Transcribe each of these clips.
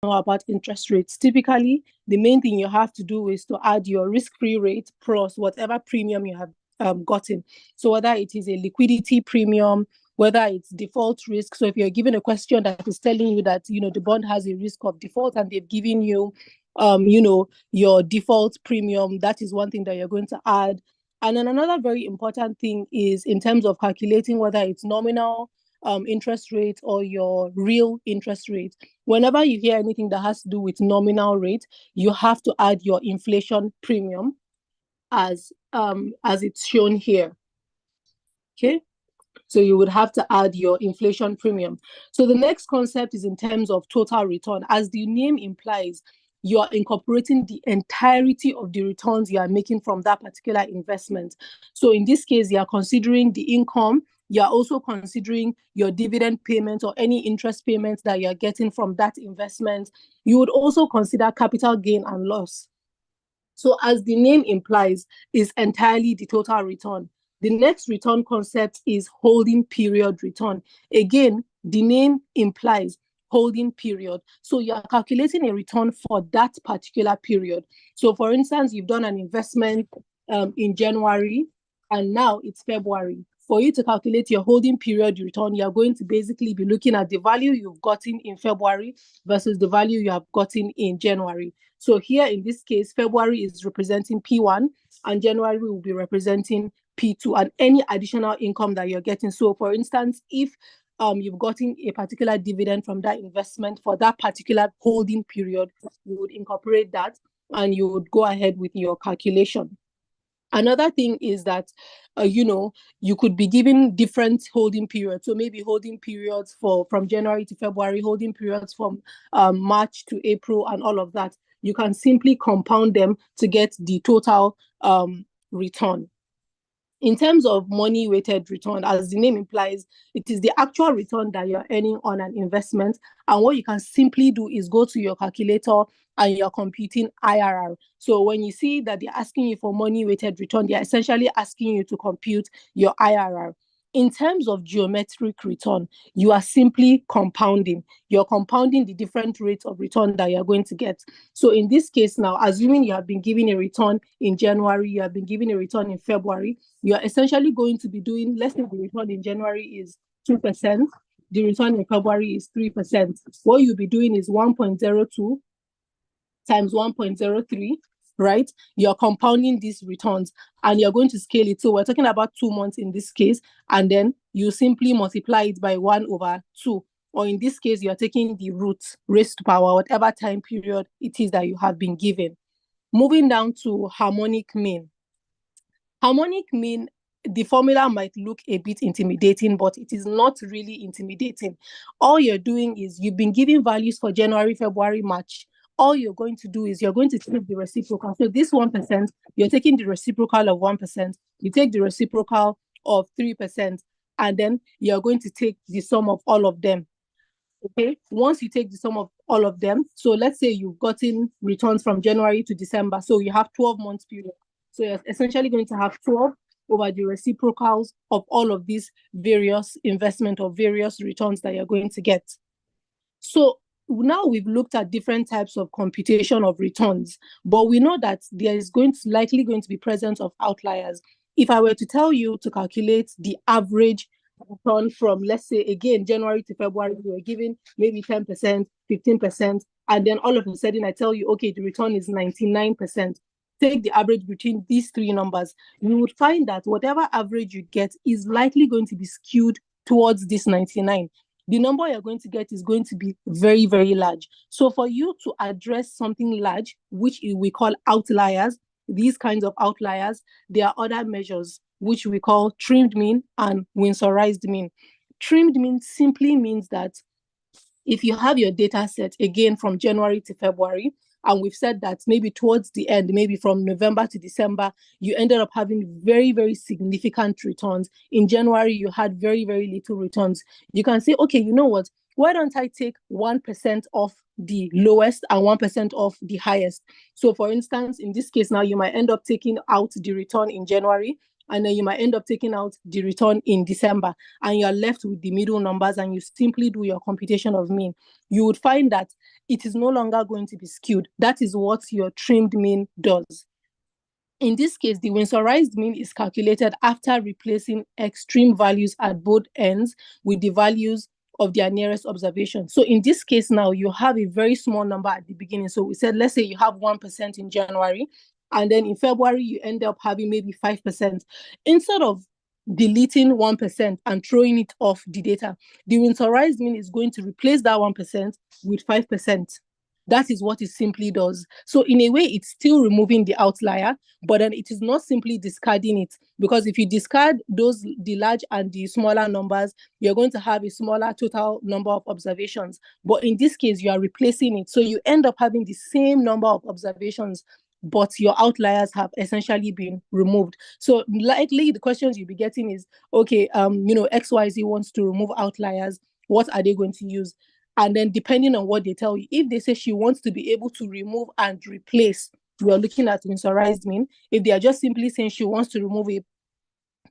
about interest rates. Typically, the main thing you have to do is to add your risk-free rate plus whatever premium you have gotten. So whether it is a liquidity premium, whether it's default risk. So if you're given a question that is telling you that, the bond has a risk of default and they've given you, your default premium, that is one thing that you're going to add. And then another very important thing is in terms of calculating whether it's nominal interest rate or your real interest rate. Whenever you hear anything that has to do with nominal rate, you have to add your inflation premium as it's shown here. Okay. So you would have to add your inflation premium. So the next concept is in terms of total return. As the name implies, you are incorporating the entirety of the returns you are making from that particular investment. So in this case, you are considering the income. You are also considering your dividend payment or any interest payments that you are getting from that investment. You would also consider capital gain and loss. So as the name implies, is entirely the total return. The next return concept is holding period return. Again, the name implies holding period. So you're calculating a return for that particular period. So for instance, you've done an investment in January and now it's February. For you to calculate your holding period return, you're going to basically be looking at the value you've gotten in February versus the value you have gotten in January. So here in this case, February is representing P1 and January will be representing P2 and any additional income that you're getting. So for instance, if you've gotten a particular dividend from that investment for that particular holding period, you would incorporate that and you would go ahead with your calculation. Another thing is that, you could be given different holding periods. So maybe holding periods from January to February, holding periods from March to April and all of that. You can simply compound them to get the total return. In terms of money-weighted return, as the name implies, it is the actual return that you're earning on an investment. And what you can simply do is go to your calculator and you're computing IRR. So when you see that they're asking you for money-weighted return, they're essentially asking you to compute your IRR. In terms of geometric return, you are simply compounding. You're compounding the different rates of return that you're going to get. So in this case now, assuming you have been given a return in January, you have been given a return in February, you're essentially going to be doing, let's say the return in January is 2%, the return in February is 3%. What you'll be doing is 1.02 times 1.03, right? You're compounding these returns and you're going to scale it. So we're talking about 2 months in this case, and then you simply multiply it by 1/2. Or in this case, you're taking the root raised to power, whatever time period it is that you have been given. Moving down to harmonic mean. Harmonic mean, the formula might look a bit intimidating, but it is not really intimidating. All you're doing is you've been giving values for January, February, March. All you're going to do is you're going to take the reciprocal. So this 1%, you're taking the reciprocal of 1%. You take the reciprocal of 3%, and then you're going to take the sum of all of them. Okay, once you take the sum of all of them, so let's say you've gotten returns from January to December, so you have 12 months period. So you're essentially going to have 12 over the reciprocals of all of these various investment or various returns that you're going to get. So now we've looked at different types of computation of returns, but we know that there is likely going to be presence of outliers. If I were to tell you to calculate the average return from, let's say, again, January to February, you were given maybe 10%, 15%, and then all of a sudden I tell you, okay, the return is 99%. Take the average between these three numbers, you would find that whatever average you get is likely going to be skewed towards this 99. The number you're going to get is going to be very, very large. So for you to address something large, which we call outliers, these kinds of outliers, there are other measures which we call trimmed mean and Winsorized mean. Trimmed mean simply means that if you have your data set again from January to February, and we've said that maybe towards the end, maybe from November to December, you ended up having very, very significant returns. In January, you had very, very little returns. You can say, okay, you know what? Why don't I take 1% off the lowest and 1% off the highest? So for instance, in this case now, you might end up taking out the return in January and then you might end up taking out the return in December, and you're left with the middle numbers, and you simply do your computation of mean, you would find that it is no longer going to be skewed. That is what your trimmed mean does. In this case, the winsorized mean is calculated after replacing extreme values at both ends with the values of their nearest observation. So in this case now, you have a very small number at the beginning. So we said, let's say you have 1% in January, and then in February, you end up having maybe 5%. Instead of deleting 1% and throwing it off the data, the winsorized mean is going to replace that 1% with 5%. That is what it simply does. So in a way, it's still removing the outlier, but then it is not simply discarding it, because if you discard the large and the smaller numbers, you're going to have a smaller total number of observations. But in this case, you are replacing it. So you end up having the same number of observations, but your outliers have essentially been removed. So likely the questions you'll be getting is, okay, XYZ wants to remove outliers. What are they going to use? And then depending on what they tell you, if they say she wants to be able to remove and replace, we are looking at winsorized mean. If they are just simply saying she wants to remove a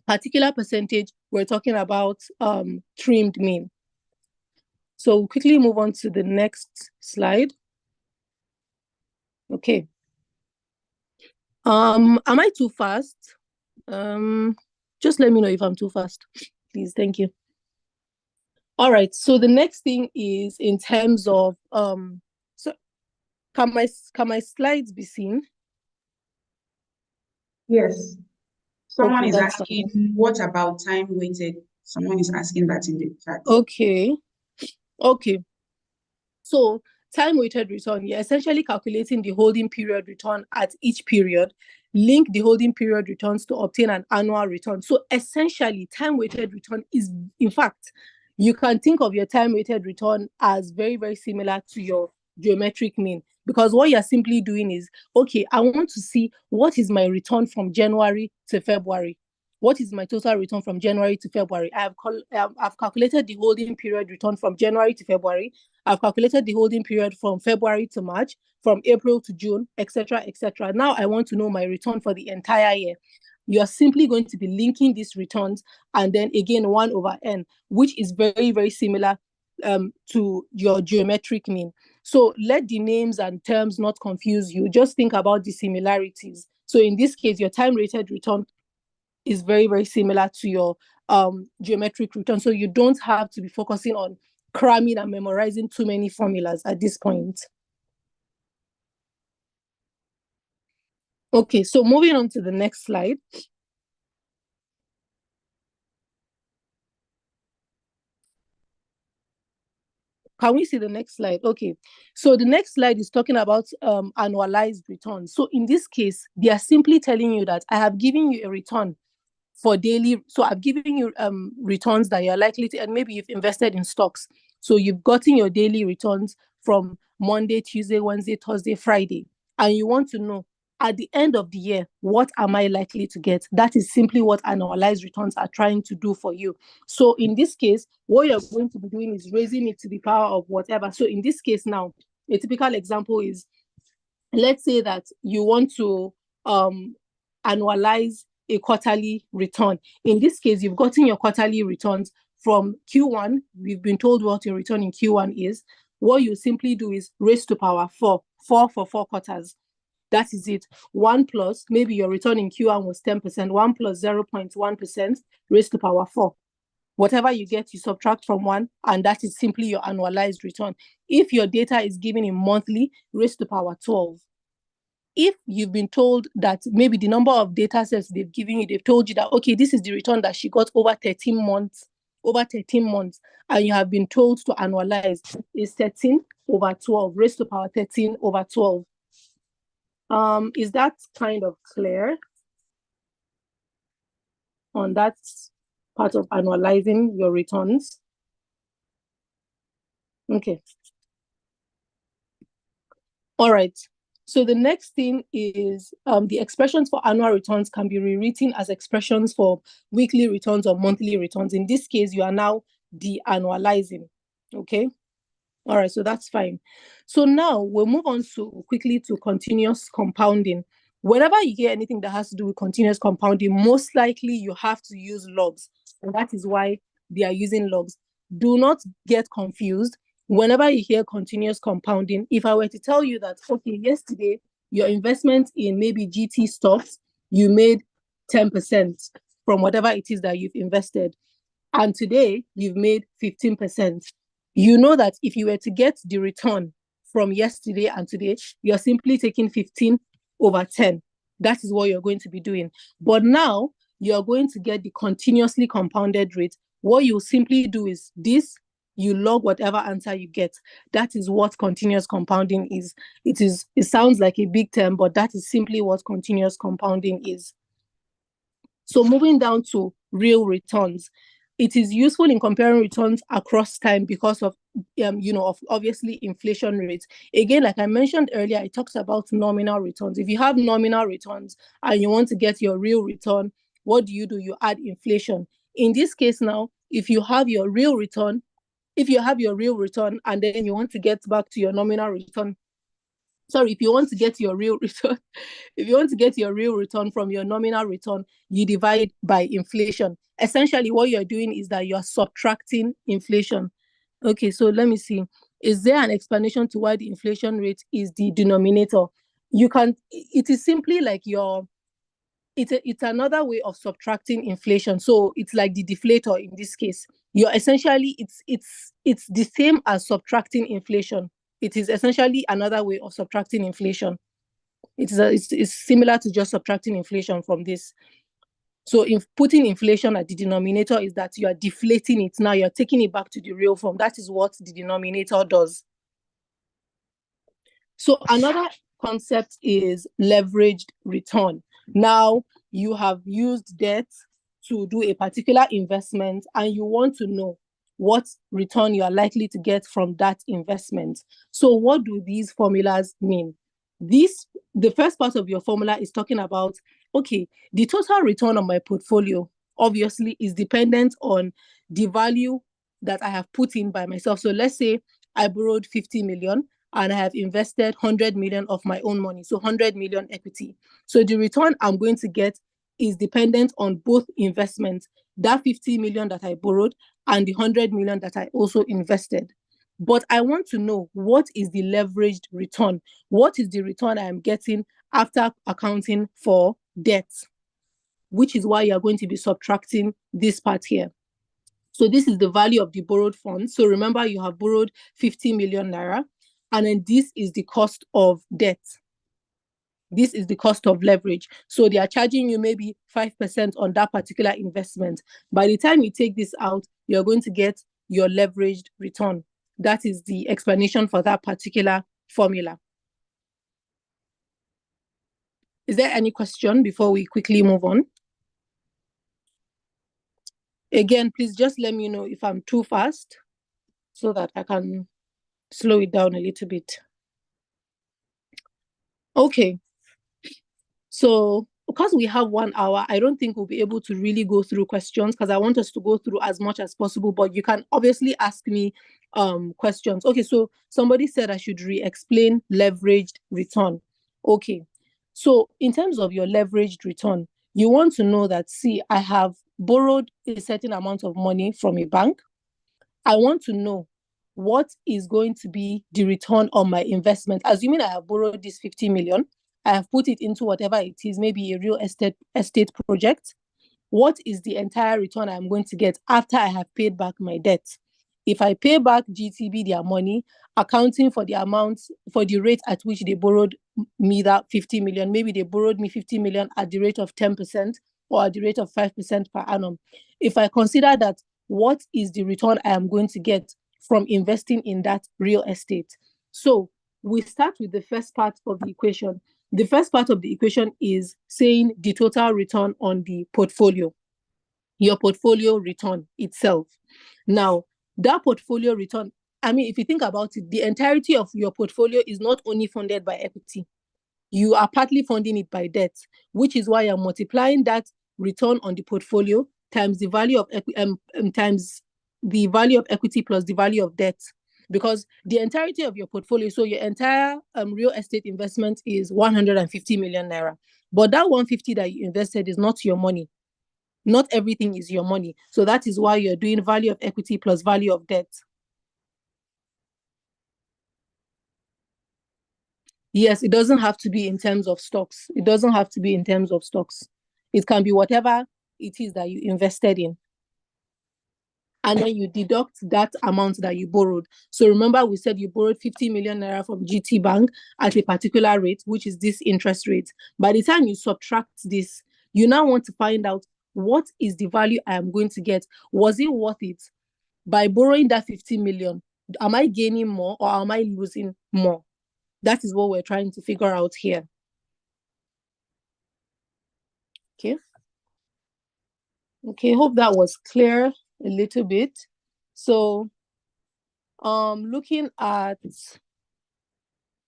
particular percentage, we're talking about trimmed mean. So we'll quickly move on to the next slide. Okay. Am I too fast? Just let me know if I'm too fast, please. Thank you. All right, so the next thing is in terms of so can my slides be seen? Yes. Someone is asking, what about time weighted? Someone is asking that in the chat. Okay. So time weighted return, you're essentially calculating the holding period return at each period, link the holding period returns to obtain an annual return. So essentially, time weighted return is, in fact, you can think of your time weighted return as very, very similar to your geometric mean, because what you're simply doing is, okay, I want to see what is my return from January to February. What is my total return from January to February? I've calculated the holding period return from January to February. I've calculated the holding period from February to March, from April to June, etc., etc. Now I want to know my return for the entire year. You're simply going to be linking these returns, and then again 1 over n, which is very, very similar to your geometric mean. So let the names and terms not confuse you. Just think about the similarities. So in this case, your time-rated return is very, very similar to your geometric return. So you don't have to be focusing on cramming and memorizing too many formulas at this point. Okay, so moving on to the next slide. Can we see the next slide? Okay, so the next slide is talking about annualized returns. So in this case, they are simply telling you that I have given you a return for daily. So I've given you returns that you're likely to, and maybe you've invested in stocks. So you've gotten your daily returns from Monday, Tuesday, Wednesday, Thursday, Friday, and you want to know at the end of the year, what am I likely to get? That is simply what annualized returns are trying to do for you. So in this case, what you're going to be doing is raising it to the power of whatever. So in this case now, a typical example is, let's say that you want to annualize a quarterly return. In this case, you've gotten your quarterly returns from Q1. We've been told what your return in Q1 is. What you simply do is raise to power 4 for 4 quarters. That is it. 1 plus, maybe your return in Q1 was 10%, 1 plus 0.1% raised to power 4. Whatever you get, you subtract from 1, and that is simply your annualized return. If your data is given in monthly, raised to power 12. If you've been told that maybe the number of data sets they've given you, they've told you that, okay, this is the return that she got over 13 months, and you have been told to annualize, is 13 over 12, raised to power 13 over 12. Is that kind of clear on that part of annualizing your returns? Okay. All right. So the next thing is the expressions for annual returns can be rewritten as expressions for weekly returns or monthly returns. In this case, you are now de-annualizing. Okay. All right, so that's fine. So now we'll move on quickly to continuous compounding, Whenever you hear anything that has to do with continuous compounding, most likely you have to use logs. And that is why they are using logs. Do not get confused. Whenever you hear continuous compounding, if I were to tell you that, okay, yesterday, your investment in maybe GT stocks, you made 10% from whatever it is that you've invested, and today you've made 15%, you know that if you were to get the return from yesterday and today, you're simply taking 15 over 10. That is what you're going to be doing. But now you're going to get the continuously compounded rate. What you simply do is this, you log whatever answer you get. That is what continuous compounding is. It sounds like a big term, but that is simply what continuous compounding is. So moving down to real returns, it is useful in comparing returns across time because of, of obviously inflation rates. Again, like I mentioned earlier, it talks about nominal returns. If you have nominal returns and you want to get your real return, what do? You add inflation. In this case now, if you have your real return and then you want to get back to your nominal return, if you want to get your real return, if you want to get your real return from your nominal return, you divide by inflation. Essentially, what you're doing is that you're subtracting inflation. Okay, so let me see. Is there an explanation to why the inflation rate is the denominator? It is simply like it's another way of subtracting inflation. So it's like the deflator in this case. You're essentially, it's the same as subtracting inflation. It is essentially another way of subtracting inflation. It's similar to just subtracting inflation from this. So if putting inflation at the denominator is that you are deflating it. Now you're taking it back to the real form. That is what the denominator does. So another concept is leveraged return. Now you have used debt to do a particular investment and you want to know what return you are likely to get from that investment. So what do these formulas mean? The first part of your formula is talking about, okay, the total return on my portfolio obviously is dependent on the value that I have put in by myself. So let's say I borrowed 50 million and I have invested 100 million of my own money, so 100 million equity. So the return I'm going to get is dependent on both investments, that 50 million that I borrowed and the 100 million that I also invested. But I want to know, what is the leveraged return? What is the return I am getting after accounting for debt? Which is why you're going to be subtracting this part here. So this is the value of the borrowed funds. So remember, you have borrowed 50 million naira, and then this is the cost of debt. This is the cost of leverage. So they are charging you maybe 5% on that particular investment. By the time you take this out, you're going to get your leveraged return. That is the explanation for that particular formula. Is there any question before we quickly move on? Again, please just let me know if I'm too fast so that I can slow it down a little bit. Okay. So because we have 1 hour, I don't think we'll be able to really go through questions because I want us to go through as much as possible, but you can obviously ask me questions. Okay, so somebody said I should re-explain leveraged return. Okay, so in terms of your leveraged return, you want to know that, see, I have borrowed a certain amount of money from a bank. I want to know what is going to be the return on my investment. Assuming I have borrowed this 50 million, I have put it into whatever it is, maybe a real estate project. What is the entire return I'm going to get after I have paid back my debt? If I pay back GTB their money, accounting for the amount, for the rate at which they borrowed me that 50 million, maybe they borrowed me 50 million at the rate of 10% or at the rate of 5% per annum. If I consider that, what is the return I am going to get from investing in that real estate? So we start with the first part of the equation. The first part of the equation is saying the total return on the portfolio, your portfolio return itself. Now, that portfolio return, I mean, if you think about it, the entirety of your portfolio is not only funded by equity. You are partly funding it by debt, which is why you're multiplying that return on the portfolio times the value of times the value of equity plus the value of debt. because the entirety of your portfolio, so your entire real estate investment is 150 million naira. But that 150 that you invested is not your money. Not everything is your money. So that is why you're doing value of equity plus value of debt. Yes, it doesn't have to be in terms of stocks. It doesn't have to be in terms of stocks. It can be whatever it is that you invested in. And then you deduct that amount that you borrowed. So remember, we said you borrowed 50 million naira from GT Bank at a particular rate, which is this interest rate. By the time you subtract this, you now want to find out what is the value I am going to get. Was it worth it? By borrowing that 50 million, am I gaining more or am I losing more? That is what we're trying to figure out here. Okay. Okay, hope that was clear a little bit. So, looking at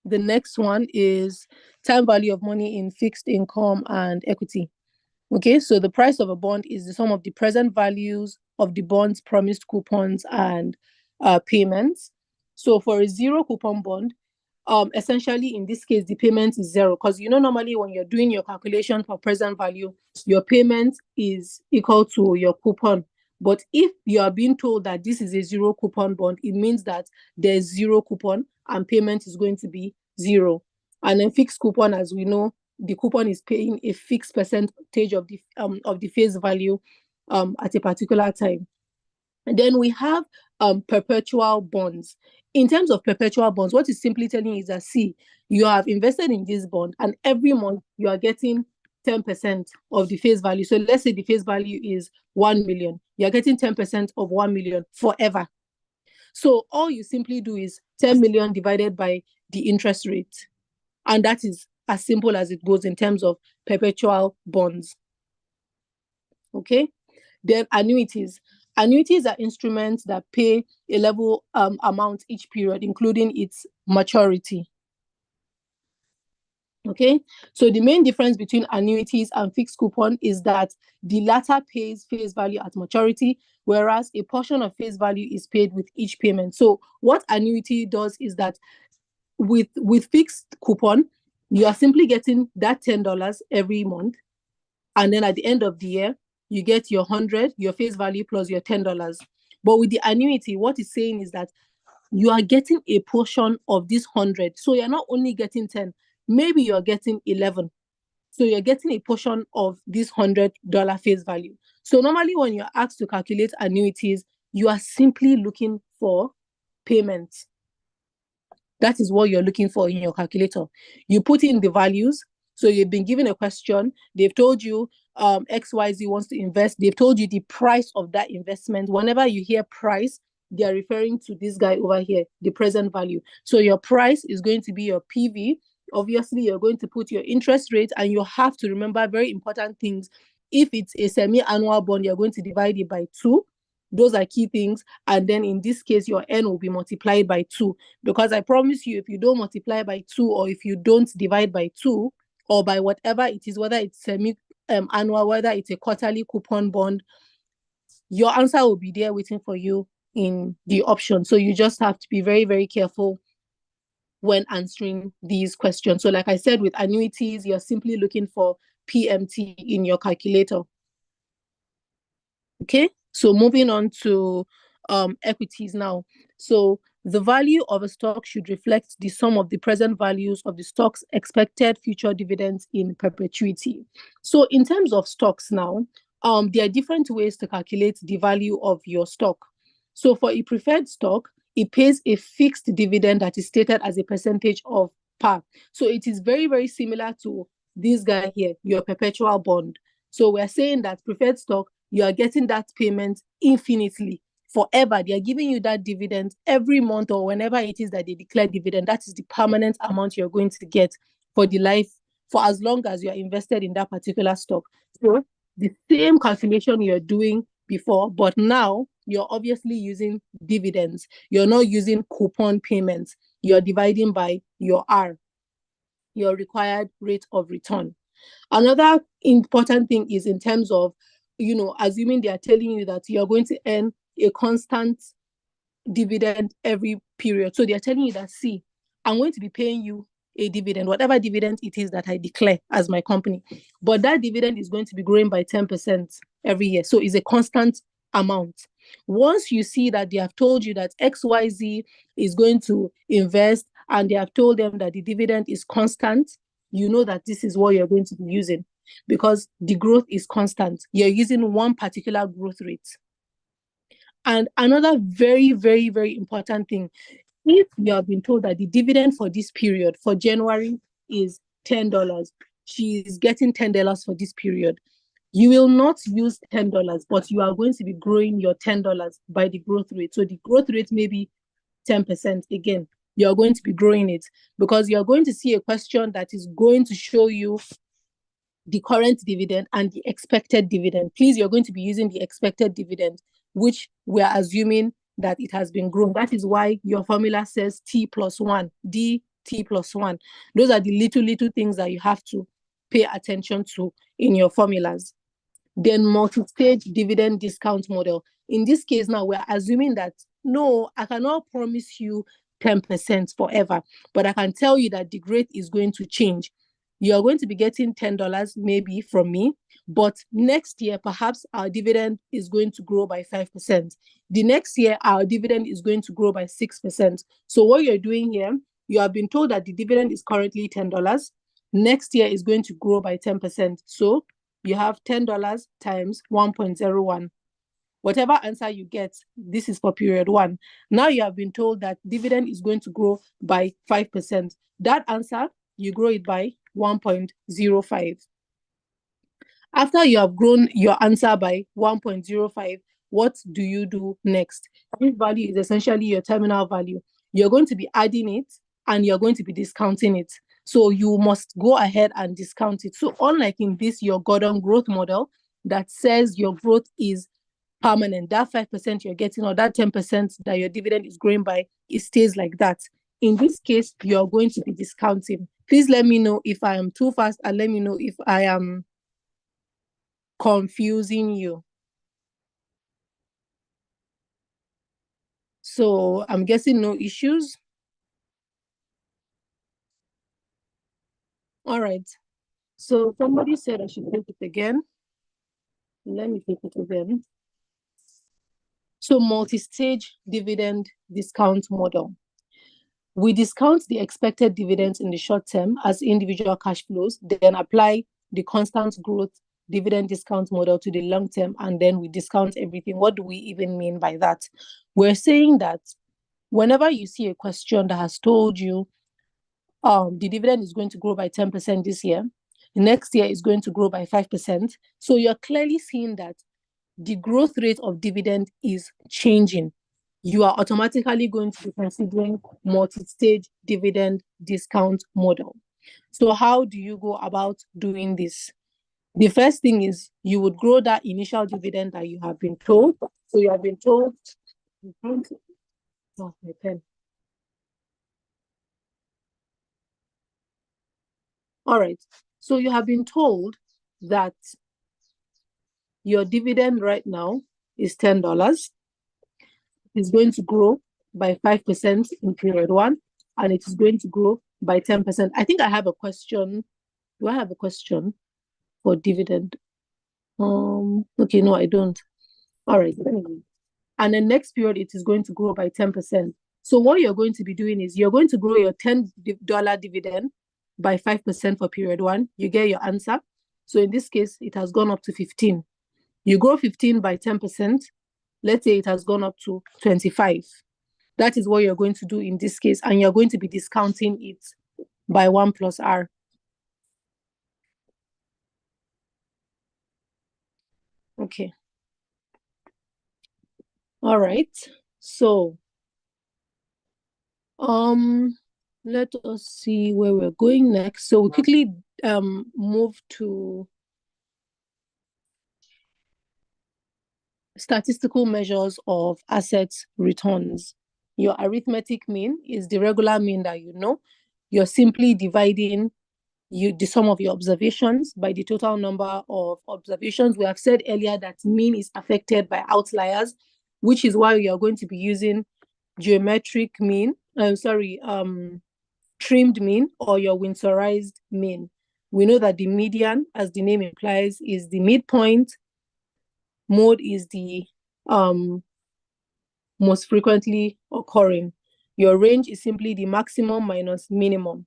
the next one is time value of money in fixed income and equity. Okay, so the price of a bond is the sum of the present values of the bond's promised coupons and payments. So for a zero coupon bond, essentially in this case, the payment is zero, because normally when you're doing your calculation for present value, your payment is equal to your coupon. But if you are being told that this is a zero coupon bond, it means that there's zero coupon and payment is going to be zero. And then fixed coupon, as we know, the coupon is paying a fixed percentage of the face value at a particular time. And then we have perpetual bonds. In terms of perpetual bonds, what it's simply telling you is that, see, you have invested in this bond and every month you are getting 10% of the face value. So let's say the face value is 1 million. You're getting 10% of 1 million forever. So all you simply do is 10 million divided by the interest rate. And that is as simple as it goes in terms of perpetual bonds. Okay. Then annuities. Annuities are instruments that pay a level amount each period, including its maturity. Okay, so the main difference between annuities and fixed coupon is that the latter pays face value at maturity, whereas a portion of face value is paid with each payment. So what annuity does is that with fixed coupon, you are simply getting that $10 every month, and then at the end of the year, you get your 100, your face value plus your $10. But with the annuity, what it's saying is that you are getting a portion of this 100. So you're not only getting 10, maybe you're getting 11. So you're getting a portion of this $100 face value. So normally when you're asked to calculate annuities, you are simply looking for payments. That is what you're looking for in your calculator. You put in the values. So you've been given a question. They've told you XYZ wants to invest. They've told you the price of that investment. Whenever you hear price, they are referring to this guy over here, the present value. So your price is going to be your PV. Obviously, you're going to put your interest rate, and you have to remember very important things. If it's a semi-annual bond, you're going to divide it by 2. Those are key things. And then in this case, your N will be multiplied by 2. Because I promise you, if you don't multiply by 2, or if you don't divide by 2, or by whatever it is, whether it's semi-annual, whether it's a quarterly coupon bond, your answer will be there waiting for you in the option. So you just have to be very, very careful when answering these questions. So like I said, with annuities, you're simply looking for PMT in your calculator. Okay, so moving on to equities now. So the value of a stock should reflect the sum of the present values of the stock's expected future dividends in perpetuity. So in terms of stocks now, there are different ways to calculate the value of your stock. So for a preferred stock, it pays a fixed dividend that is stated as a percentage of par. So it is very, very similar to this guy here, your perpetual bond. So we're saying that preferred stock, you are getting that payment infinitely, forever. They are giving you that dividend every month, or whenever it is that they declare dividend. That is the permanent amount you're going to get for the life, for as long as you are invested in that particular stock. So the same calculation you're doing before, but now you're obviously using dividends. You're not using coupon payments. You're dividing by your R, your required rate of return. Another important thing is in terms of, assuming they are telling you that you're going to earn a constant dividend every period. So they're telling you that, see, I'm going to be paying you a dividend, whatever dividend it is that I declare as my company. But that dividend is going to be growing by 10% every year. So it's a constant amount. Once you see that they have told you that XYZ is going to invest and they have told them that the dividend is constant, you know that this is what you're going to be using because the growth is constant. You're using one particular growth rate. And another very, very, very important thing, if you have been told that the dividend for this period, for January, is $10, she is getting $10 for this period, you will not use $10, but you are going to be growing your $10 by the growth rate. So the growth rate may be 10%. Again, you're going to be growing it because you're going to see a question that is going to show you the current dividend and the expected dividend. Please, you're going to be using the expected dividend, which we're assuming that it has been grown. That is why your formula says T plus 1, D, T plus 1. Those are the little things that you have to pay attention to in your formulas. Then multi-stage dividend discount model. In this case now, we're assuming that, no, I cannot promise you 10% forever, but I can tell you that the rate is going to change. You're going to be getting $10 maybe from me, but next year, perhaps our dividend is going to grow by 5%. The next year, our dividend is going to grow by 6%. So what you're doing here, you have been told that the dividend is currently $10. Next year is going to grow by 10%. So you have $10 times 1.01. Whatever answer you get, this is for period 1. Now you have been told that dividend is going to grow by 5%. That answer, you grow it by 1.05. After you have grown your answer by 1.05, what do you do next? This value is essentially your terminal value. You're going to be adding it and you're going to be discounting it. So you must go ahead and discount it. So unlike in this, your Gordon growth model that says your growth is permanent, that 5% you're getting or that 10% that your dividend is growing by, it stays like that. In this case, you're going to be discounting. Please let me know if I am too fast and let me know if I am confusing you. So I'm guessing no issues. All right. So somebody said I should take it again. Let me take it again. So multi-stage dividend discount model. We discount the expected dividends in the short term as individual cash flows, then apply the constant growth dividend discount model to the long term, and then we discount everything. What do we even mean by that? We're saying that whenever you see a question that has told you the dividend is going to grow by 10% this year, next year is going to grow by 5%. So you're clearly seeing that the growth rate of dividend is changing. You are automatically going to be considering multi-stage dividend discount model. So how do you go about doing this? The first thing is you would grow that initial dividend that you have been told. So you have been told, oh, my pen. All right. So you have been told that your dividend right now is $10. It's going to grow by 5% in period 1, and it is going to grow by 10%. I think I have a question. Do I have a question for dividend? Okay, no, I don't. All right. And the next period, it is going to grow by 10%. So what you're going to be doing is you're going to grow your $10 dividend by 5% for period 1. You get your answer. So in this case, it has gone up to 15. You grow 15 by 10%. Let's say it has gone up to 25. That is what you're going to do in this case. And you're going to be discounting it by 1 plus R. Okay. All right. So, let us see where we're going next. So we quickly move to statistical measures of assets returns. Your arithmetic mean is the regular mean that you know. You're simply dividing the sum of your observations by the total number of observations. We have said earlier that mean is affected by outliers, which is why you're going to be using geometric mean, trimmed mean, or your Windsorized mean. We know that the median, as the name implies, is the midpoint. Mode is the most frequently occurring. Your range is simply the maximum minus minimum.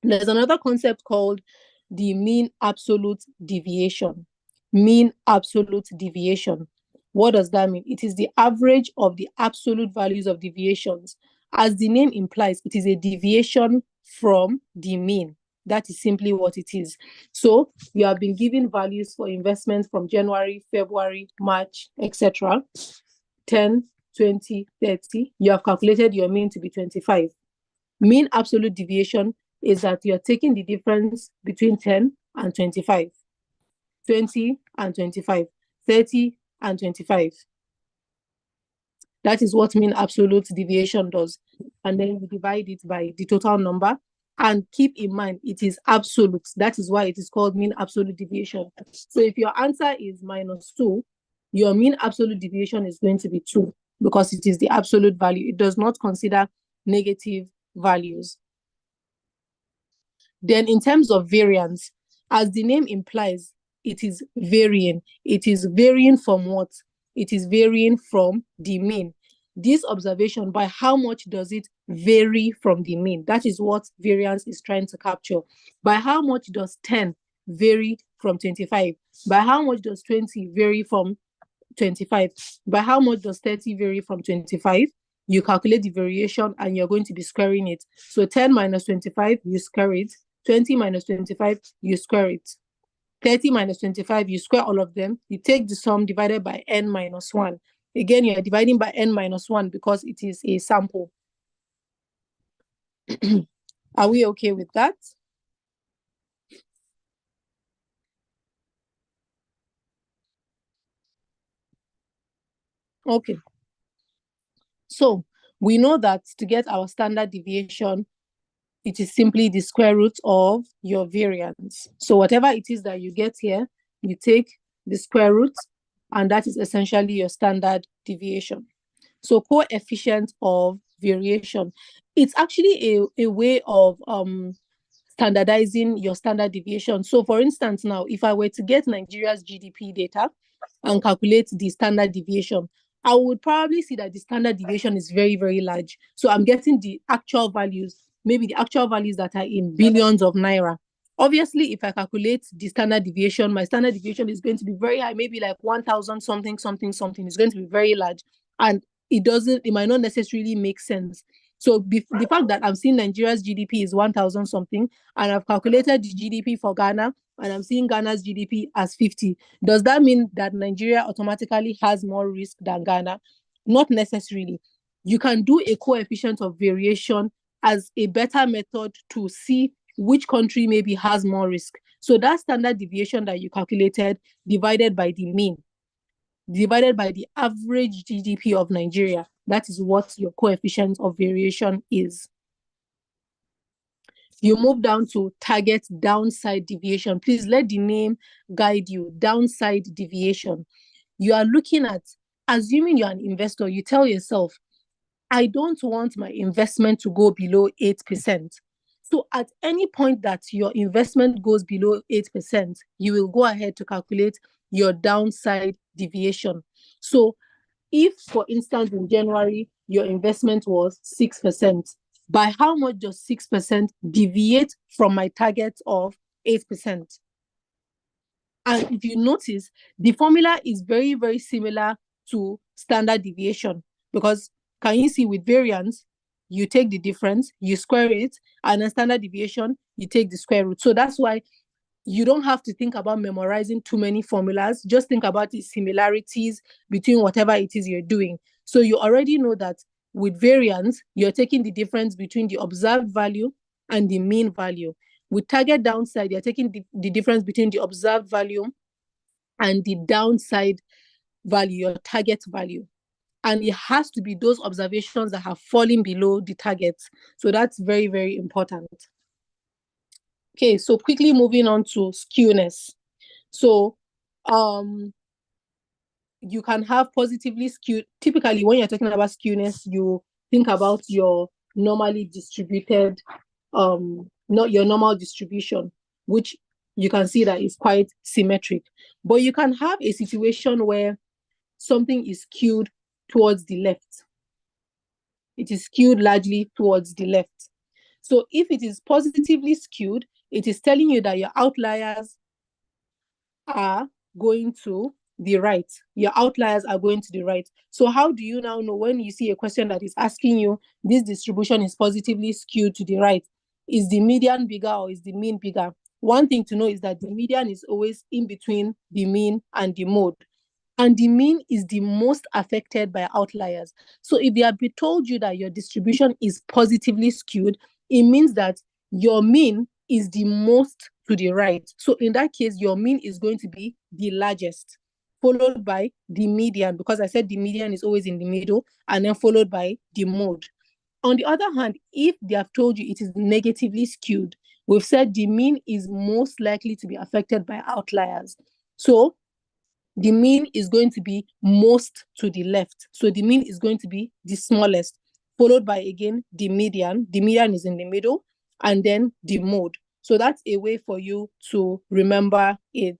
There's another concept called the mean absolute deviation. Mean absolute deviation. What does that mean? It is the average of the absolute values of deviations. As the name implies, it is a deviation from the mean. That is simply what it is. So you have been given values for investments from January, February, March, etc. 10, 20, 30. You have calculated your mean to be 25. Mean absolute deviation is that you're taking the difference between 10 and 25, 20 and 25, 30 and 25. That is what mean absolute deviation does. And then you divide it by the total number. And keep in mind, it is absolute. That is why it is called mean absolute deviation. So if your answer is -2, your mean absolute deviation is going to be 2 because it is the absolute value. It does not consider negative values. Then in terms of variance, as the name implies, it is varying. It is varying from what? It is varying from the mean. This observation, by how much does it vary from the mean? That is what variance is trying to capture. By how much does 10 vary from 25? By how much does 20 vary from 25? By how much does 30 vary from 25? You calculate the variation and you're going to be squaring it. So 10 minus 25, you square it. 20 minus 25, you square it. 30 minus 25, you square all of them. You take the sum divided by n minus 1. Again, you are dividing by n minus 1 because it is a sample. Are we okay with that? Okay. So we know that to get our standard deviation, it is simply the square root of your variance. So whatever it is that you get here, you take the square root, and that is essentially your standard deviation. So coefficient of variation, it's actually a way of standardizing your standard deviation. So for instance, now, if I were to get Nigeria's GDP data and calculate the standard deviation, I would probably see that the standard deviation is very, very large. So I'm getting the actual values, maybe the actual values that are in billions of naira. Obviously, if I calculate the standard deviation, my standard deviation is going to be very high, maybe like 1,000 something, something, something. It's going to be very large. And it might not necessarily make sense. So the fact that I'm seeing Nigeria's GDP is 1,000 something, and I've calculated the GDP for Ghana, and I'm seeing Ghana's GDP as 50. Does that mean that Nigeria automatically has more risk than Ghana? Not necessarily. You can do a coefficient of variation as a better method to see which country maybe has more risk. So that standard deviation that you calculated divided by the mean, divided by the average GDP of Nigeria, that is what your coefficient of variation is. You move down to target downside deviation. Please let the name guide you. Downside deviation. You are looking at, assuming you're an investor, you tell yourself, I don't want my investment to go below 8%. So at any point that your investment goes below 8%, you will go ahead to calculate your downside deviation. So if, for instance, in January, your investment was 6%, by how much does 6% deviate from my target of 8%? And if you notice, the formula is very, very similar to standard deviation, because can you see with variance, you take the difference, you square it, and then standard deviation, you take the square root. So that's why you don't have to think about memorizing too many formulas. Just think about the similarities between whatever it is you're doing. So you already know that with variance, you're taking the difference between the observed value and the mean value. With target downside, you're taking the difference between the observed value and the downside value, your target value. And it has to be those observations that have fallen below the target. So that's very, very important. Okay, so quickly moving on to skewness. So you can have positively skewed. Typically, when you're talking about skewness, you think about your normally distributed, not your normal distribution, which you can see that is quite symmetric. But you can have a situation where something is skewed towards the left. It is skewed largely towards the left. So if it is positively skewed, it is telling you that your outliers are going to the right. Your outliers are going to the right. So how do you now know when you see a question that is asking you, this distribution is positively skewed to the right? Is the median bigger or is the mean bigger? One thing to know is that the median is always in between the mean and the mode. And the mean is the most affected by outliers. So if they have told you that your distribution is positively skewed, it means that your mean is the most to the right. So in that case, your mean is going to be the largest, followed by the median, because I said the median is always in the middle, and then followed by the mode. On the other hand, if they have told you it is negatively skewed, we've said the mean is most likely to be affected by outliers. So the mean is going to be most to the left. So the mean is going to be the smallest, followed by, again, the median. The median is in the middle, and then the mode. So that's a way for you to remember it.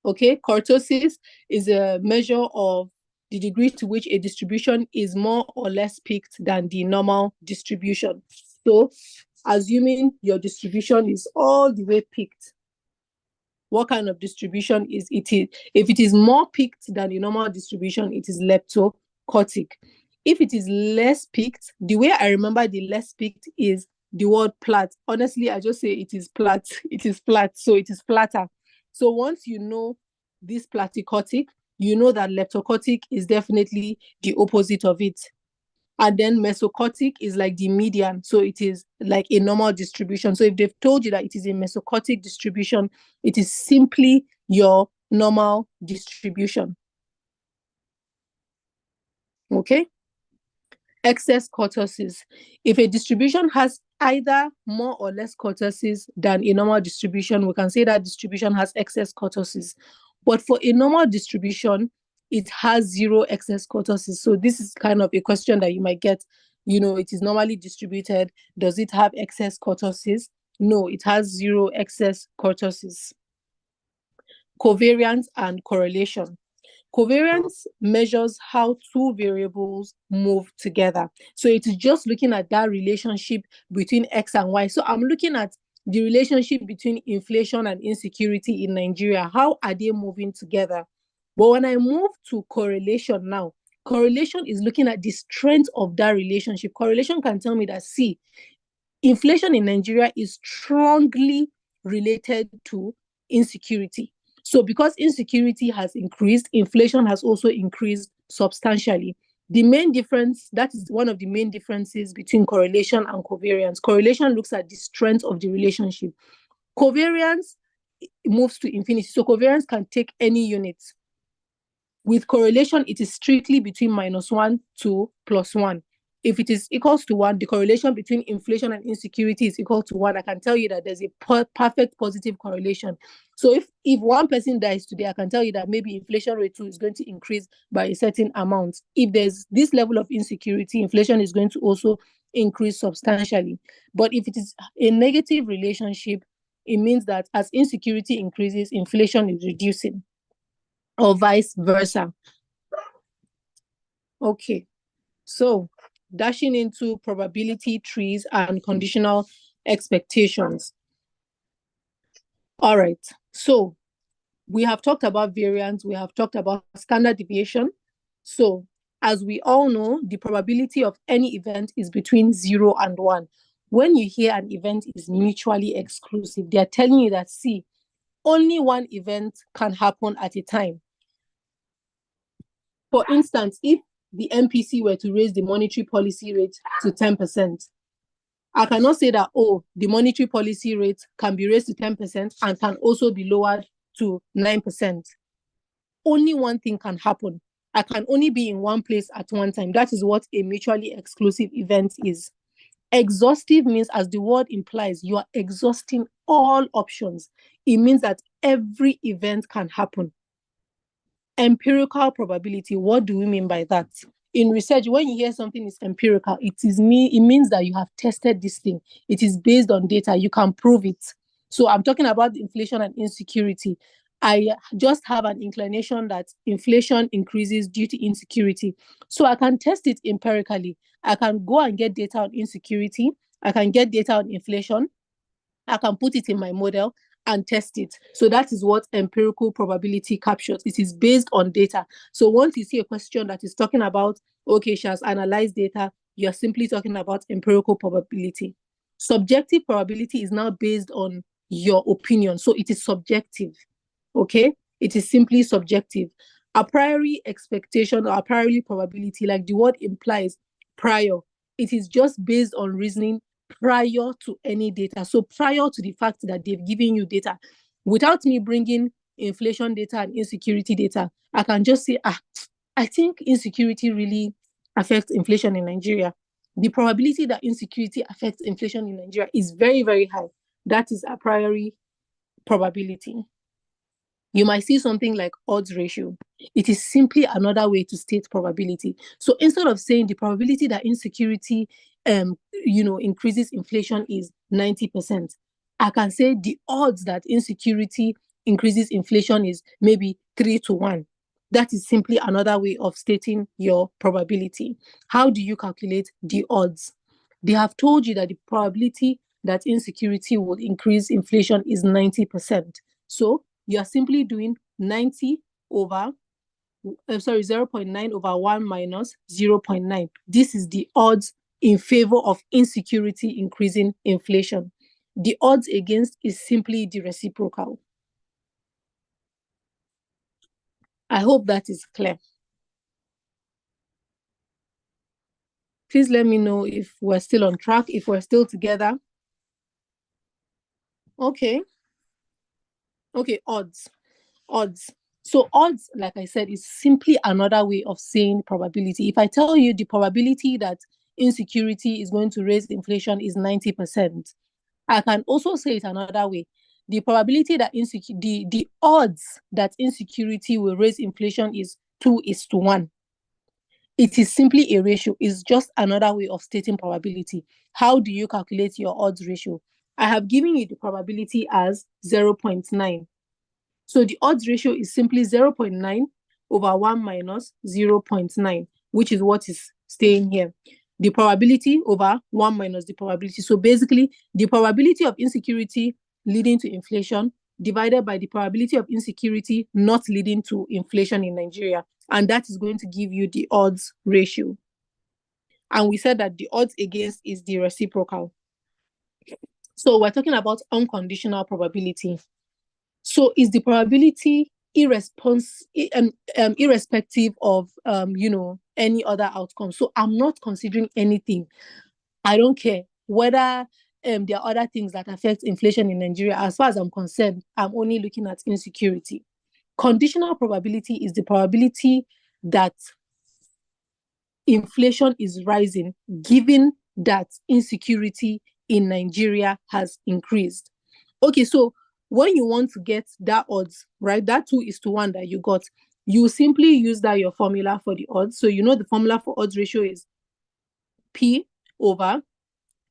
Okay, kurtosis is a measure of the degree to which a distribution is more or less peaked than the normal distribution. So assuming your distribution is all the way peaked, what kind of distribution is it? If it is more peaked than the normal distribution, it is leptokurtic. If it is less peaked, the way I remember the less peaked is the word flat. Honestly, I just say it is flat. It is flat, so it is flatter. So once you know this platykurtic, you know that leptokurtic is definitely the opposite of it. And then mesokurtic is like the median, so it is like a normal distribution. So if they've told you that it is a mesokurtic distribution, it is simply your normal distribution. Okay? Excess kurtosis. If a distribution has either more or less kurtosis than a normal distribution, we can say that distribution has excess kurtosis. But for a normal distribution, it has zero excess kurtosis. So this is kind of a question that you might get. It is normally distributed. Does it have excess kurtosis? No, it has zero excess kurtosis. Covariance and correlation. Covariance measures how two variables move together. So it is just looking at that relationship between X and Y. So I'm looking at the relationship between inflation and insecurity in Nigeria. How are they moving together? But when I move to correlation now, correlation is looking at the strength of that relationship. Correlation can tell me that, see, inflation in Nigeria is strongly related to insecurity. So because insecurity has increased, inflation has also increased substantially. The main difference, that is one of the main differences between correlation and covariance. Correlation looks at the strength of the relationship. Covariance moves to infinity. So covariance can take any unit. With correlation, it is strictly between -1 to +1. If it is equals to 1, the correlation between inflation and insecurity is equal to 1. I can tell you that there's a perfect positive correlation. So if one person dies today, I can tell you that maybe inflation rate 2 is going to increase by a certain amount. If there's this level of insecurity, inflation is going to also increase substantially. But if it is a negative relationship, it means that as insecurity increases, inflation is reducing, or vice versa. Okay, so dashing into probability trees and conditional expectations. All right, so we have talked about variance, we have talked about standard deviation. So as we all know, the probability of any event is between 0 and 1. When you hear an event is mutually exclusive, they are telling you that, see, only one event can happen at a time. For instance, if the MPC were to raise the monetary policy rate to 10%, I cannot say that, the monetary policy rate can be raised to 10% and can also be lowered to 9%. Only one thing can happen. I can only be in one place at one time. That is what a mutually exclusive event is. Exhaustive means, as the word implies, you are exhausting all options. It means that every event can happen. Empirical probability, what do we mean by that? in research, when you hear something is empirical, it means that you have tested this thing. It is based on data. You can prove it. So I'm talking about inflation and insecurity. I just have an inclination that inflation increases due to insecurity. So I can test it empirically. I can go and get data on insecurity. I can get data on inflation. I can put it in my model and test it. So that is what empirical probability captures. It is based on data. So once you see a question that is talking about, okay, she has analyzed data, you're simply talking about empirical probability. Subjective probability is now based on your opinion. So it is subjective. Okay? It is simply subjective. A priori expectation or a priori probability, like the word implies, prior, it is just based on reasoning prior to any data. So prior to the fact that they've given you data, without me bringing inflation data and insecurity data, I can just say, I think insecurity really affects inflation in Nigeria. The probability that insecurity affects inflation in Nigeria is very, very high. That is a priori probability. You might see something like odds ratio. It is simply another way to state probability. So instead of saying the probability that insecurity increases inflation is 90%, I can say the odds that insecurity increases inflation is maybe 3-1. That is simply another way of stating your probability. How do you calculate the odds? They have told you that the probability that insecurity will increase inflation is 90%. So you are simply doing 0.9 over 1 minus 0.9. This is the odds in favor of insecurity increasing inflation. The odds against is simply the reciprocal. I hope that is clear. Please let me know if we're still on track, if we're still together. Okay, odds. So odds, like I said, is simply another way of saying probability. If I tell you the probability that insecurity is going to raise inflation is 90%, I can also say it another way. The probability that the odds that insecurity will raise inflation is 2:1. It is simply a ratio. It's just another way of stating probability. How do you calculate your odds ratio? I have given you the probability as 0.9. So the odds ratio is simply 0.9 over 1 minus 0.9, which is what is staying here. The probability over 1 minus the probability. So basically, the probability of insecurity leading to inflation divided by the probability of insecurity not leading to inflation in Nigeria. And that is going to give you the odds ratio. And we said that the odds against is the reciprocal. So we're talking about unconditional probability. So is the probability irrespective of any other outcome? So I'm not considering anything. I don't care whether there are other things that affect inflation in Nigeria. As far as I'm concerned, I'm only looking at insecurity. Conditional probability is the probability that inflation is rising given that insecurity in Nigeria has increased. Okay, so when you want to get that odds, right, that 2:1 that you got, you simply use that your formula for the odds. So you know the formula for odds ratio is P over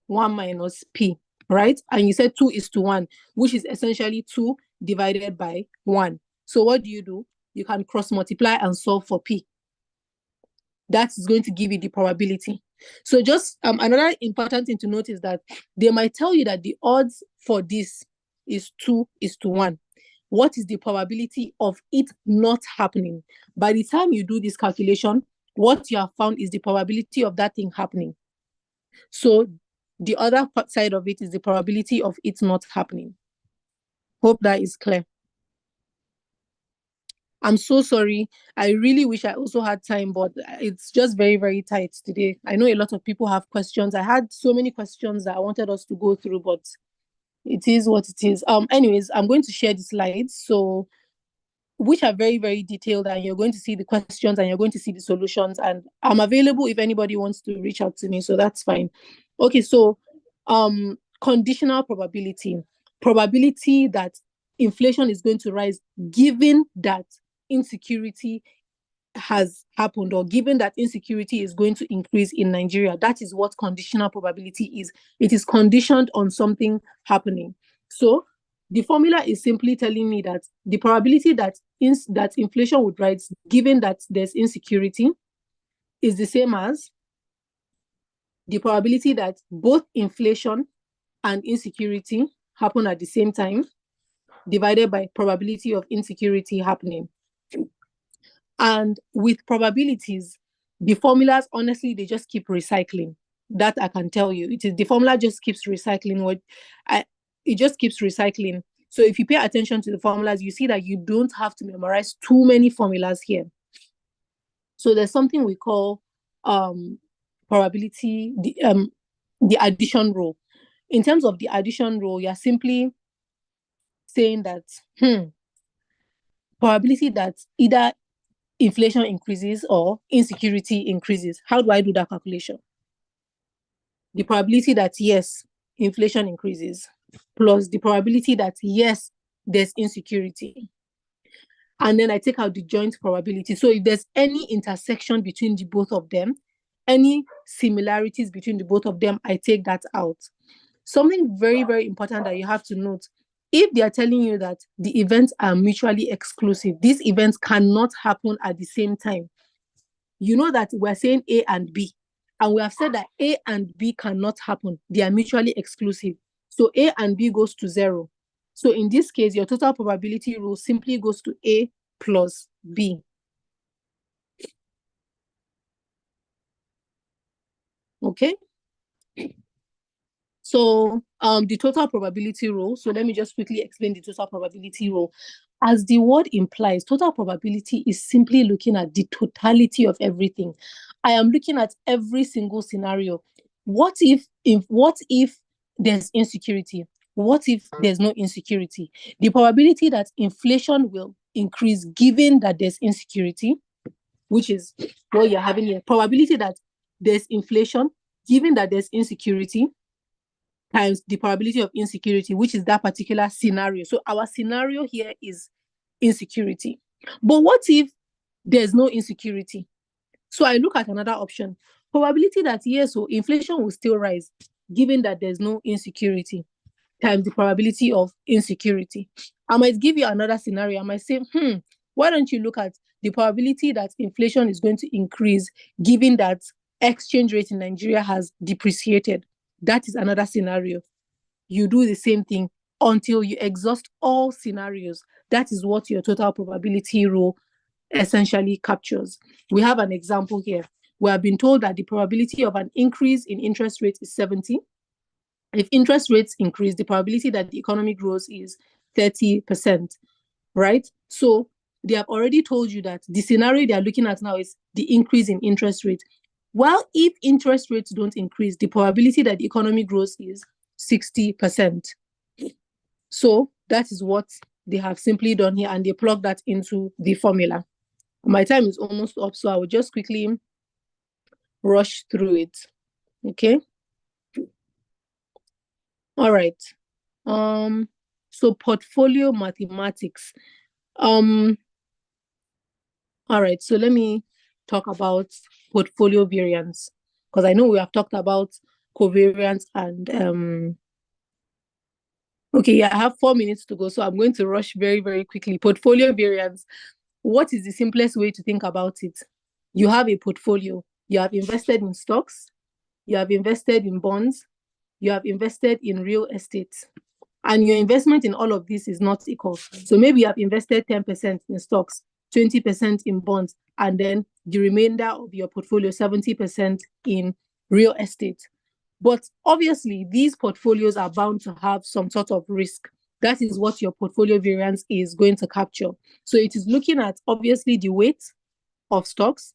1 minus P, right? And you said 2:1, which is essentially 2 divided by 1. So what do? You can cross multiply and solve for P. That is going to give you the probability. So just another important thing to note is that they might tell you that the odds for this is 2:1. What is the probability of it not happening? By the time you do this calculation, what you have found is the probability of that thing happening. So the other side of it is the probability of it not happening. Hope that is clear. I'm so sorry. I really wish I also had time, but it's just very, very tight today. I know a lot of people have questions. I had so many questions that I wanted us to go through, but it is what it is. Anyways, I'm going to share the slides, so which are very, very detailed, and you're going to see the questions and you're going to see the solutions. And I'm available if anybody wants to reach out to me, so that's fine. Okay, so conditional probability that inflation is going to rise given that insecurity has happened, or given that insecurity is going to increase in Nigeria. That is what conditional probability is. It is conditioned on something happening. So the formula is simply telling me that the probability that inflation would rise given that there's insecurity is the same as the probability that both inflation and insecurity happen at the same time divided by probability of insecurity happening. And with probabilities, the formulas, honestly, they just keep recycling. That I can tell you. The formula just keeps recycling. It just keeps recycling. So if you pay attention to the formulas, you see that you don't have to memorize too many formulas here. So there's something we call probability, the addition rule. In terms of the addition rule, you're simply saying that probability that either inflation increases or insecurity increases. How do I do that calculation? The probability that yes, inflation increases plus the probability that yes, there's insecurity. And then I take out the joint probability. So if there's any intersection between the both of them, any similarities between the both of them, I take that out. Something very, very important that you have to note, if they are telling you that the events are mutually exclusive, these events cannot happen at the same time. You know that we're saying A and B, and we have said that A and B cannot happen. They are mutually exclusive. So A and B goes to 0. So in this case, your total probability rule simply goes to A plus B. Okay? So the total probability rule, so let me just quickly explain the total probability rule. As the word implies, total probability is simply looking at the totality of everything. I am looking at every single scenario. What if there's insecurity? What if there's no insecurity? The probability that inflation will increase given that there's insecurity, which is what you're having here. Probability that there's inflation given that there's insecurity, times the probability of insecurity, which is that particular scenario. So our scenario here is insecurity. But what if there's no insecurity? So I look at another option. Probability that yes, so inflation will still rise, given that there's no insecurity, times the probability of insecurity. I might give you another scenario. I might say, why don't you look at the probability that inflation is going to increase, given that exchange rate in Nigeria has depreciated? That is another scenario. You do the same thing until you exhaust all scenarios. That is what your total probability rule essentially captures. We have an example here. We have been told that the probability of an increase in interest rate is 70. If interest rates increase, the probability that the economy grows is 30%, right? So they have already told you that the scenario they are looking at now is the increase in interest rate. Well, if interest rates don't increase, the probability that the economy grows is 60%. So that is what they have simply done here, and they plug that into the formula. My time is almost up, so I will just quickly rush through it. Okay. All right. So portfolio mathematics. All right. So let me talk about portfolio variance, because I know we have talked about covariance and okay, yeah, I have 4 minutes to go, so I'm going to rush very, very quickly. Portfolio variance. What is the simplest way to think about it? You have a portfolio. You have invested in stocks. You have invested in bonds. You have invested in real estate. And your investment in all of this is not equal. So maybe you have invested 10% in stocks, 20% in bonds, and then the remainder of your portfolio, 70% in real estate. But obviously, these portfolios are bound to have some sort of risk. That is what your portfolio variance is going to capture. So it is looking at, obviously, the weight of stocks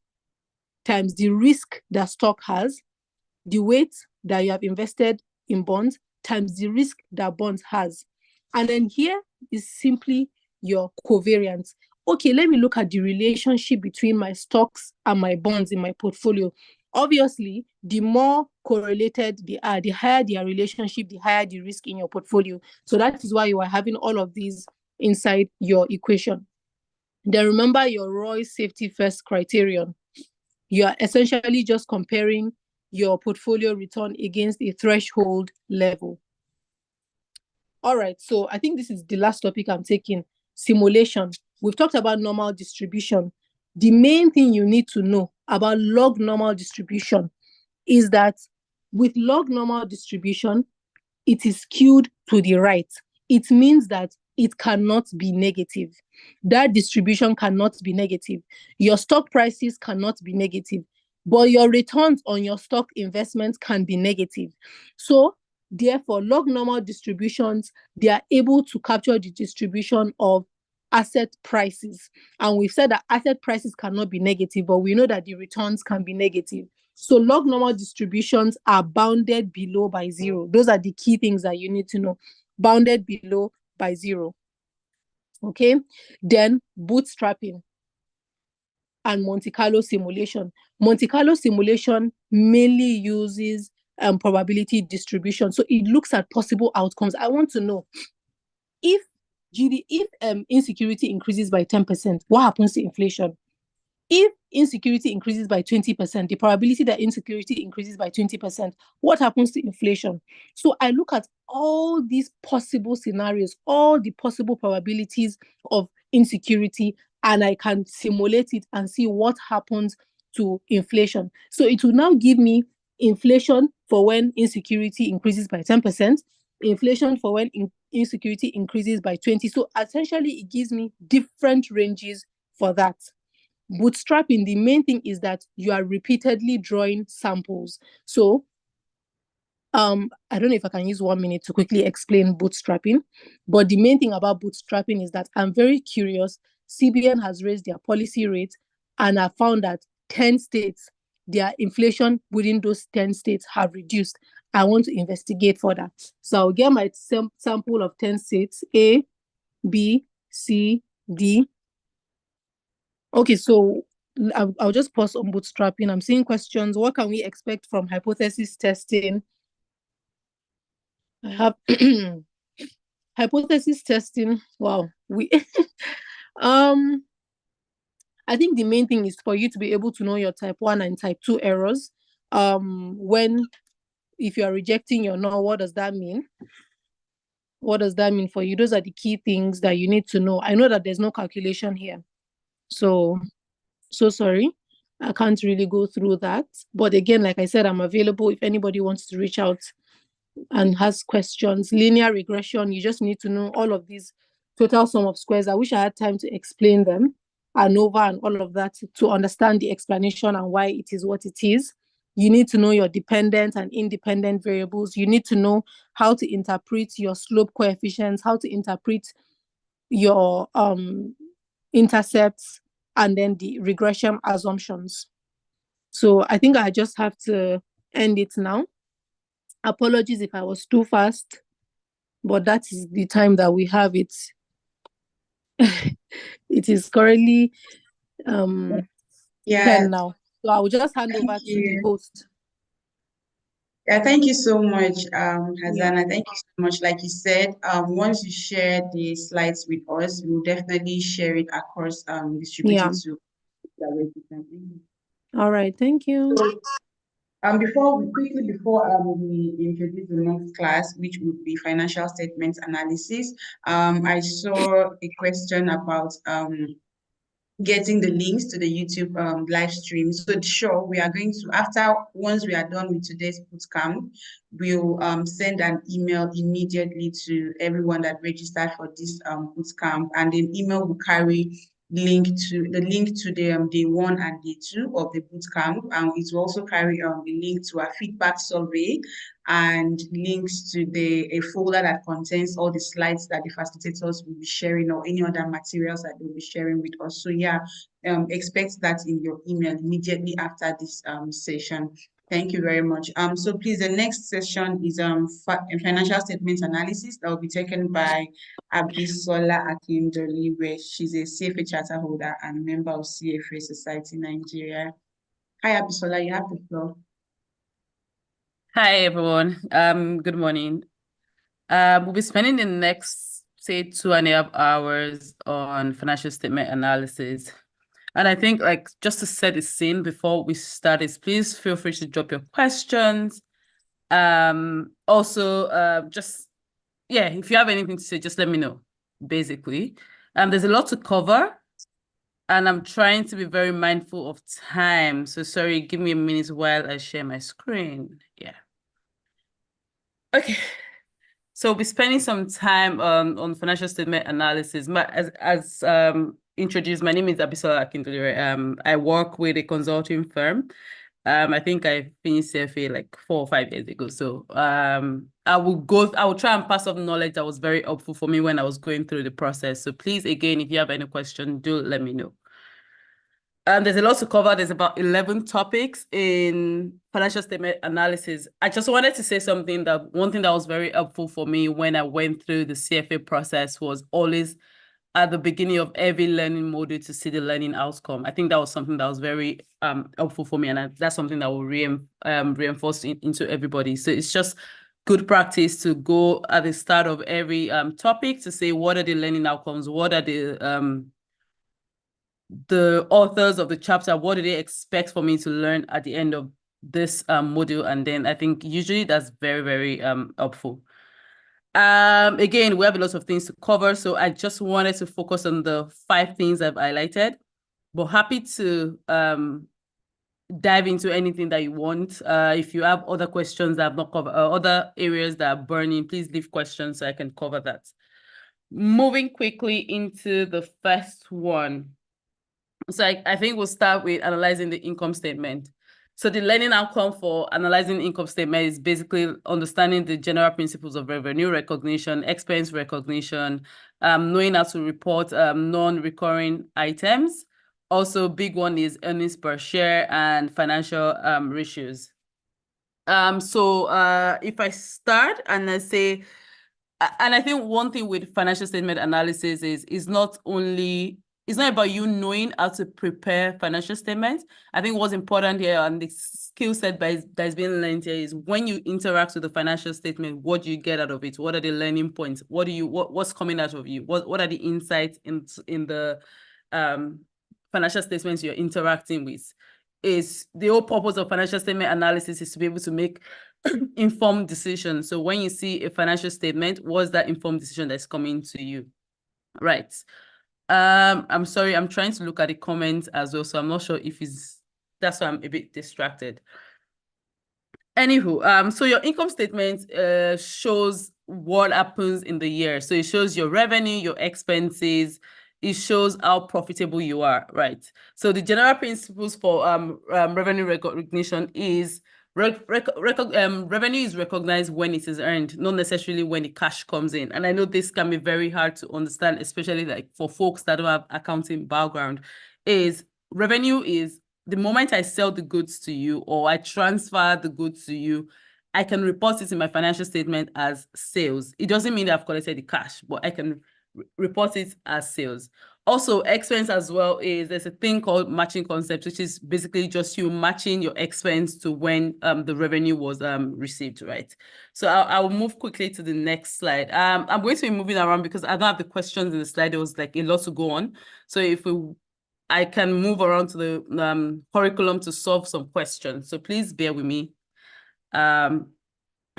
times the risk that stock has, the weight that you have invested in bonds times the risk that bonds has. And then here is simply your covariance. Okay, let me look at the relationship between my stocks and my bonds in my portfolio. Obviously, the more correlated they are, the higher their relationship, the higher the risk in your portfolio. So that is why you are having all of these inside your equation. Then remember your ROI safety first criterion. You are essentially just comparing your portfolio return against a threshold level. All right, so I think this is the last topic I'm taking, simulation. We've talked about normal distribution. The main thing you need to know about log normal distribution is that with log normal distribution, it is skewed to the right. It means that it cannot be negative. That distribution cannot be negative. Your stock prices cannot be negative, but your returns on your stock investments can be negative. So therefore, log normal distributions, they are able to capture the distribution of asset prices. And we've said that asset prices cannot be negative, but we know that the returns can be negative. So log normal distributions are bounded below by zero. Those are the key things that you need to know. Bounded below by zero. Okay. Then bootstrapping and Monte Carlo simulation. Monte Carlo simulation mainly uses probability distribution. So it looks at possible outcomes. I want to know if insecurity increases by 10%, what happens to inflation? If insecurity increases by 20%, the probability that insecurity increases by 20%, what happens to inflation? So I look at all these possible scenarios, all the possible probabilities of insecurity, and I can simulate it and see what happens to inflation. So it will now give me inflation for when insecurity increases by 10%, inflation for when insecurity increases by 20%. So essentially, it gives me different ranges for that. Bootstrapping, the main thing is that you are repeatedly drawing samples. So I don't know if I can use 1 minute to quickly explain bootstrapping, but the main thing about bootstrapping is that I'm very curious. CBN has raised their policy rate, and I found that 10 states, their inflation within those 10 states have reduced. I want to investigate further. So I'll get my sample of 10 states, A, B, C, D. Okay, so I'll just pause on bootstrapping. I'm seeing questions. What can we expect from hypothesis testing? I have hypothesis testing. Wow, I think the main thing is for you to be able to know your type 1 and type 2 errors. If you are rejecting your null, what does that mean? What does that mean for you? Those are the key things that you need to know. I know that there's no calculation here, so sorry, I can't really go through that. But again, like I said, I'm available if anybody wants to reach out and has questions. Linear regression, you just need to know all of these total sum of squares. I wish I had time to explain them, ANOVA and all of that, to understand the explanation and why it is what it is. You need to know your dependent and independent variables. You need to know how to interpret your slope coefficients, how to interpret your intercepts, and then the regression assumptions. So I think I just have to end it now. Apologies if I was too fast, but that is the time that we have it. It is currently 10 now. So I will just hand over to the host. Yeah, thank you so much, Hazana. Thank you so much. Like you said, once you share the slides with us, we'll definitely share it across distributed to All right, thank you. Before we introduce the next class, which would be financial statements analysis, I saw a question about getting the links to the YouTube live stream. So sure, we are going to, once we are done with today's bootcamp, we'll send an email immediately to everyone that registered for this bootcamp, and the email will carry the link to the day 1 and day 2 of the bootcamp, and it will also carry the link to our feedback survey and links to a folder that contains all the slides that the facilitators will be sharing, or any other materials that they'll be sharing with us. So yeah, expect that in your email immediately after this session. Thank you very much. So please, the next session is financial statement analysis that will be taken by Abisola Akindoli, where she's a CFA charter holder and member of CFA Society Nigeria. Hi, Abisola, you have the floor. Hi, everyone. Good morning. We'll be spending the next say 2.5 hours on financial statement analysis. And I think like just to set the scene before we start is please feel free to drop your questions. Also, just, yeah, if you have anything to say, just let me know, basically. There's a lot to cover, and I'm trying to be very mindful of time. So sorry, give me a minute while I share my screen. Yeah. Okay. So we'll be spending some time on financial statement analysis. As introduced, my name is Abisola Akindele. I work with a consulting firm. I think I finished CFA like 4 or 5 years ago. So I will try and pass on knowledge that was very helpful for me when I was going through the process. So please, again, if you have any question, do let me know. There's a lot to cover. There's about 11 topics in financial statement analysis. I just wanted to say something that one thing that was very helpful for me when I went through the CFA process was always at the beginning of every learning module to see the learning outcome. I think that was something that was very helpful for me, and that's something that will reinforce into everybody. So it's just good practice to go at the start of every topic to say what are the learning outcomes, what are the authors of the chapter, what do they expect for me to learn at the end of this module? And then I think usually that's very, very helpful. Again, we have a lot of things to cover, so I just wanted to focus on the 5 things I've highlighted, but happy to dive into anything that you want. If you have other questions that I've not covered, other areas that are burning, please leave questions so I can cover that. Moving quickly into the first one. So I think we'll start with analyzing the income statement. So the learning outcome for analyzing income statement is basically understanding the general principles of revenue recognition, expense recognition, knowing how to report non-recurring items. Also, big one is earnings per share and financial ratios. So if I start and I say, and I think one thing with financial statement analysis is it's not about you knowing how to prepare financial statements. I think what's important here and the skill set that's being learned here is when you interact with the financial statement, what do you get out of it? What are the learning points? What's coming out of you? What are the insights in the financial statements you're interacting with? Is the whole purpose of financial statement analysis is to be able to make informed decisions. So when you see a financial statement, what's that informed decision that's coming to you? Right. I'm sorry, I'm trying to look at the comments as well, so I'm not sure if that's why I'm a bit distracted. Anywho, so your income statement shows what happens in the year. So it shows your revenue, your expenses, it shows how profitable you are, right? So the general principles for revenue recognition is revenue is recognized when it is earned, not necessarily when the cash comes in. And I know this can be very hard to understand, especially like for folks that don't have accounting background, is revenue is the moment I sell the goods to you or I transfer the goods to you, I can report it in my financial statement as sales. It doesn't mean that I've collected the cash, but I can report it as sales. Also, expense as well is there's a thing called matching concept, which is basically just you matching your expense to when the revenue was received, right? So I'll move quickly to the next slide. I'm going to be moving around because I don't have the questions in the slide. There was like a lot to go on. So I can move around to the curriculum to solve some questions. So please bear with me.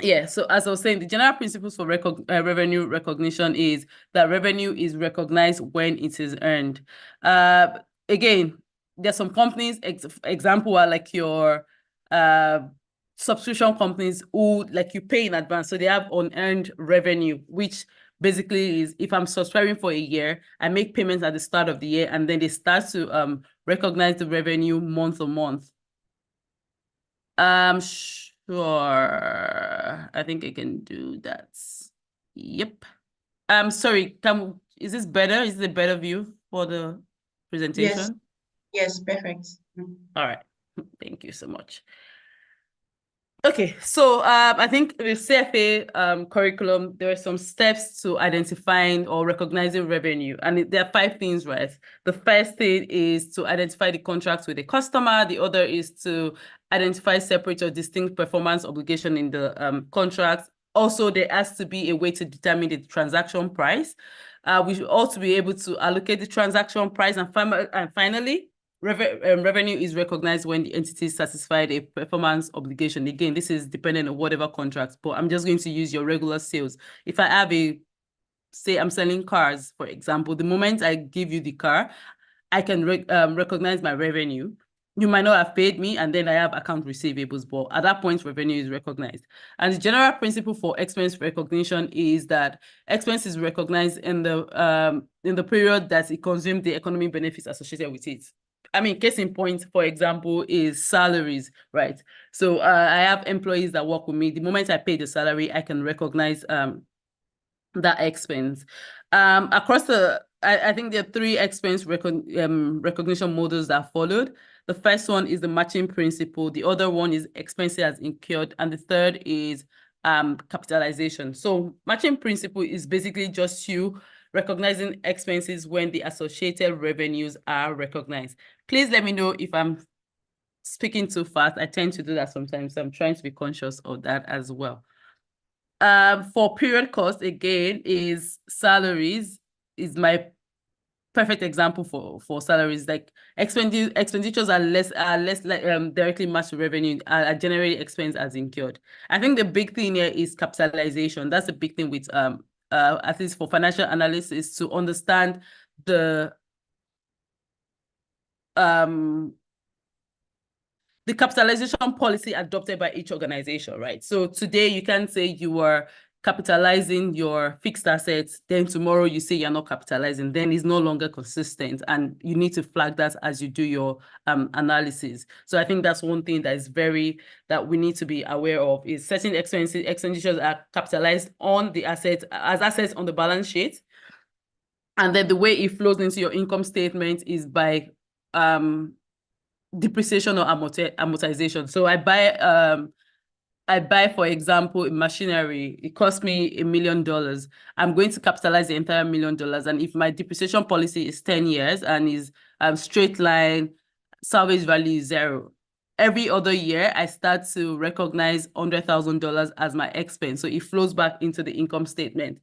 Yeah, so as I was saying, the general principles for revenue recognition is that revenue is recognized when it is earned. Again, there's some companies, example are like your subscription companies who like you pay in advance. So they have unearned revenue, which basically is if I'm subscribing for a year, I make payments at the start of the year, and then they start to recognize the revenue month on month. Sure. I think I can do that. Yep. Sorry, is this better? Is it a better view for the presentation? Yes, perfect. All right. Thank you so much. Okay, so I think the CFA curriculum, there are some steps to identifying or recognizing revenue, and there are 5 things, right? The first thing is to identify the contract with the customer. The other is to identify separate or distinct performance obligation in the contract. Also, there has to be a way to determine the transaction price. We should also be able to allocate the transaction price, and finally, revenue is recognized when the entity satisfied a performance obligation. Again, this is dependent on whatever contracts, but I'm just going to use your regular sales. If I have say I'm selling cars, for example, the moment I give you the car, I can recognize my revenue. You might not have paid me, and then I have account receivables, but at that point, revenue is recognized. And the general principle for expense recognition is that expense is recognized in the period that it consumed the economic benefits associated with it. I mean, case in point, for example, is salaries, right? So I have employees that work with me. The moment I pay the salary, I can recognize that expense. Across I think there are 3 expense recognition models that followed. The first one is the matching principle. The other one is expenses as incurred. And the third is capitalization. So matching principle is basically just you recognizing expenses when the associated revenues are recognized. Please let me know if I'm speaking too fast. I tend to do that sometimes. So I'm trying to be conscious of that as well. For period cost, again, is salaries is my perfect example for salaries. Like expenditures are less like directly matched to revenue, are generally expense as incurred. I think the big thing here is capitalization. That's the big thing with at least for financial analysis, to understand the capitalization policy adopted by each organization, right? So today you can say you are capitalizing your fixed assets, then tomorrow you say you're not capitalizing, then it's no longer consistent, and you need to flag that as you do your analysis. So I think that's one thing that is that we need to be aware of, is certain expenditures are capitalized on the assets as assets on the balance sheet, and then the way it flows into your income statement is by depreciation or amortization. So I buy, for example, machinery. It costs me $1 million. I'm going to capitalize the entire $1 million. And if my depreciation policy is 10 years and is straight line, salvage value is 0, every other year I start to recognize $100,000 as my expense. So it flows back into the income statement.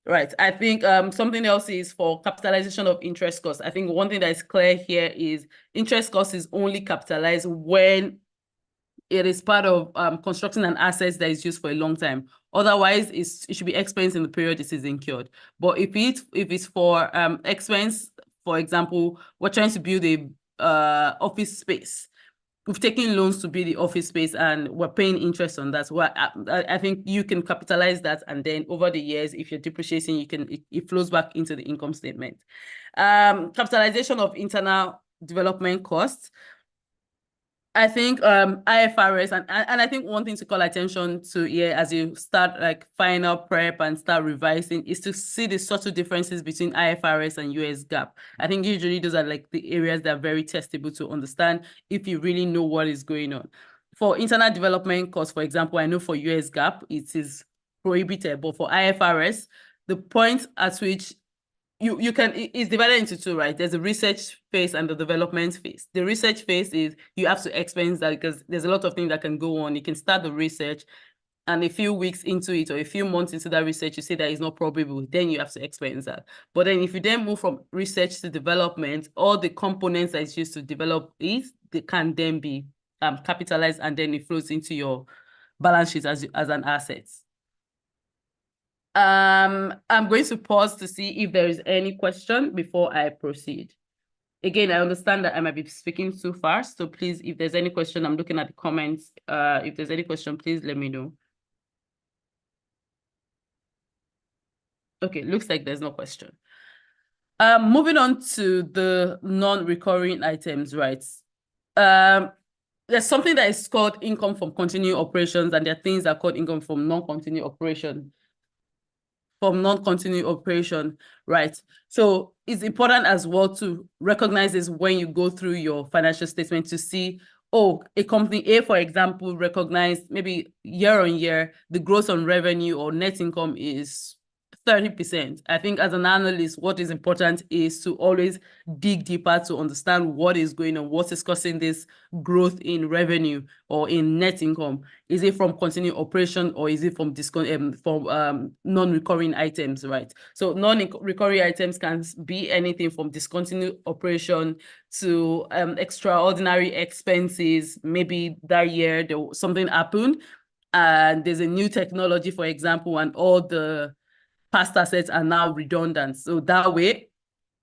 Right. I think something else is for capitalization of interest costs. I think one thing that is clear here is interest cost is only capitalized when it is part of constructing an asset that is used for a long time. Otherwise, it should be expense in the period it is incurred. But if it's for expense, for example, we're trying to build a office space. We've taken loans to build the office space and we're paying interest on that. So I think you can capitalize that, and then over the years, if you're depreciating, it flows back into the income statement. Capitalization of internal development costs. I think IFRS, and I think one thing to call attention to here as you start like final prep and start revising is to see the subtle differences between IFRS and US GAAP. I think usually those are like the areas that are very testable to understand if you really know what is going on. For internal development costs, for example, I know for US GAAP it is prohibited, but for IFRS, the point at which it's divided into 2, right? There's a research phase and the development phase. The research phase is you have to expense that because there's a lot of things that can go on. You can start the research, and a few weeks into it or a few months into that research, you say that it's not probable, then you have to expense that. But then if you then move from research to development, all the components that is used to develop it, they can then be capitalized, and then it flows into your balance sheet as an asset. I'm going to pause to see if there is any question before I proceed. Again, I understand that I might be speaking too fast, so please, if there's any question, I'm looking at the comments. If there's any question, please let me know. Okay, looks like there's no question. Moving on to the non-recurring items, right? There's something that is called income from continuing operations, and there are things that are called income from non-continuing operation. Right? So it's important as well to recognize this when you go through your financial statement to see, oh, a company A, for example, recognized maybe year on year, the growth on revenue or net income is 30%. I think as an analyst, what is important is to always dig deeper to understand what is going on, what is causing this growth in revenue or in net income. Is it from continuing operation or is it from non-recurring items, right? So non-recurring items can be anything from discontinued operation to extraordinary expenses. Maybe that year something happened and there's a new technology, for example, and all the past assets are now redundant. So that way,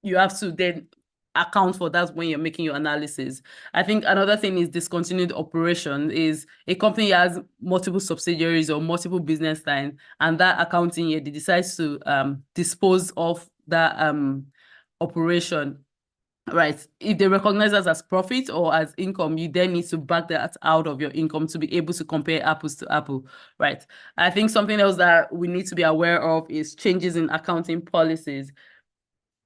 you have to then account for that when you're making your analysis. I think another thing is discontinued operation. Is a company has multiple subsidiaries or multiple business lines, and that accounting year, they decide to dispose of that operation. Right. If they recognize that as profit or as income, you then need to back that out of your income to be able to compare apples to apple. Right. I think something else that we need to be aware of is changes in accounting policies.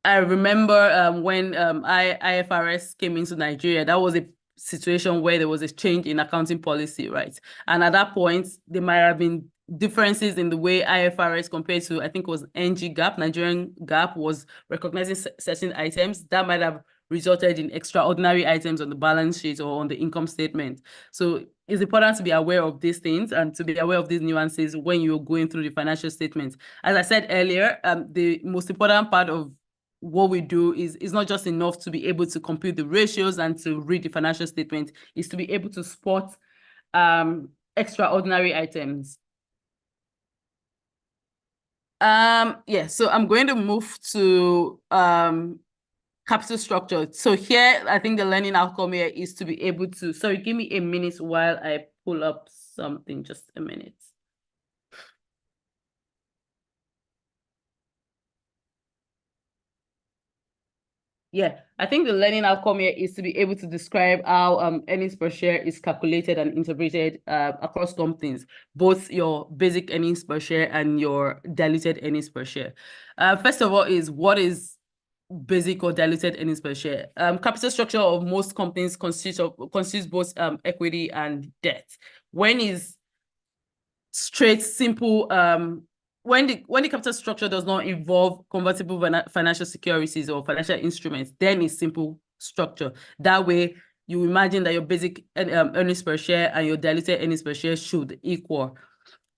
I remember when IFRS came into Nigeria, that was a situation where there was a change in accounting policy, right? And at that point, there might have been differences in the way IFRS compared to, I think it was NG GAAP, Nigerian GAAP, was recognizing certain items that might have resulted in extraordinary items on the balance sheet or on the income statement. So it's important to be aware of these things and to be aware of these nuances when you're going through the financial statements. As I said earlier, the most important part of what we do is not just enough to be able to compute the ratios and to read the financial statement, is to be able to spot extraordinary items. Yeah, so I'm going to move to capital structure. So here, I think the learning outcome here is to be able to, sorry, give me a minute while I pull up something, just a minute. Yeah, I think the learning outcome here is to be able to describe how earnings per share is calculated and interpreted across companies, both your basic earnings per share and your diluted earnings per share. First of all, is what is basic or diluted earnings per share? Capital structure of most companies consists both equity and debt. When is straight, simple, when the capital structure does not involve convertible financial securities or financial instruments, then it's simple structure. That way, you imagine that your basic earnings per share and your diluted earnings per share should equal.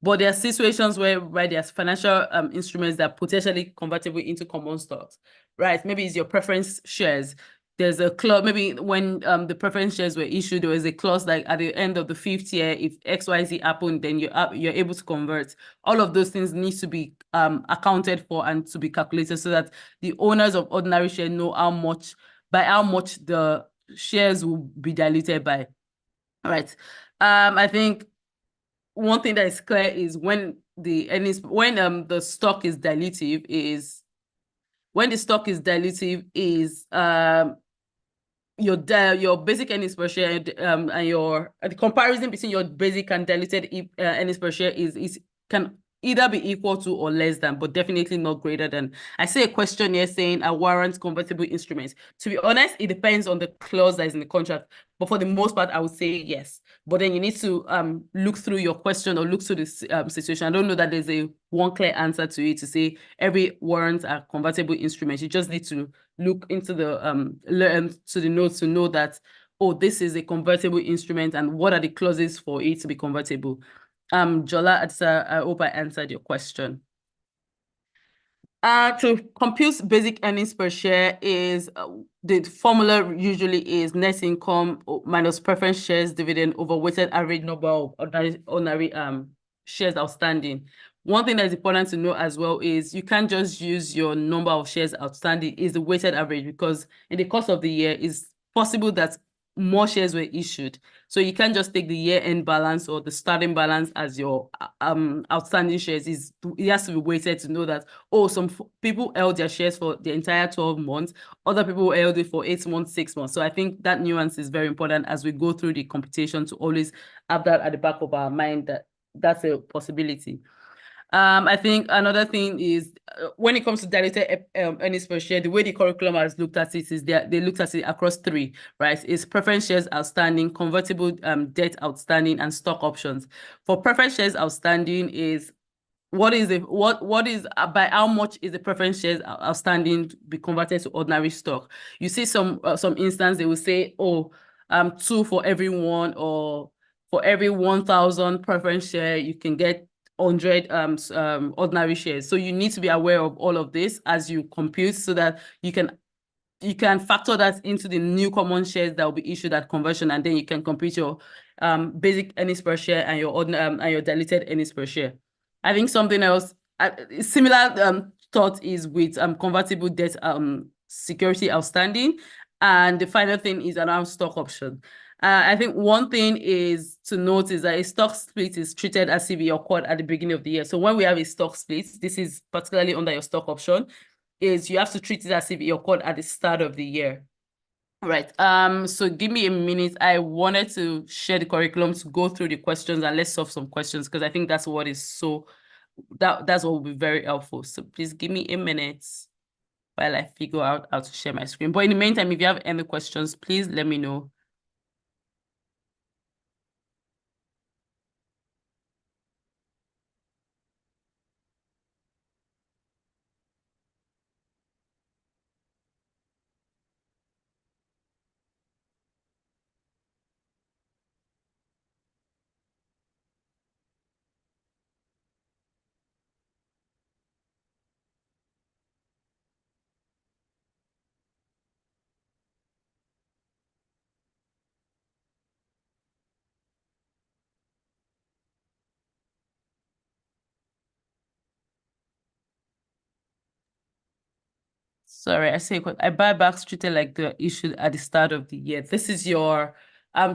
But there are situations where there's financial instruments that are potentially convertible into common stocks, right? Maybe it's your preference shares. There's a clause, maybe when the preference shares were issued, there was a clause like at the end of the 5th year, if XYZ happened, then you're able to convert. All of those things need to be accounted for and to be calculated so that the owners of ordinary share know how much the shares will be diluted by. All right. I think one thing that is clear is when the stock is dilutive is your basic earnings per share and the comparison between your basic and diluted earnings per share can either be equal to or less than, but definitely not greater than. I see a question here saying a warrant convertible instruments. To be honest, it depends on the clause that is in the contract, but for the most part, I would say yes. But then you need to look through your question or look through this situation. I don't know that there's a one clear answer to it to say every warrant are convertible instruments. You just need to look into the to the notes to know that, oh, this is a convertible instrument and what are the clauses for it to be convertible. Jola, I hope I answered your question. To compute basic earnings per share is the formula usually is net income minus preference shares dividend over weighted average number of ordinary shares outstanding. One thing that's important to know as well is you can't just use your number of shares outstanding is the weighted average, because in the course of the year it's possible that more shares were issued. So you can't just take the year-end balance or the starting balance as your outstanding shares. It has to be weighted to know that, oh, some people held their shares for the entire 12 months, other people held it for 8 months, 6 months. So I think that nuance is very important as we go through the computation, to always have that at the back of our mind that that's a possibility. I think another thing is when it comes to diluted earnings per share, the way the curriculum has looked at it is they looked at it across 3, right? It's preference shares outstanding, convertible debt outstanding, and stock options. For preference shares outstanding is what is by how much is the preference shares outstanding be converted to ordinary stock? You see some instance they will say, oh, 2 for every 1, or for every 1,000 preference share you can get 100 ordinary shares. So you need to be aware of all of this as you compute, so that you can factor that into the new common shares that will be issued at conversion, and then you can compute your basic earnings per share and your diluted earnings per share. I think something else, similar thought is with convertible debt security outstanding, and the final thing is around stock option. I think one thing is to note is that a stock split is treated as if it occurred at the beginning of the year. So when we have a stock split, this is particularly under your stock option, is you have to treat it as if it occurred at the start of the year. All right. So give me a minute. I wanted to share the curriculum to go through the questions, and let's solve some questions, because I think that's what is that's what will be very helpful. So please give me a minute while I figure out how to share my screen. But in the meantime, if you have any questions, please let me know. Sorry, I say buybacks treated like they're issued at the start of the year. This is your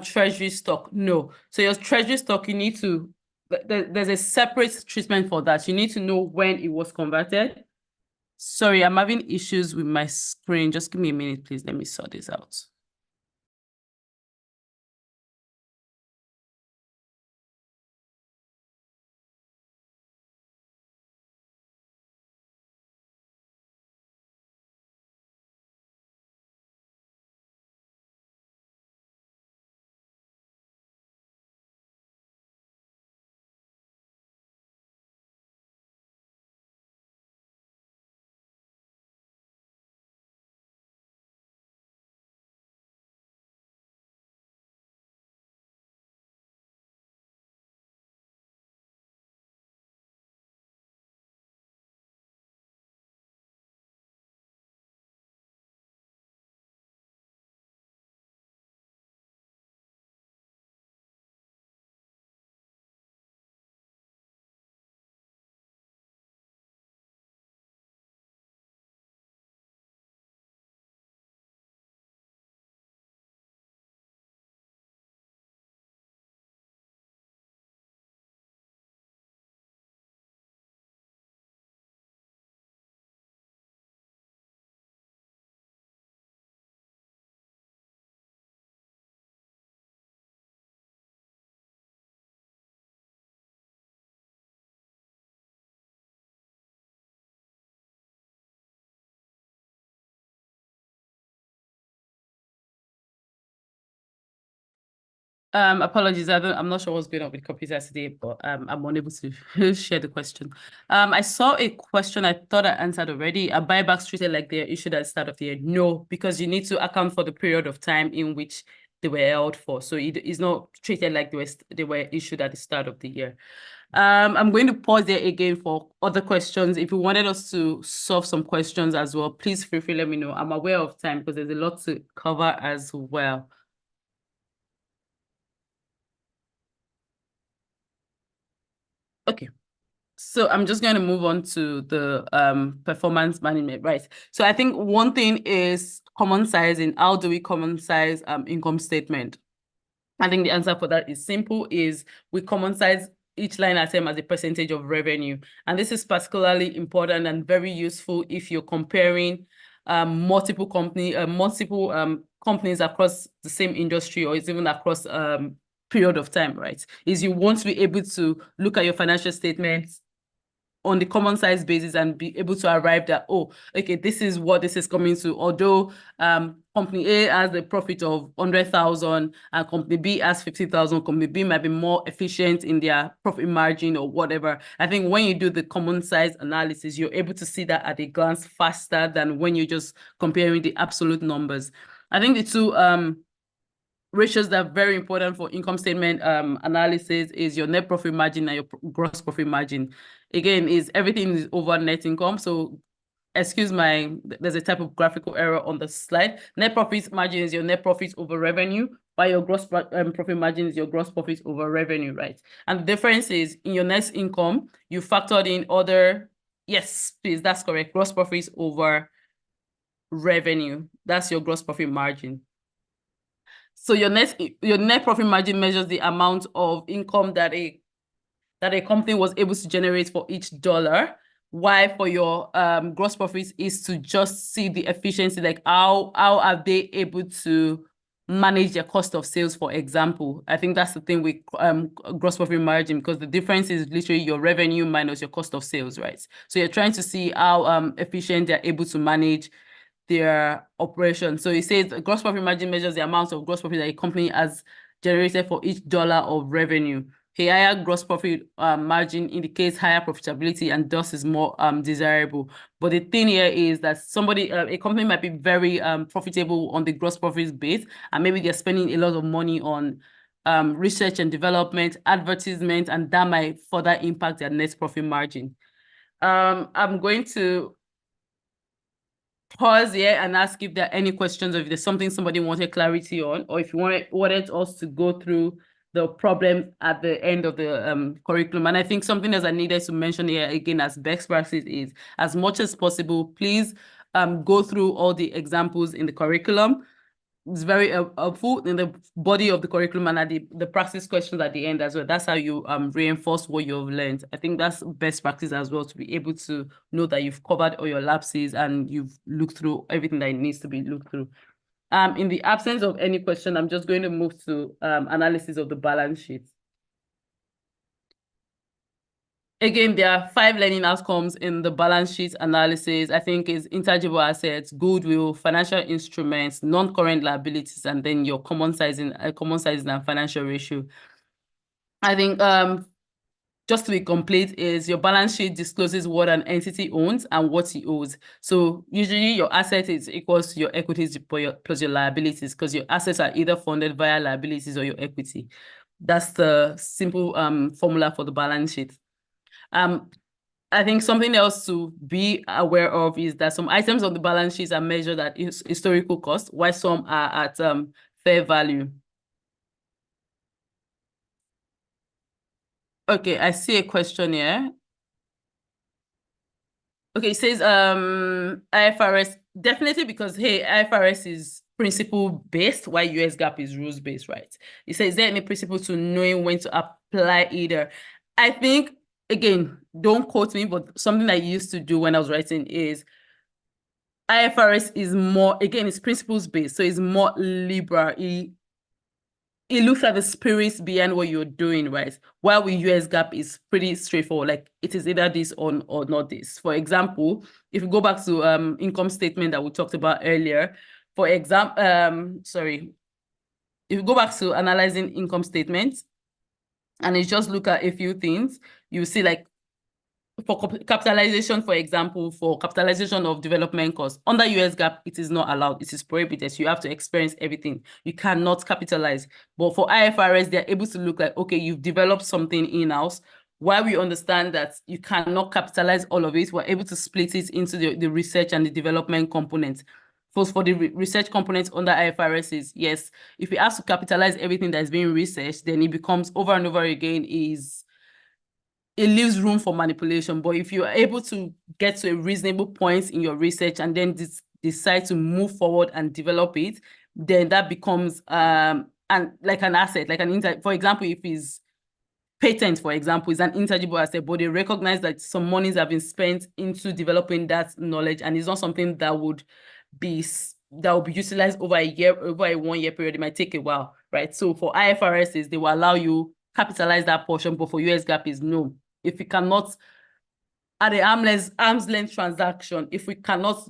treasury stock. No. So your treasury stock, you need to, there's a separate treatment for that. You need to know when it was converted. Sorry, I'm having issues with my screen. Just give me a minute, please. Let me sort this out. Apologies, I'm not sure what's going on with computers today, but I'm unable to share the question. I saw a question I thought I answered already. Are buybacks treated like they're issued at the start of the year? No, because you need to account for the period of time in which they were held for. So it is not treated like they were issued at the start of the year. I'm going to pause there again for other questions. If you wanted us to solve some questions as well, please feel free, let me know. I'm aware of time because there's a lot to cover as well. Okay. So I'm just going to move on to the performance management, right? So I think one thing is common sizing. How do we common size income statement? I think the answer for that is simple, is we common size each line item as a percentage of revenue. And this is particularly important and very useful if you're comparing multiple companies across the same industry, or even across period of time, right? Is you want to be able to look at your financial statements on the common size basis and be able to arrive at, oh, okay, this is what this is coming to. Although company A has a profit of 100,000 and company B has 50,000, company B might be more efficient in their profit margin or whatever. I think when you do the common size analysis, you're able to see that at a glance faster than when you're just comparing the absolute numbers. I think the two ratios that are very important for income statement analysis is your net profit margin and your gross profit margin. Again, everything is over net income. So excuse there's a type of graphical error on the slide. Net profit margin is your net profit over revenue, while your gross profit margin is your gross profit over revenue, right? And the difference is in your net income, you factored in other, yes, please, that's correct, gross profits over revenue. That's your gross profit margin. So your net profit margin measures the amount of income that a company was able to generate for each dollar, while for your gross profits is to just see the efficiency, like how are they able to manage their cost of sales, for example. I think that's the thing with gross profit margin, because the difference is literally your revenue minus your cost of sales, right? So you're trying to see how efficient they're able to manage their operation. So it says gross profit margin measures the amount of gross profit that a company has generated for each dollar of revenue. A higher gross profit margin indicates higher profitability and thus is more desirable. But the thing here is that a company might be very profitable on the gross profit base, and maybe they're spending a lot of money on research and development, advertisement, and that might further impact their net profit margin. I'm going to pause here and ask if there are any questions, or if there's something somebody wanted clarity on, or if you wanted us to go through the problem at the end of the curriculum. And I think something else I needed to mention here again as best practice is, as much as possible, please go through all the examples in the curriculum. It's very helpful in the body of the curriculum and at the practice questions at the end as well. That's how you reinforce what you've learned. I think that's best practice as well, to be able to know that you've covered all your lapses and you've looked through everything that needs to be looked through. In the absence of any question, I'm just going to move to analysis of the balance sheet. Again, there are 5 learning outcomes in the balance sheet analysis. I think is intangible assets, goodwill, financial instruments, non-current liabilities, and then your common sizing and financial ratio. I think just to be complete is your balance sheet discloses what an entity owns and what it owes. So usually your asset is equals to your equities plus your liabilities, because your assets are either funded via liabilities or your equity. That's the simple formula for the balance sheet. I think something else to be aware of is that some items on the balance sheets are measured at historical cost, while some are at fair value. Okay, I see a question here. Okay, it says IFRS, definitely, because hey, IFRS is principle-based, while US GAAP is rules-based, right? It says, is there any principle to knowing when to apply either? I think, again, don't quote me, but something I used to do when I was writing is IFRS is more, again, it's principles-based, so it's more liberal. It looks at the spirits behind what you're doing, right? While with US GAAP is pretty straightforward, like it is either this or not this. For example, if you go back to income statement that we talked about earlier, for example, if you go back to analyzing income statements and you just look at a few things, you see like for capitalization, for example, for capitalization of development costs, under US GAAP, it is not allowed. It is prohibited. You have to experience everything. You cannot capitalize. But for IFRS, they're able to look like, okay, you've developed something in-house. While we understand that you cannot capitalize all of it, we're able to split it into the research and the development components. For the research components under IFRS is, yes, if we have to capitalize everything that's being researched, then it becomes over and over again it leaves room for manipulation. But if you're able to get to a reasonable point in your research and then decide to move forward and develop it, then that becomes like an asset, like for example, if it's patent, for example, is an intangible asset, but they recognize that some monies have been spent into developing that knowledge, and it's not something that will be utilized over a 1-year period. It might take a while, right? So for IFRS, they will allow you capitalize that portion, but for US GAAP is no. If you cannot at the arm's length transaction, if we cannot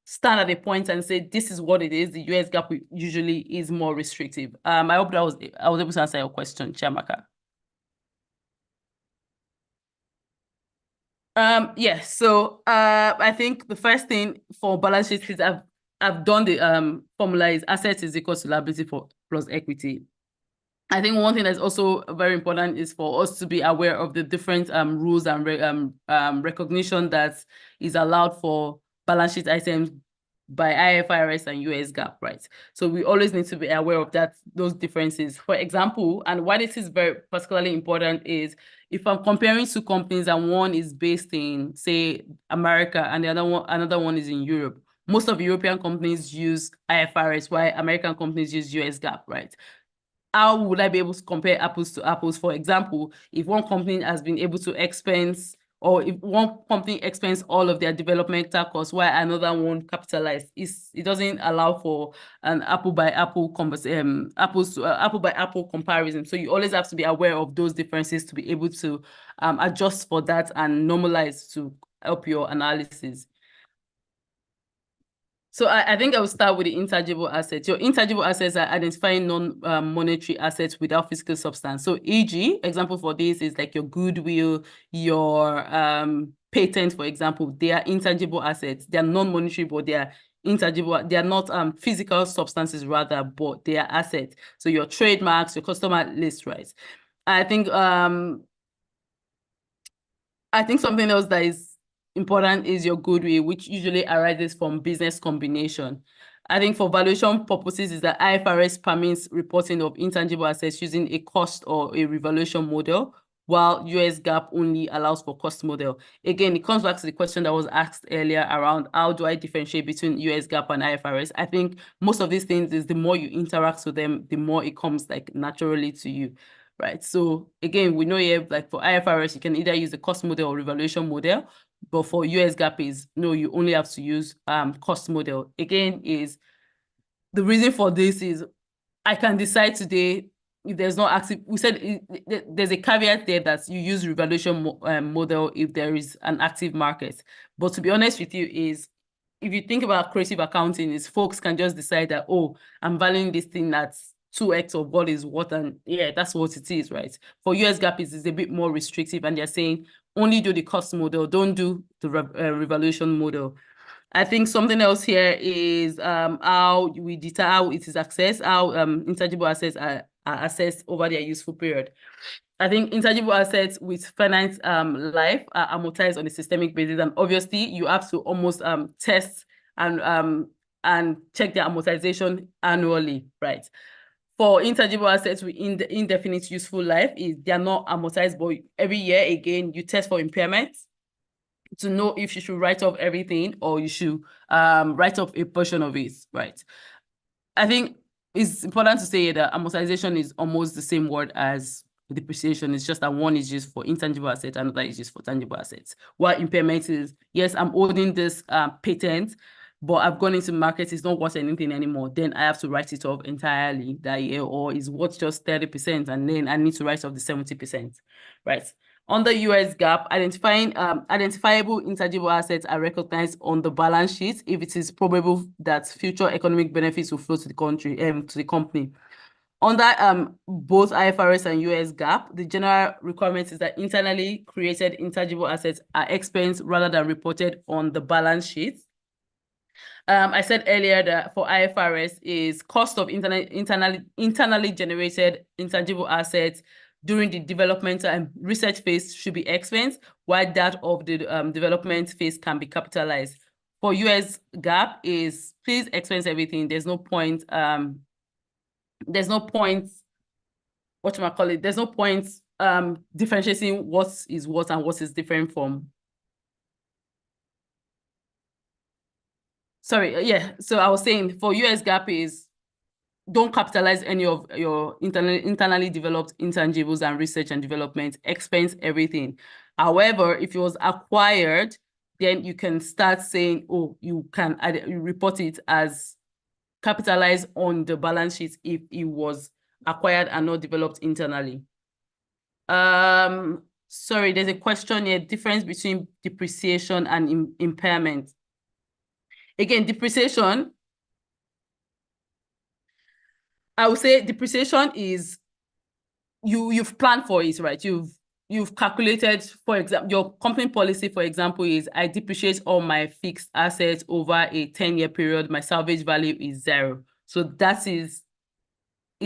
stand at a point and say this is what it is, the US GAAP usually is more restrictive. I hope that I was able to answer your question, Chiamaka. Yes. So I think the first thing for balance sheet is I've done the formula is assets is equal to liability plus equity. I think one thing that's also very important is for us to be aware of the different rules and recognition that is allowed for balance sheet items by IFRS and US GAAP, right? So we always need to be aware of those differences. For example, and why this is very particularly important is if I'm comparing two companies and one is based in, say, America and the another one is in Europe, most of European companies use IFRS, while American companies use US GAAP, right? How would I be able to compare apples to apples? For example, if one company has been able to expense, or if one company expense all of their developmental costs while another one capitalized, it doesn't allow for an apple by apple comparison. So you always have to be aware of those differences to be able to adjust for that and normalize to help your analysis. So I think I will start with the intangible assets. Your intangible assets are identifying non-monetary assets without physical substance. So e.g., example for this is like your goodwill, your patent, for example. They are intangible assets. They are non-monetary, but they are intangible. They are not physical substances rather, but they are assets. So your trademarks, your customer list, right? I think something else that is important is your goodwill, which usually arises from business combination. I think for valuation purposes is that IFRS permits reporting of intangible assets using a cost or a revaluation model, while US GAAP only allows for cost model. Again, it comes back to the question that was asked earlier around how do I differentiate between US GAAP and IFRS? I think most of these things is the more you interact with them, the more it comes like naturally to you. Right. So again, we know here, like for IFRS, you can either use the cost model or revaluation model, but for US GAAP is no, you only have to use cost model. Again, is the reason for this is I can decide today if there's not active. We said there's a caveat there that you use revaluation model if there is an active market. But to be honest with you, is if you think about creative accounting, is folks can just decide that, oh, I'm valuing this thing that's 2x of what is what, and yeah, that's what it is, right? For US GAAP, it's a bit more restrictive, and they're saying only do the cost model, don't do the revaluation model. I think something else here is how we determine how it is assessed, how intangible assets are assessed over their useful period. I think intangible assets with finite life are amortized on a systemic basis, and obviously you have to almost test and check their amortization annually, right? For intangible assets with indefinite useful life, they are not amortized, but every year, again, you test for impairment to know if you should write off everything or you should write off a portion of it, right? I think it's important to say that amortization is almost the same word as depreciation. It's just that one is used for intangible assets and another is used for tangible assets. While impairment is, yes, I'm holding this patent, but I've gone into market, it's not worth anything anymore. Then I have to write it off entirely that year, or is worth just 30%, and then I need to write off the 70%, right? Under US GAAP, identifiable intangible assets are recognized on the balance sheet if it is probable that future economic benefits will flow to the country, to the company. Under both IFRS and US GAAP, the general requirement is that internally created intangible assets are expensed rather than reported on the balance sheet. I said earlier that for IFRS is cost of internally generated intangible assets during the development and research phase should be expensed, while that of the development phase can be capitalized. For US GAAP is please expense everything. There's no point. There's no point differentiating what is what and what is different from. Sorry, yeah. So I was saying for US GAAP is don't capitalize any of your internally developed intangibles and research and development, expense everything. However, if it was acquired, then you can start saying, oh, you can report it as capitalized on the balance sheet if it was acquired and not developed internally. Sorry, there's a question here, difference between depreciation and impairment. Again, depreciation, I would say depreciation is you've planned for it, right? You've calculated, for example, your company policy, for example, is I depreciate all my fixed assets over a 10-year period. My salvage value is 0. So that is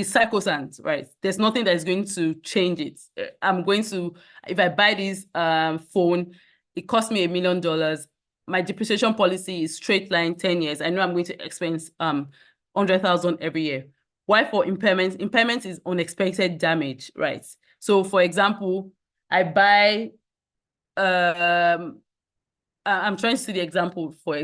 sacrosanct, right? There's nothing that is going to change it. If I buy this phone, it cost me $1 million. My depreciation policy is straight line 10 years. I know I'm going to expense 100,000 every year. Why for impairment? Impairment is unexpected damage, right? So for example, I buy, I'm trying to see the example for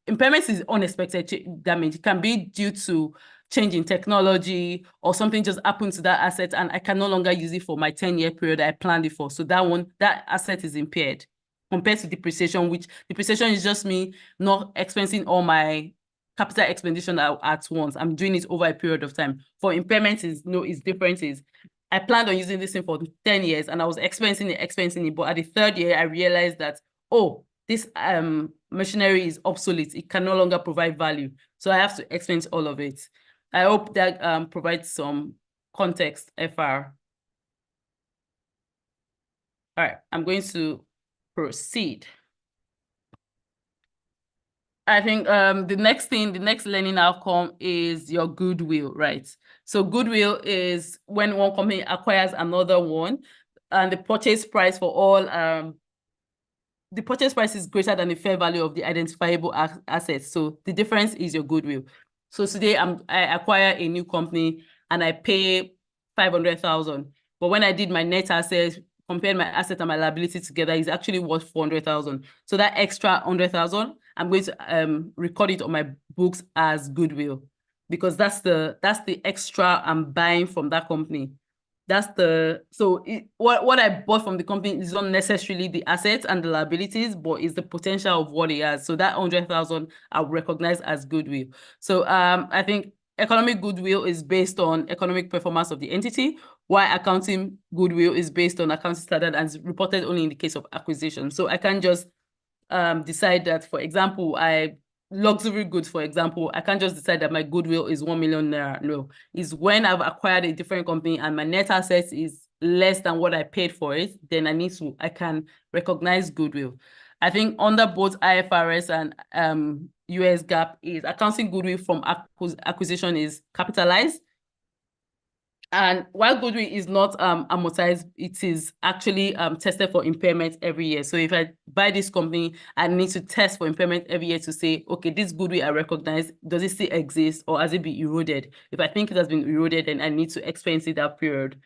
impairment is unexpected damage. It can be due to change in technology or something just happened to that asset and I can no longer use it for my 10-year period I planned it for. So that asset is impaired compared to depreciation, which depreciation is just me not expensing all my capital expenditure at once. I'm doing it over a period of time. For impairment it's different. I planned on using this thing for 10 years and I was expensing it, but at the 3rd year I realized that, oh, this machinery is obsolete. It can no longer provide value. So I have to expense all of it. I hope that provides some context, FR. All right, I'm going to proceed. I think the next learning outcome is your goodwill, right? So goodwill is when one company acquires another one and the purchase price for all the purchase price is greater than the fair value of the identifiable assets. So the difference is your goodwill. So today I acquire a new company and I pay 500,000. But when I did my net assets, compared my asset and my liability together, it's actually worth 400,000. So that extra 100,000, I'm going to record it on my books as goodwill because that's the extra I'm buying from that company. What I bought from the company is not necessarily the assets and the liabilities, but it's the potential of what it has. So that 100,000 I'll recognize as goodwill. So I think economic goodwill is based on economic performance of the entity, while accounting goodwill is based on accounting standard and is reported only in the case of acquisition. So I can't just decide that, for example, luxury goods, for example, I can't just decide that my goodwill is 1 million naira. No, it's when I've acquired a different company and my net assets is less than what I paid for it, then I can recognize goodwill. I think under both IFRS and US GAAP is accounting goodwill from acquisition is capitalized. And while goodwill is not amortized, it is actually tested for impairment every year. So if I buy this company, I need to test for impairment every year to say, okay, this goodwill I recognize, does it still exist or has it been eroded? If I think it has been eroded, then I need to expense it that period,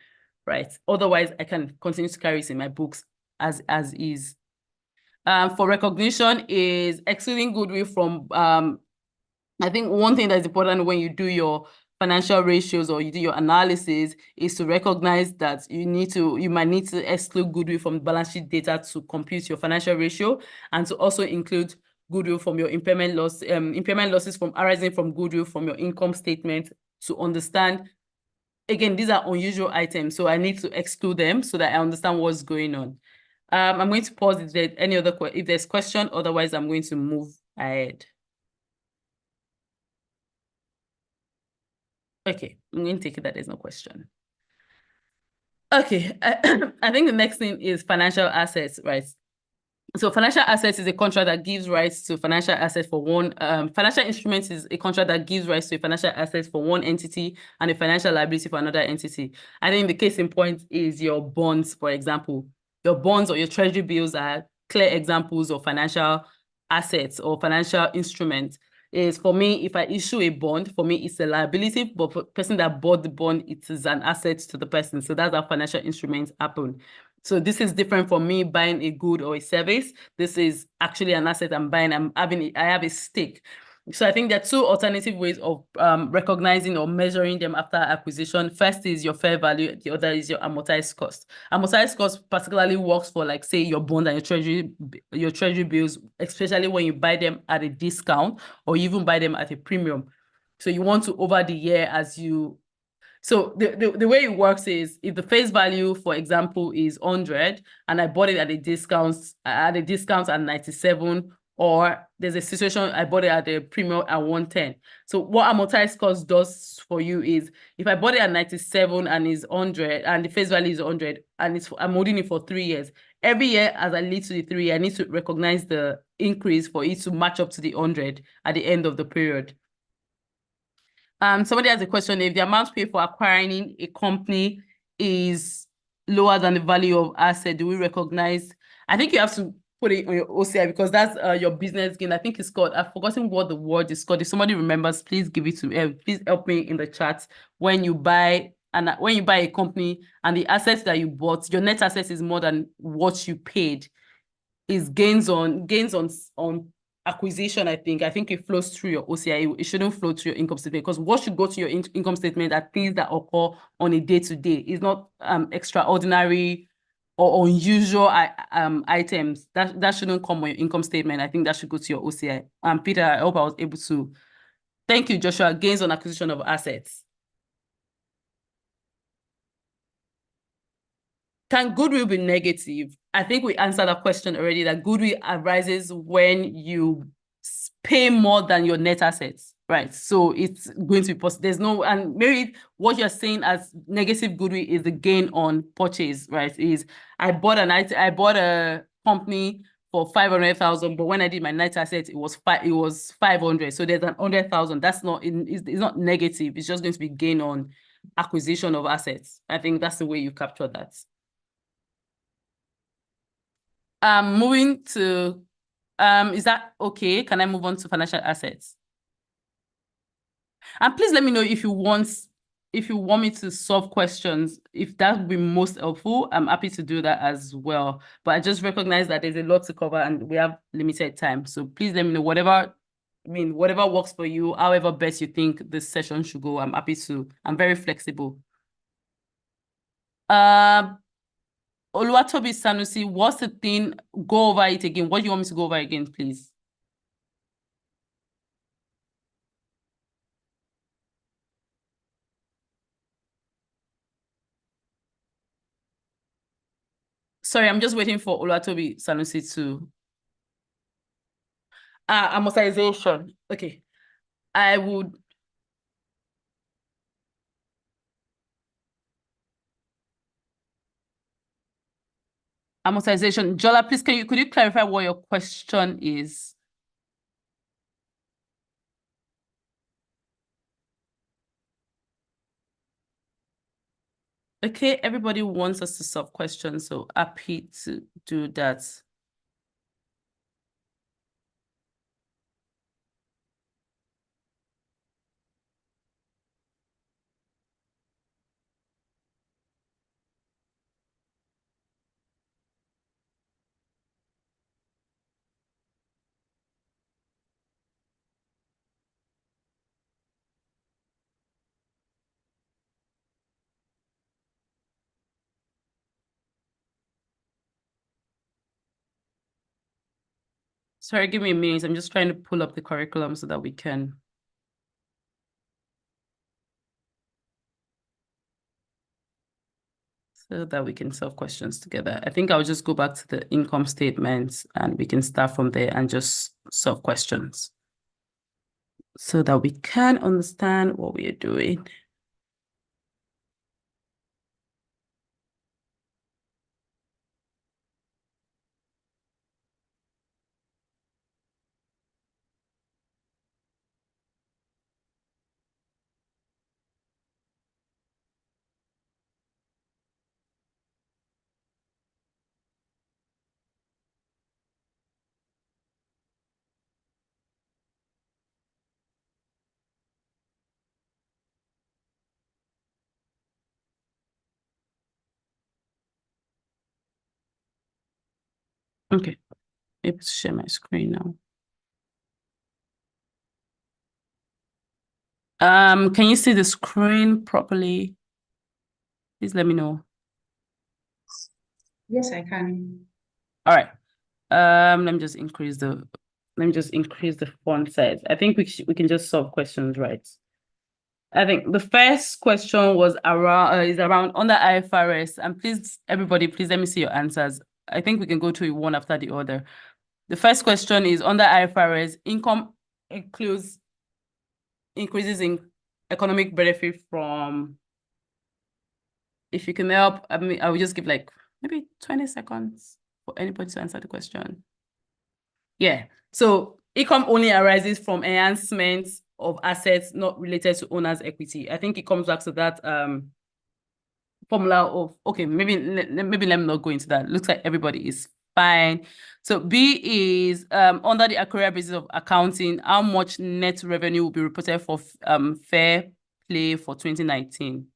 right? Otherwise, I can continue to carry it in my books as is. For recognition is excluding goodwill from, I think one thing that's important when you do your financial ratios or you do your analysis is to recognize that you might need to exclude goodwill from balance sheet data to compute your financial ratio and to also include goodwill from your impairment losses from arising from goodwill from your income statement to understand. Again, these are unusual items, so I need to exclude them so that I understand what's going on. I'm going to pause if there's any other if there's question, otherwise I'm going to move ahead. Okay, I'm going to take it that there's no question. Okay, I think the next thing is financial assets, right? So financial assets is a contract that gives rights to financial assets for one, financial instruments is a contract that gives rights to a financial assets for one entity and a financial liability for another entity. I think the case in point is your bonds, for example. Your bonds or your treasury bills are clear examples of financial assets or financial instruments. Is for me, if I issue a bond, for me, it's a liability, but for the person that bought the bond, it is an asset to the person. So that's how financial instruments happen. So this is different from me buying a good or a service. This is actually an asset I'm buying. I have a stake. So I think there are two alternative ways of recognizing or measuring them after acquisition. First is your fair value. The other is your amortized cost. Amortized cost particularly works for, like, say, your bond and your treasury bills, especially when you buy them at a discount or you even buy them at a premium. So you want to, over the year, as you So the way it works is if the face value, for example, is 100 and I bought it at a discount at 97, or there's a situation I bought it at a premium at 110. So what amortized cost does for you is if I bought it at 97 and is 100 and the face value is 100 and I'm holding it for 3 years, every year as I lead to the 3 year, I need to recognize the increase for it to match up to the 100 at the end of the period. Somebody has a question: if the amount paid for acquiring a company is lower than the value of asset, do we recognize? I think you have to put it on your OCI because that's your business gain. I think it's called, I've forgotten what the word is called. If somebody remembers, please give it to me. Please help me in the chat. When you buy a company and the assets that you bought, your net assets is more than what you paid, is gains on acquisition. I think it flows through your OCI. It shouldn't flow to your income statement, because what should go to your income statement are things that occur on a day-to-day. It's not extraordinary or unusual items that shouldn't come on your income statement. I think that should go to your OCI. Peter, I hope I was able to. Thank you, Joshua. Gains on acquisition of assets. Can goodwill be negative? I think we answered that question already, that goodwill arises when you pay more than your net assets, right? So it's going to be possible. There's no, and maybe what you're saying as negative goodwill is the gain on purchase, right? Is I bought a company for 500,000, but when I did my net assets, it was 500. So there's 100,000. That's not, it's not negative. It's just going to be gain on acquisition of assets. I think that's the way you capture that. Moving to, is that okay? Can I move on to financial assets? And please let me know if you want me to solve questions. If that would be most helpful, I'm happy to do that as well. But I just recognize that there's a lot to cover and we have limited time. So please let me know whatever works for you, however best you think this session should go. I'm very flexible. Oluwatobi Sanusi, what's the thing? Go over it again. What do you want me to go over again, please? Sorry, I'm just waiting for Oluwatobi Sanusi to. Amortization. Okay. I would. Amortization. Jola, please, could you clarify what your question is? Okay, everybody wants us to solve questions, so happy to do that. Sorry, give me a minute. I'm just trying to pull up the curriculum so that we can. So that we can solve questions together. I think I'll just go back to the income statements and we can start from there and just solve questions so that we can understand what we are doing. Okay, able to share my screen now. Can you see the screen properly? Please let me know. Yes, I can. All right. Let me just increase the font size. I think we can just solve questions, right? I think the first question was around is around under IFRS, and please, everybody, please let me see your answers. I think we can go through one after the other. The first question is under IFRS, income includes increases in economic benefit from. If you can help, I mean, I will just give like maybe 20 seconds for anybody to answer the question. Yeah. So income only arises from enhancements of assets not related to owner's equity. I think it comes back to that formula of, okay, maybe let me not go into that. Looks like everybody is fine. So B is under the accrual basis of accounting, how much net revenue will be reported for fair play for 2019?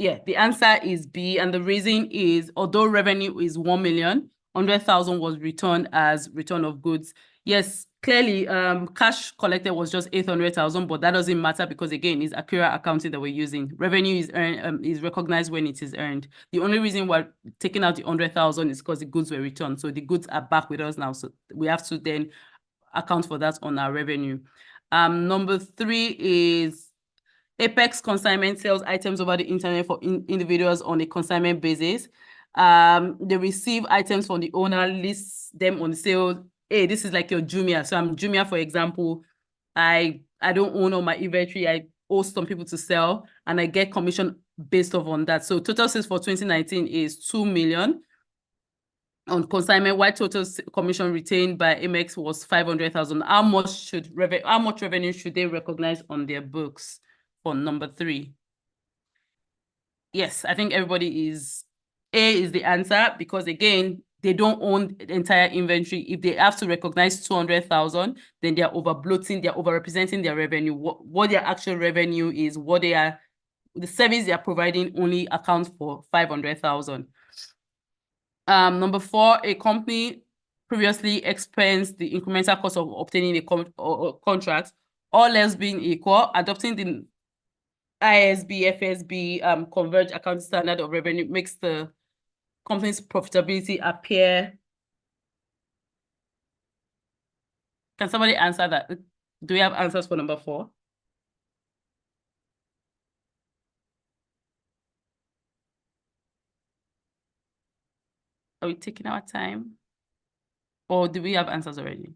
Yeah, the answer is B, and the reason is although revenue is 1 million, 100,000 was returned as return of goods. Yes, clearly, cash collected was just 800,000, but that doesn't matter because again, it's accurate accounting that we're using. Revenue is earned, is recognized when it is earned. The only reason we're taking out the 100,000 is because the goods were returned, so the goods are back with us now. So we have to then account for that on our revenue. Number 3 is Apex consignment sells items over the internet for individuals on a consignment basis. They receive items from the owner, lists them on sale. Hey, this is like your Jumia. So I'm Jumia, for example. I don't own all my inventory. I owe some people to sell, and I get commission based off on that. So total sales for 2019 is 2 million on consignment, while total commission retained by Amex was 500,000. How much revenue should they recognize on their books? For number 3. Yes, I think everybody is, A is the answer because again, they don't own the entire inventory. If they have to recognize 200,000, then they're over-bloating, they're over-representing their revenue. What their actual revenue is, what they are, the service they are providing only accounts for 500,000. Number 4, a company previously expensed the incremental cost of obtaining a contract, all else being equal, adopting the ISB, FSB, converge accounting standard of revenue makes the company's profitability appear. Can somebody answer that? Do we have answers for number 4? Are we taking our time? Or do we have answers already?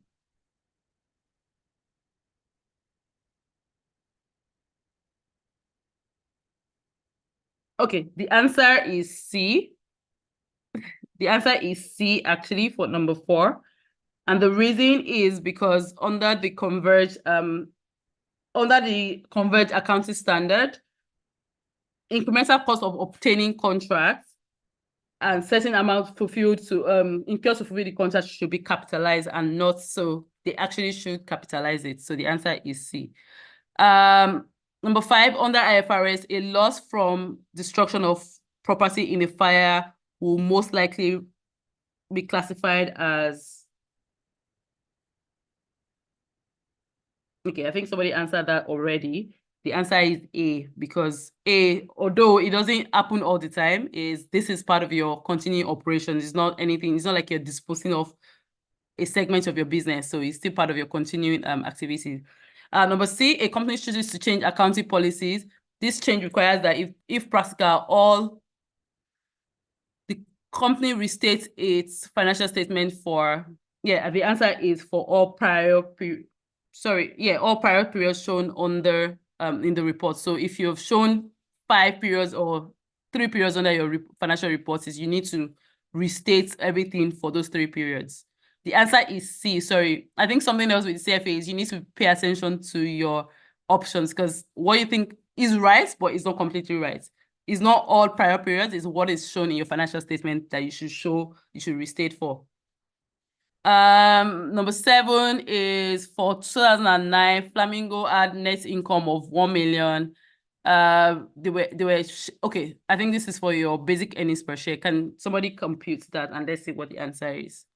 Okay, the answer is C. The answer is C actually for number 4. And the reason is because under the converge accounting standard, incremental cost of obtaining contracts and certain amount fulfilled to incurred to fulfill the contract should be capitalized and not so. They actually should capitalize it. So the answer is C. Number 5, under IFRS, a loss from destruction of property in a fire will most likely be classified as. Okay, I think somebody answered that already. The answer is A, because A, although it doesn't happen all the time, this is part of your continuing operations. It's not anything, it's not like you're disposing of a segment of your business. So it's still part of your continuing activities. Number C, a company chooses to change accounting policies. This change requires that if practical, all the company restates its financial statement for, the answer is for all prior all prior periods shown under in the report. So if you have shown 5 periods or 3 periods under your financial reports, you need to restate everything for those 3 periods. The answer is C. Sorry, I think something else with CFA is you need to pay attention to your options because what you think is right, but it's not completely right. It's not all prior periods, it's what is shown in your financial statement that you should restate for. Number 7 is for 2009, Flamingo had net income of 1 million. Okay, I think this is for your basic earnings per share. Can somebody compute that and let's see what the answer is?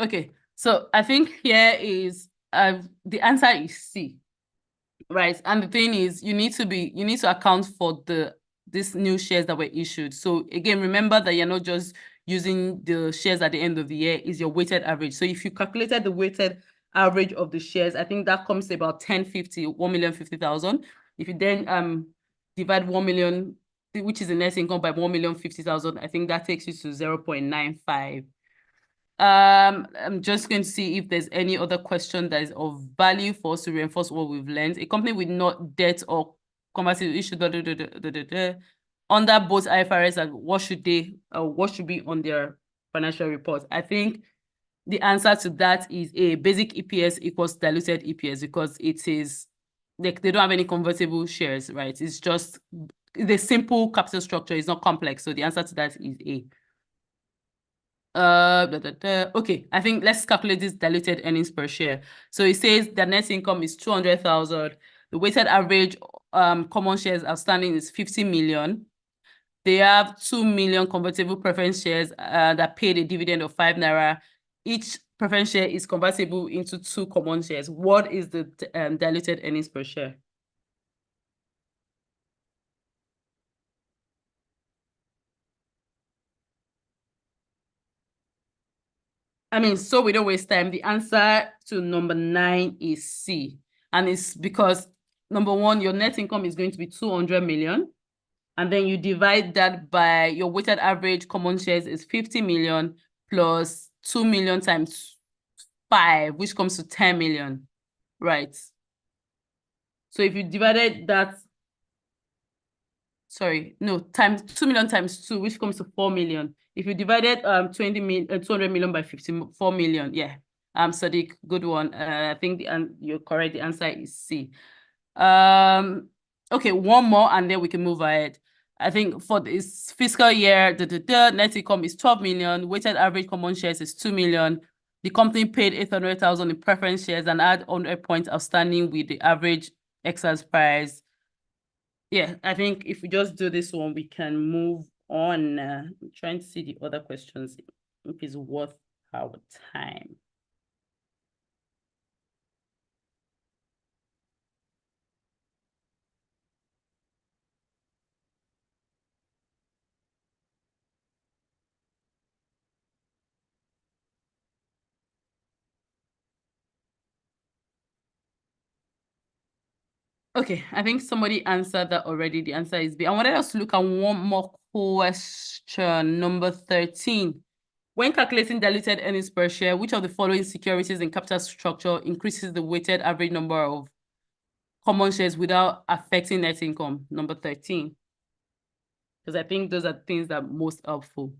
Okay, so I think here is the answer is C, right? And the thing is, you need to account for these new shares that were issued. So again, remember that you're not just using the shares at the end of the year, is your weighted average. So if you calculated the weighted average of the shares, I think that comes to about 1,050,000. If you then divide 1 million, which is the net income, by 1,050,000, I think that takes you to 0.95. I'm just going to see if there's any other question that is of value for us to reinforce what we've learned. A company with not debt or convertible issue under both IFRS and what should be on their financial report? I think the answer to that is a basic EPS equals diluted EPS, because it is like they don't have any convertible shares, right? It's just the simple capital structure is not complex. So the answer to that is A. Okay, I think let's calculate this diluted earnings per share. So it says the net income is 200,000. The weighted average common shares outstanding is 50 million. They have 2 million convertible preference shares that paid a dividend of 5 naira. Each preference share is convertible into 2 common shares. What is the diluted earnings per share? I mean, so we don't waste time. The answer to number 9 is C. And it's because, number one, your net income is going to be 200 million. And then you divide that by your weighted average common shares is 50 million plus 2 million times 5, which comes to 10 million, right? So if you divided that, times 2 million times 2, which comes to 4 million. If you divided 200 million by 54 million, yeah. Sadiq, good one. I think you're correct. The answer is C. Okay, one more and then we can move ahead. I think for this fiscal year, the net income is 12 million. Weighted average common shares is 2 million. The company paid 800,000 in preference shares and had 100 points outstanding with the average exercise price. Yeah, I think if we just do this one, we can move on. I'm trying to see the other questions if it's worth our time. Okay, I think somebody answered that already. The answer is B. I wanted us to look at one more question, number 13. When calculating diluted earnings per share, which of the following securities in capital structure increases the weighted average number of common shares without affecting net income? Number 13. Because I think those are things that are most helpful.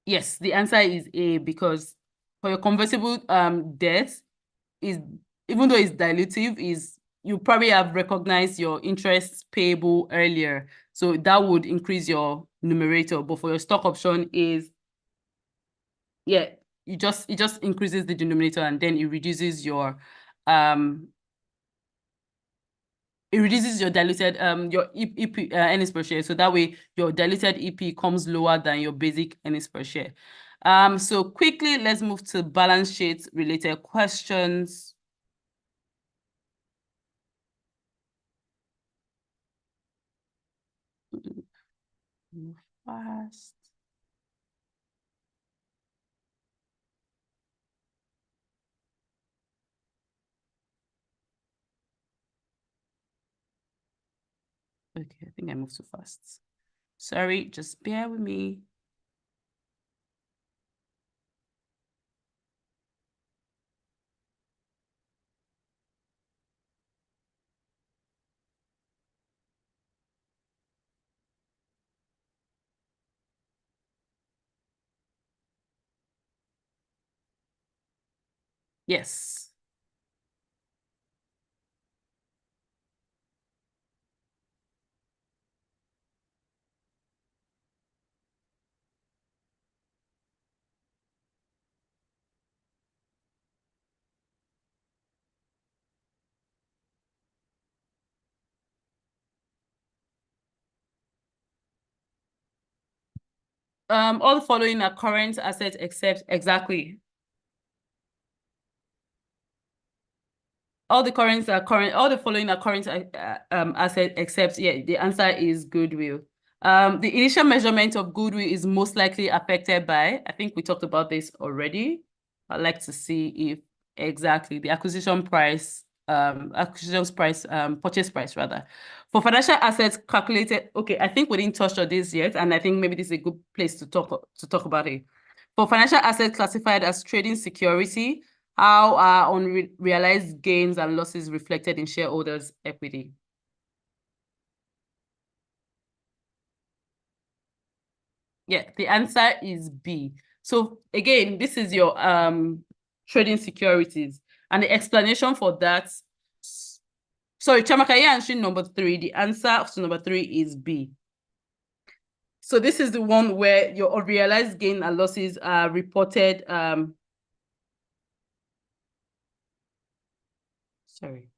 Yes, the answer is A, because for your convertible debt, is even though it's dilutive, you probably have recognized your interest payable earlier. So that would increase your numerator. But for your stock option is, yeah, it just increases the denominator and then it reduces your diluted your EP earnings per share. So that way your diluted EP comes lower than your basic earnings per share. So quickly, let's move to balance sheet related questions. Move fast. Okay, I think I moved too fast. Sorry, just bear with me. Yes. All the following are current assets except exactly. all the current are current, all the following are current asset, except, yeah, the answer is goodwill. The initial measurement of goodwill is most likely affected by, I think we talked about this already. I'd like to see if exactly the purchase price rather. For financial assets calculated, okay, I think we didn't touch on this yet, and I think maybe this is a good place to talk about it. For financial assets classified as trading security, how are unrealized gains and losses reflected in shareholders' equity? Yeah, the answer is B. So again, this is your trading securities. And the explanation for that, sorry, Chamaka, you're answering number 3. The answer to number 3 is B. So this is the one where your unrealized gain and losses are reported. Sorry.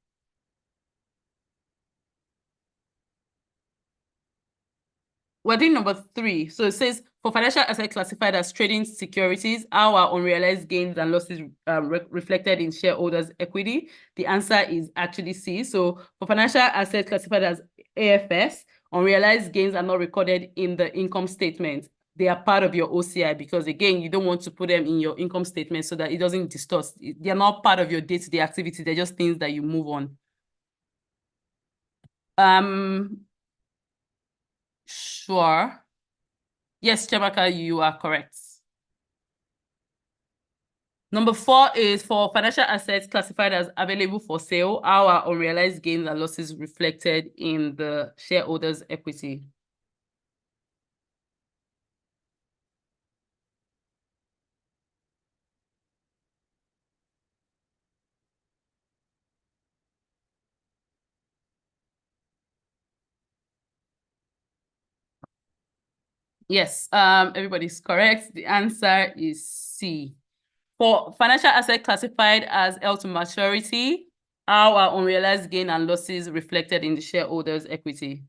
We're doing number 3. So it says, for financial assets classified as trading securities, how are unrealized gains and losses reflected in shareholders' equity? The answer is actually C. So for financial assets classified as AFS, unrealized gains are not recorded in the income statement. They are part of your OCI because, again, you don't want to put them in your income statement so that it doesn't distort. They are not part of your day-to-day activity. They're just things that you move on. Sure. Yes, Chabaka, you are correct. Number 4 is for financial assets classified as available for sale, how are unrealized gains and losses reflected in the shareholders' equity? Yes, everybody's correct. The answer is C. For financial asset classified as held to maturity, how are unrealized gain and losses reflected in the shareholders' equity?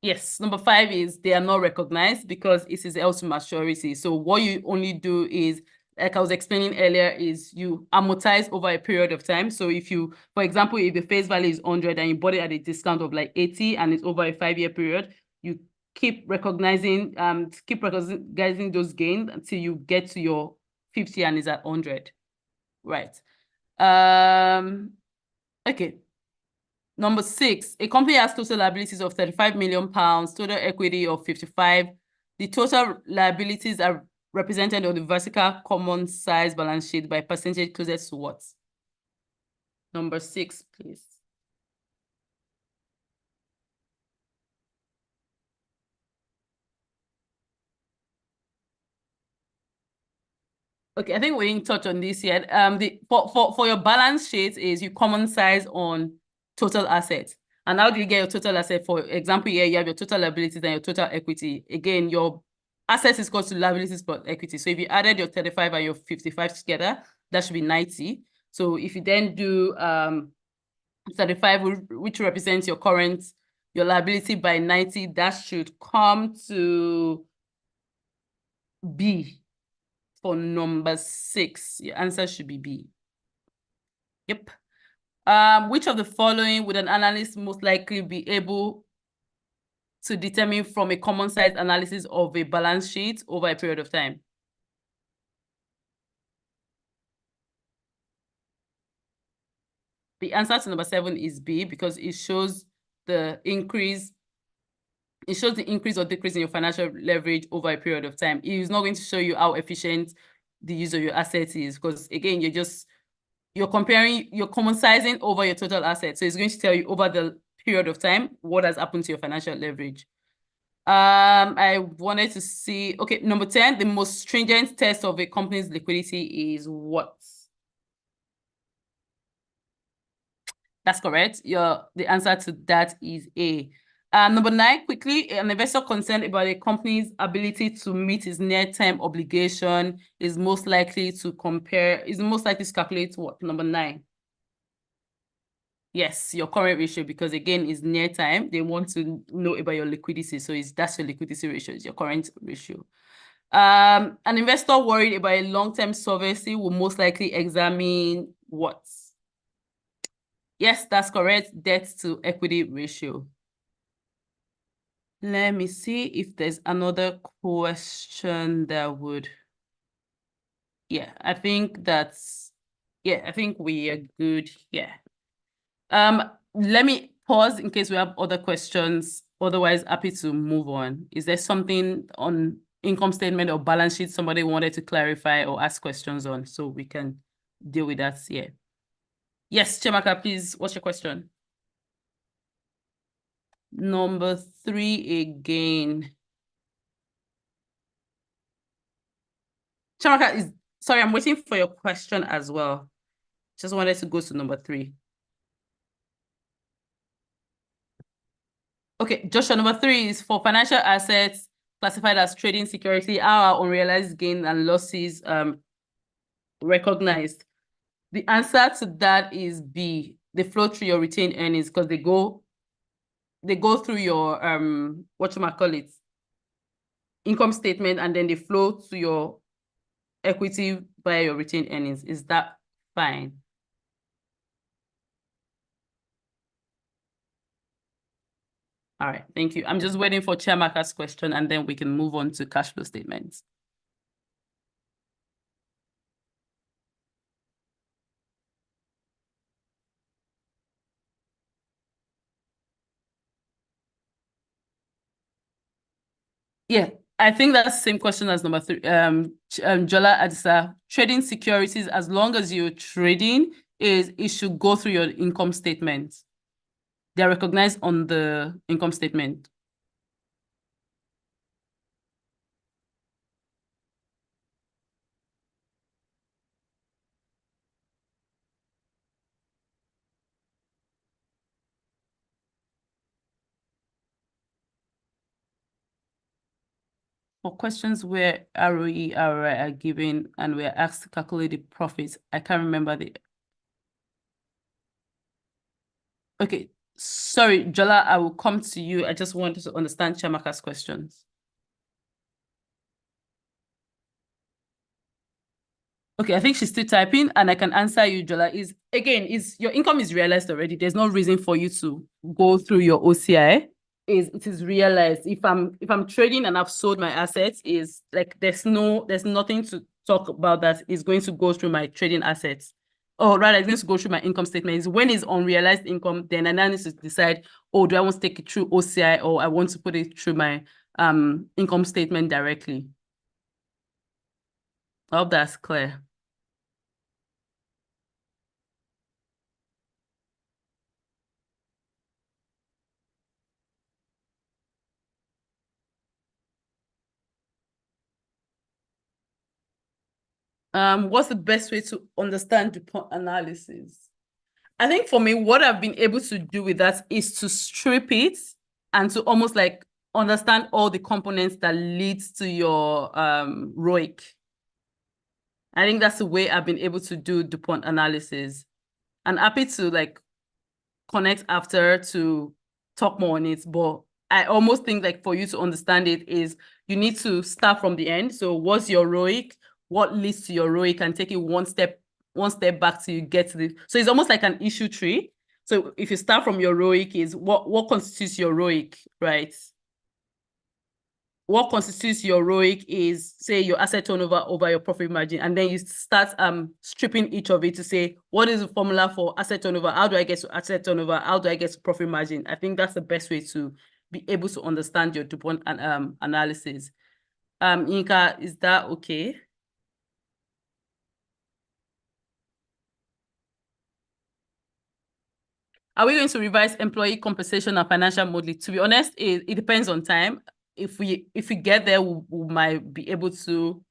Yes, number 5 is they are not recognized because it is held to maturity. So what you only do is, like I was explaining earlier, is you amortize over a period of time. So if you, for example, if the face value is 100 and you bought it at a discount of like 80 and it's over a 5-year period, you keep recognizing those gains until you get to your 50 and is at 100. Right. Okay. Number 6, a company has total liabilities of £35 million, total equity of 55. The total liabilities are represented on the vertical common size balance sheet by percentage closest to what? Number 6, please. Okay, I think we didn't touch on this yet. For your balance sheet is you common size on total assets. And how do you get your total asset? For example, here you have your total liabilities and your total equity. Again, your assets is equal to liabilities plus equity. So if you added your 35 and your 55 together, that should be 90. So if you then do 35, which represents your liability by 90, that should come to B. For number 6, your answer should be B. Yep. Which of the following would an analyst most likely be able to determine from a common size analysis of a balance sheet over a period of time? The answer to number 7 is B because it shows the increase. It shows the increase or decrease in your financial leverage over a period of time. It is not going to show you how efficient the use of your assets is because, again, you're comparing, you're common sizing over your total assets. So it's going to tell you over the period of time what has happened to your financial leverage. I wanted to see, okay, number 10, the most stringent test of a company's liquidity is what? That's correct. The answer to that is A. Number 9, quickly, an investor concerned about a company's ability to meet its near-term obligation is most likely to calculate what? Number 9. Yes, your current ratio, because again, is near time. They want to know about your liquidity. So that's your liquidity ratio, is your current ratio. An investor worried about a long-term solvency will most likely examine what? Yes, that's correct. Debt to equity ratio. Let me see if there's another question that would. Yeah, I think we are good here. Let me pause in case we have other questions. Otherwise, happy to move on. Is there something on income statement or balance sheet somebody wanted to clarify or ask questions on so we can deal with that here? Yes, Chemaka, please, what's your question? Number 3 again. Chemaka, sorry, I'm waiting for your question as well. Just wanted to go to number 3. Okay, Joshua, number 3 is for financial assets classified as trading security, how are unrealized gains and losses recognized? The answer to that is B. They flow through your retained earnings because they go through your whatchamacallit, income statement, and then they flow to your equity via your retained earnings. Is that fine? All right, thank you. I'm just waiting for Chiamaka's question, and then we can move on to cash flow statements. Yeah, I think that's the same question as number 3. Jola Adisa, trading securities, as long as you're trading, it should go through your income statement. They're recognized on the income statement. For questions where ROE, ROI are given and we're asked to calculate the profits, I can't remember the. Okay, sorry, Jola, I will come to you. I just wanted to understand Chiamaka's questions. Okay, I think she's still typing and I can answer you, Jola. Your income is realized already. There's no reason for you to go through your OCI. It is realized. If I'm trading and I've sold my assets, is like there's nothing to talk about that is going to go through my trading assets. Or rather, it's going to go through my income statement. Is when it's unrealized income, then I need to decide, oh, do I want to take it through OCI or I want to put it through my income statement directly? I hope that's clear. What's the best way to understand DuPont analysis? I think for me, what I've been able to do with that is to strip it and to almost like understand all the components that leads to your ROIC. I think that's the way I've been able to do DuPont analysis. I'm happy to like connect after to talk more on it, but I almost think like for you to understand it is you need to start from the end. So what's your ROIC? What leads to your ROIC, and take it one step back till you get to the. So it's almost like an issue tree. So if you start from your ROIC is what constitutes your ROIC, right? What constitutes your ROIC is, say, your asset turnover over your profit margin, and then you start stripping each of it to say, what is the formula for asset turnover? How do I get to asset turnover? How do I get to profit margin? I think that's the best way to be able to understand your DuPont analysis. Yinka, is that okay? Are we going to revise employee compensation and financial modeling? To be honest, it depends on time. If we get there, we might be able to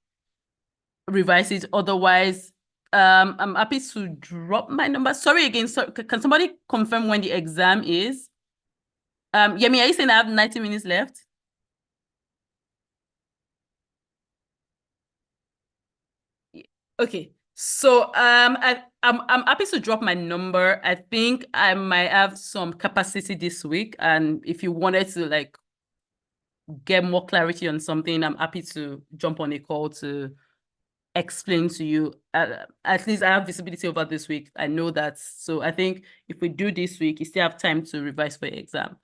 revise it. Otherwise, I'm happy to drop my number. Sorry again. So can somebody confirm when the exam is? Yemi, are you saying I have 90 minutes left? Okay. So I'm happy to drop my number. I think I might have some capacity this week, and if you wanted to like get more clarity on something, I'm happy to jump on a call to explain to you. At least I have visibility over this week. I know that. So I think if we do this week, you still have time to revise for your exam.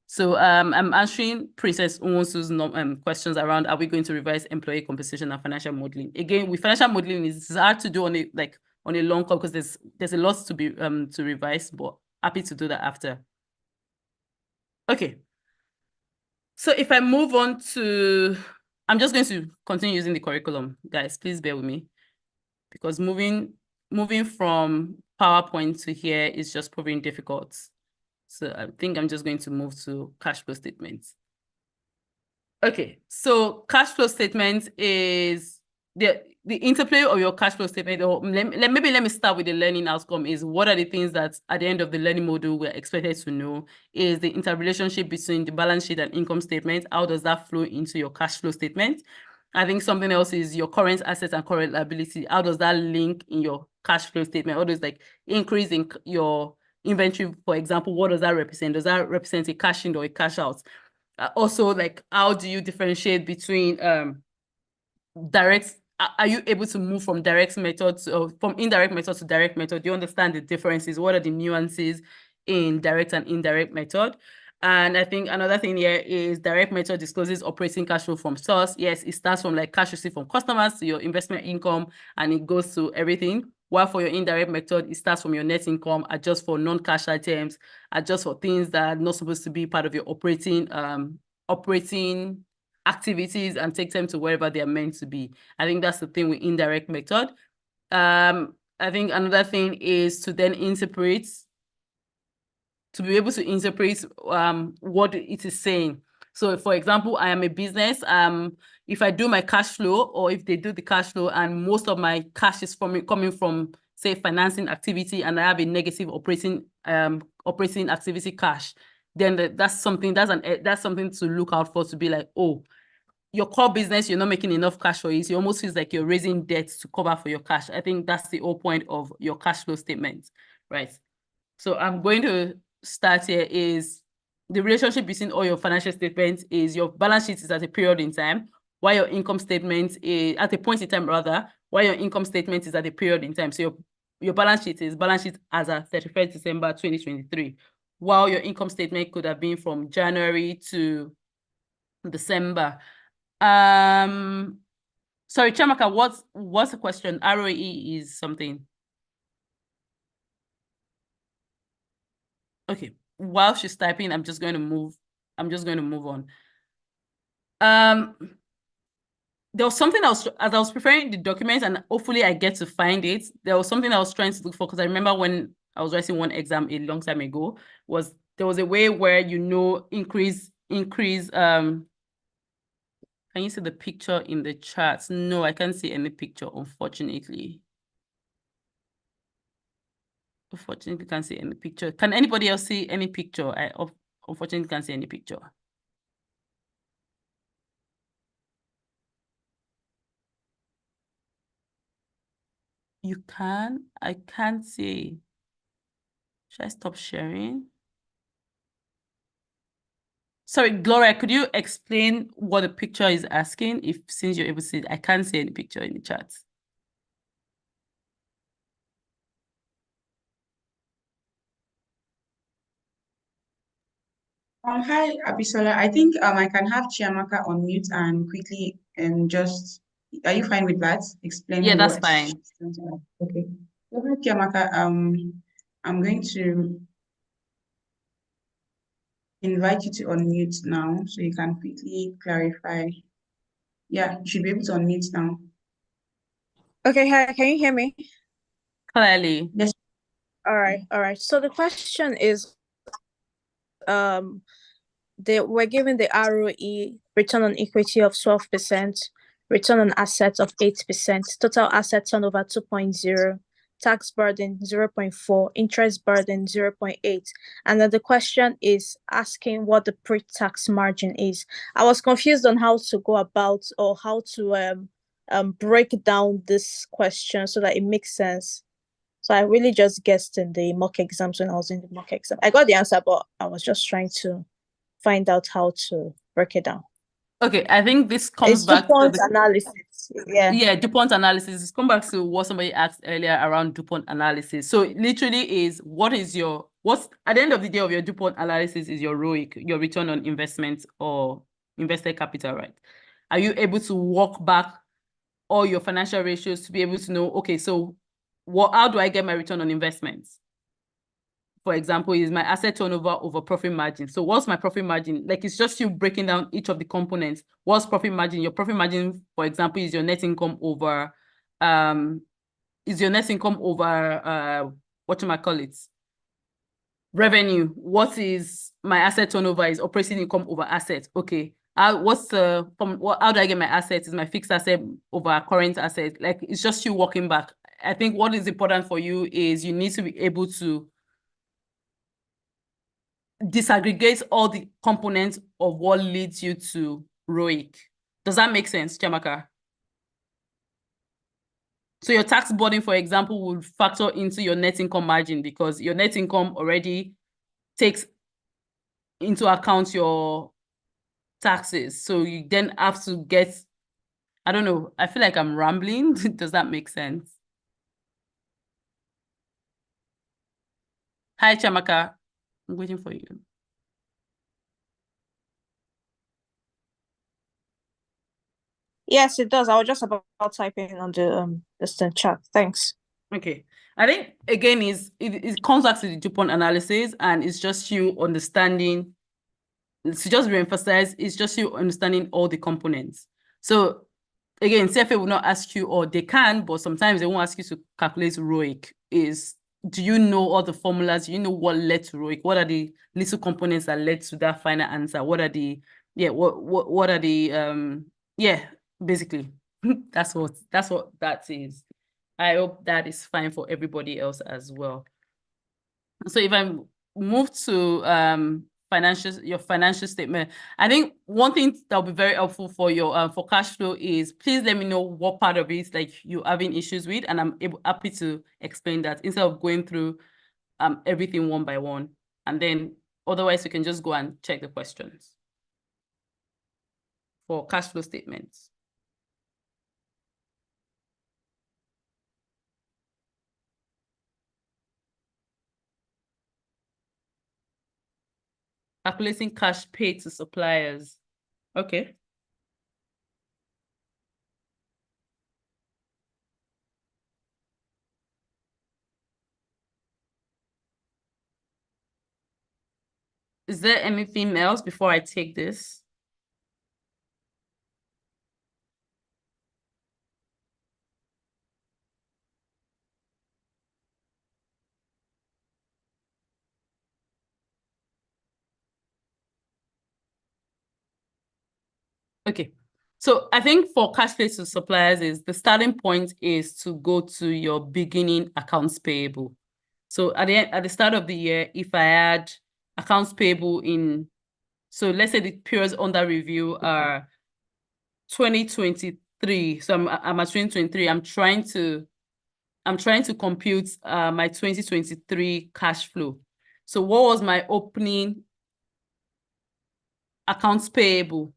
So I'm answering Princess Unwonsu's questions around, are we going to revise employee compensation and financial modeling? Again, with financial modeling, it's hard to do on a long call because there's a lot to be to revise, but happy to do that after. Okay. So if I move on to, I'm just going to continue using the curriculum, guys. Please bear with me, because moving from PowerPoint to here is just proving difficult. So I think I'm just going to move to cash flow statements. Okay, so cash flow statement is the interplay of your cash flow statement, or maybe let me start with the learning outcome. Is what are the things that at the end of the learning module we're expected to know? Is the interrelationship between the balance sheet and income statement? How does that flow into your cash flow statement? I think something else is your current assets and current liability. How does that link in your cash flow statement? All those like increase in your inventory, for example, what does that represent? Does that represent a cash in or a cash out? Also, like, how do you differentiate between direct? Are you able to move from direct methods or from indirect method to direct method? Do you understand the differences? What are the nuances in direct and indirect method? And I think another thing here is direct method discloses operating cash flow from source. Yes, it starts from like cash received from customers to your investment income, and it goes to everything. While for your indirect method, it starts from your net income, adjust for non-cash items, adjust for things that are not supposed to be part of your operating activities, and take them to wherever they are meant to be. I think that's the thing with indirect method. I think another thing is to then interpret, to be able to interpret what it is saying. So for example, I am a business. If I do my cash flow, or if they do the cash flow and most of my cash is coming from, say, financing activity, and I have a negative operating activity cash, then that's something to look out for, to be like, oh, your core business, you're not making enough cash for it. It almost feels like you're raising debt to cover for your cash. I think that's the whole point of your cash flow statement, right? So I'm going to start here. Is the relationship between all your financial statements is your balance sheet is at a period in time, while your income statement is at a point in time, rather, while your income statement is at a period in time. So your balance sheet as at 31st December 2023, while your income statement could have been from January to December. Sorry, Chiamaka, what's the question? ROE is something. Okay, while she's typing, I'm just going to move on. There was something else as I was preparing the document, and hopefully I get to find it. There was something I was trying to look for, because I remember when I was writing one exam a long time ago, there was a way where increase can you see the picture in the charts? No, I can't see any picture, unfortunately. Unfortunately, can't see any picture. Can anybody else see any picture? I unfortunately can't see any picture. You can? I can't see. Should I stop sharing? Sorry, Gloria, could you explain what the picture is asking? Since you're able to see it, I can't see any picture in the chat. Hi, Abisola. I think I can have Chiamaka on mute and quickly just, are you fine with that? Explaining Yeah, that's what fine. Okay. So hi, Chiamaka. I'm going to invite you to unmute now so you can quickly clarify. Yeah, you should be able to unmute now. Okay, hi, can you hear me? Clearly. Yes. All right. So the question is, we're given the ROE, return on equity of 12%, return on assets of 8%, total asset turnover 2.0, tax burden 0.4, interest burden 0.8. And then the question is asking what the pre-tax margin is. I was confused on how to go about, or how to break down this question so that it makes sense. So I really just guessed in the mock exams when I was in the mock exam. I got the answer, but I was just trying to find out how to break it down. Okay, I think this comes It's back to DuPont the analysis. Yeah. yeah, DuPont analysis. It's come back to what somebody asked earlier around DuPont analysis. So it literally is what's at the end of the day of your DuPont analysis is your ROIC, your return on investment or invested capital, right? Are you able to walk back all your financial ratios to be able to know, okay, so how do I get my return on investments? For example, is my asset turnover over profit margin. So what's my profit margin? Like, it's just you breaking down each of the components. What's profit margin? Your profit margin, for example, is your net income over, whatchamacallit? Revenue. What is my asset turnover? Is operating income over assets. Okay. How do I get my assets? Is my fixed asset over current asset? Like, it's just you walking back. I think what is important for you is you need to be able to disaggregate all the components of what leads you to ROIC. Does that make sense, Chiamaka? So your tax burden, for example, will factor into your net income margin because your net income already takes into account your taxes. So you then have to get, I don't know, I feel like I'm rambling. Does that make sense? Hi, Chiamaka. I'm waiting for you. Yes, it does. I was just about typing on the distant chat. Thanks. Okay. I think again it comes back to the DuPont analysis and it's just you understanding, to just reemphasize, it's just you understanding all the components. So again, CFA will not ask you, or they can, but sometimes they won't ask you to calculate ROIC. Do you know all the formulas? Do you know what led to ROIC? What are the little components that led to that final answer? What are the, what are the, basically, that's what that is. I hope that is fine for everybody else as well. So if I move to your financial statement, I think one thing that will be very helpful for your for cash flow is please let me know what part of it like you're having issues with, and I'm happy to explain that instead of going through everything one by one. And then otherwise you can just go and check the questions for cash flow statements. Calculating cash paid to suppliers. Okay. Is there anything else before I take this? Okay. So I think for cash paid to suppliers is the starting point is to go to your beginning accounts payable. So at the start of the year, if I had accounts payable so let's say the periods under review are 2023. So I'm at 2023. I'm trying to compute my 2023 cash flow. So what was my opening accounts payable?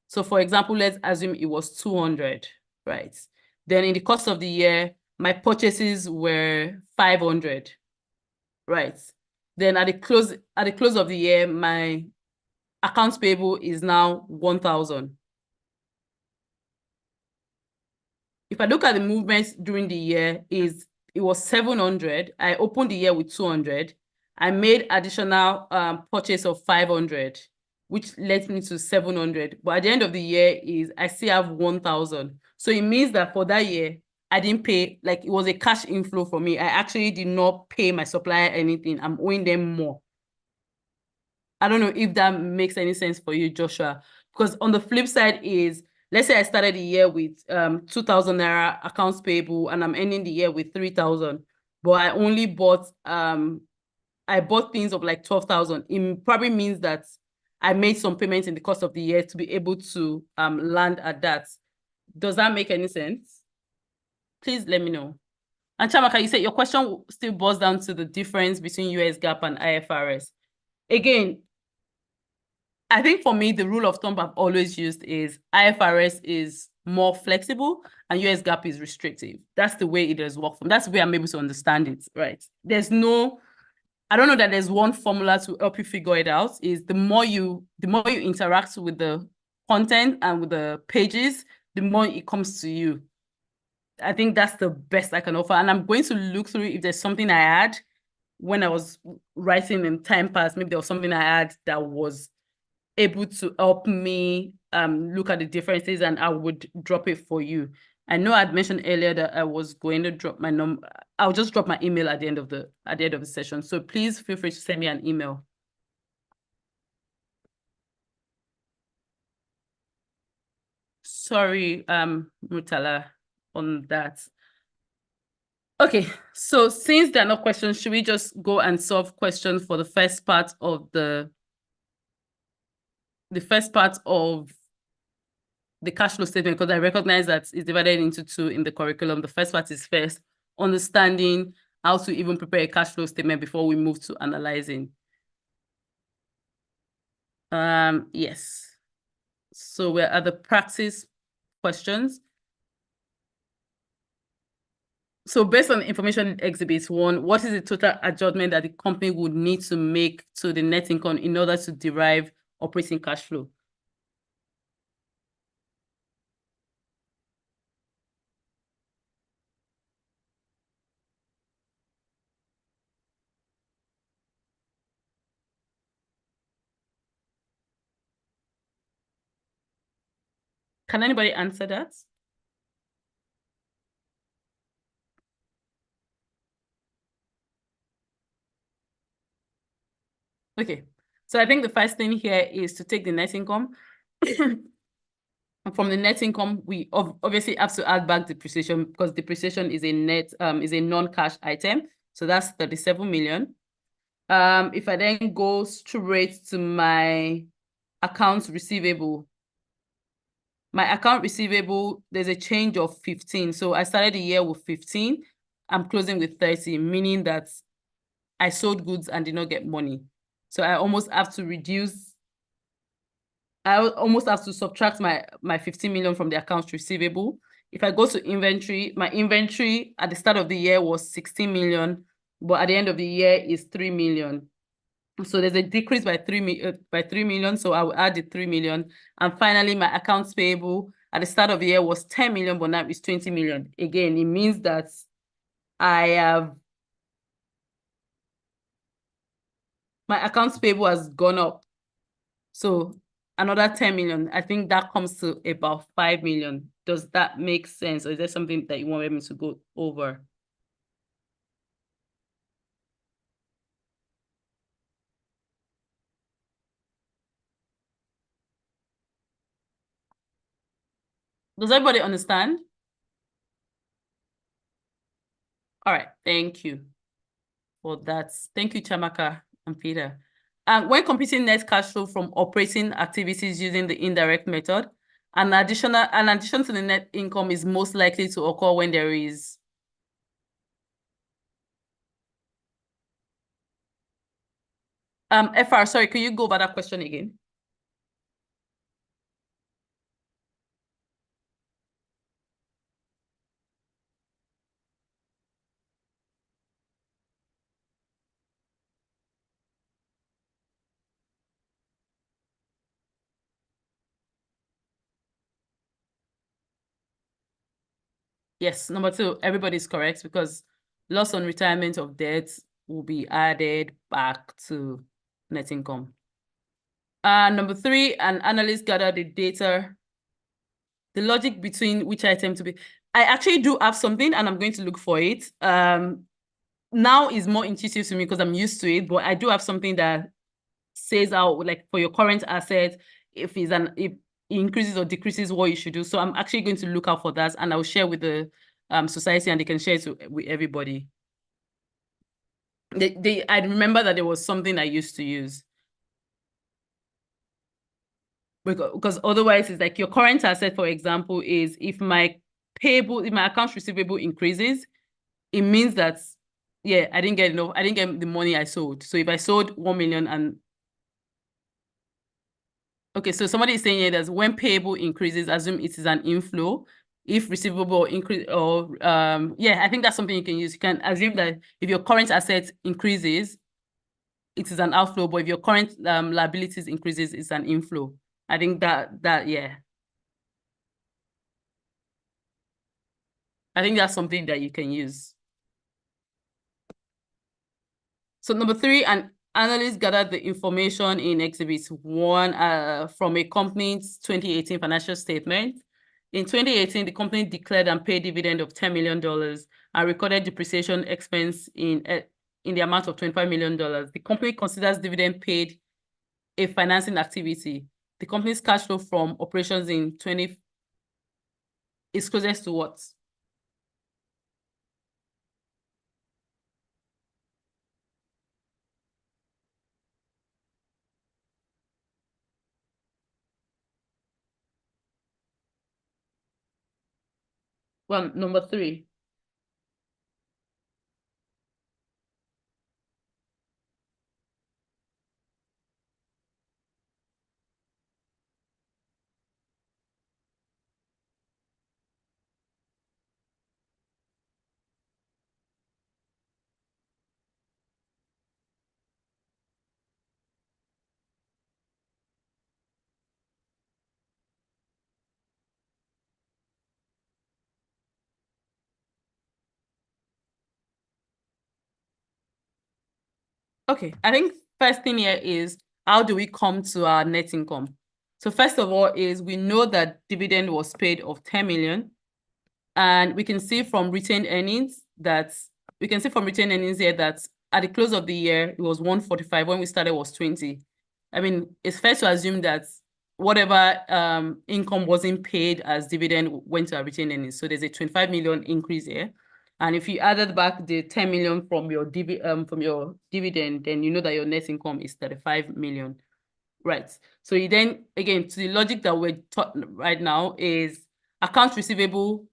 So for example, let's assume it was 200, right? Then in the course of the year, my purchases were 500, right? Then at the close of the year, my accounts payable is now 1,000. If I look at the movements during the year, it was 700. I opened the year with 200. I made additional purchase of 500, which led me to 700. But at the end of the year I still have 1,000. So it means that for that year, I didn't pay, like it was a cash inflow for me. I actually did not pay my supplier anything. I'm owing them more. I don't know if that makes any sense for you, Joshua, because on the flip side is, let's say I started the year with 2,000 naira accounts payable and I'm ending the year with 3,000, but I only bought I bought things of like 12,000. It probably means that I made some payments in the course of the year to be able to land at that. Does that make any sense? Please let me know. And Chiamaka, you said your question still boils down to the difference between US GAAP and IFRS. Again, I think for me, the rule of thumb I've always used is IFRS is more flexible and US GAAP is restrictive. That's the way it does work from. That's the way I'm able to understand it, right? I don't know that there's one formula to help you figure it out. Is the more you interact with the content and with the pages, the more it comes to you. I think that's the best I can offer. And I'm going to look through if there's something I had when I was writing in time past. Maybe there was something I had that was able to help me look at the differences, and I would drop it for you. I know I'd mentioned earlier that I was going to drop my number. I'll just drop my email at the end of the session. So please feel free to send me an email. Sorry, Murtala, on that. Okay, so since there are no questions, should we just go and solve questions for the first part of the cash flow statement? Because I recognize that it's divided into two in the curriculum. The first part is first understanding how to even prepare a cash flow statement before we move to analyzing. Yes. So we're at the practice questions. So based on information exhibit 1, what is the total adjustment that the company would need to make to the net income in order to derive operating cash flow? Can anybody answer that? Okay, so I think the first thing here is to take the net income. And from the net income, we obviously have to add back depreciation, because depreciation is a non-cash item. So that's 37 million. If I then go straight to my accounts receivable, there's a change of 15. So I started the year with 15. I'm closing with 30, meaning that I sold goods and did not get money. So I almost have to subtract my 15 million from the accounts receivable. If I go to inventory, my inventory at the start of the year was 16 million, but at the end of the year is 3 million. So there's a decrease by 3 million. So I will add the 3 million. And finally, my accounts payable at the start of the year was 10 million, but now it's 20 million. Again, it means that my accounts payable has gone up. So another 10 million, I think that comes to about 5 million. Does that make sense? Or is there something that you want me to go over? Does everybody understand? All right, thank you for that. Thank you, Chamaka and Peter. When computing net cash flow from operating activities using the indirect method, an addition to the net income is most likely to occur when there is FR, sorry, could you go over that question again? Yes, number 2, everybody's correct, because loss on retirement of debt will be added back to net income. Number 3, an analyst gather the data, the logic between which item to be. I actually do have something, and I'm going to look for it. Now is more intuitive to me because I'm used to it, but I do have something that says out, like, for your current asset, if it increases or decreases, what you should do. So I'm actually going to look out for that, and I'll share with the society, and they can share it with everybody. I remember that there was something I used to use. Because otherwise, it's like your current asset, for example, is if my accounts receivable increases, it means that, yeah, I didn't get the money I sold. So if I sold 1 million and Okay, so somebody is saying here that when payable increases, assume it is an inflow. If receivable increase or yeah, I think that's something you can use. You can assume that if your current assets increases, it is an outflow, but if your current liabilities increases, it's an inflow. I think that yeah. I think that's something that you can use. So number 3, an analyst gathered the information in Exhibit 1 from a company's 2018 financial statement. In 2018, the company declared and paid dividend of $10 million and recorded depreciation expense in the amount of $25 million. The company considers dividend paid a financing activity. The company's cash flow from operations in 20 is closest to what? Well, number 3. Okay, I think first thing here is how do we come to our net income? So first of all is we know that dividend was paid of 10 million, and we can see from retained earnings here that at the close of the year it was 145. When we started was 20. I mean, it's fair to assume that whatever income wasn't paid as dividend went to our retained earnings. So there's a 25 million increase here. And if you added back the 10 million from your dividend, then you know that your net income is 35 million. Right. So you then, again, to the logic that we're taught right now is accounts receivable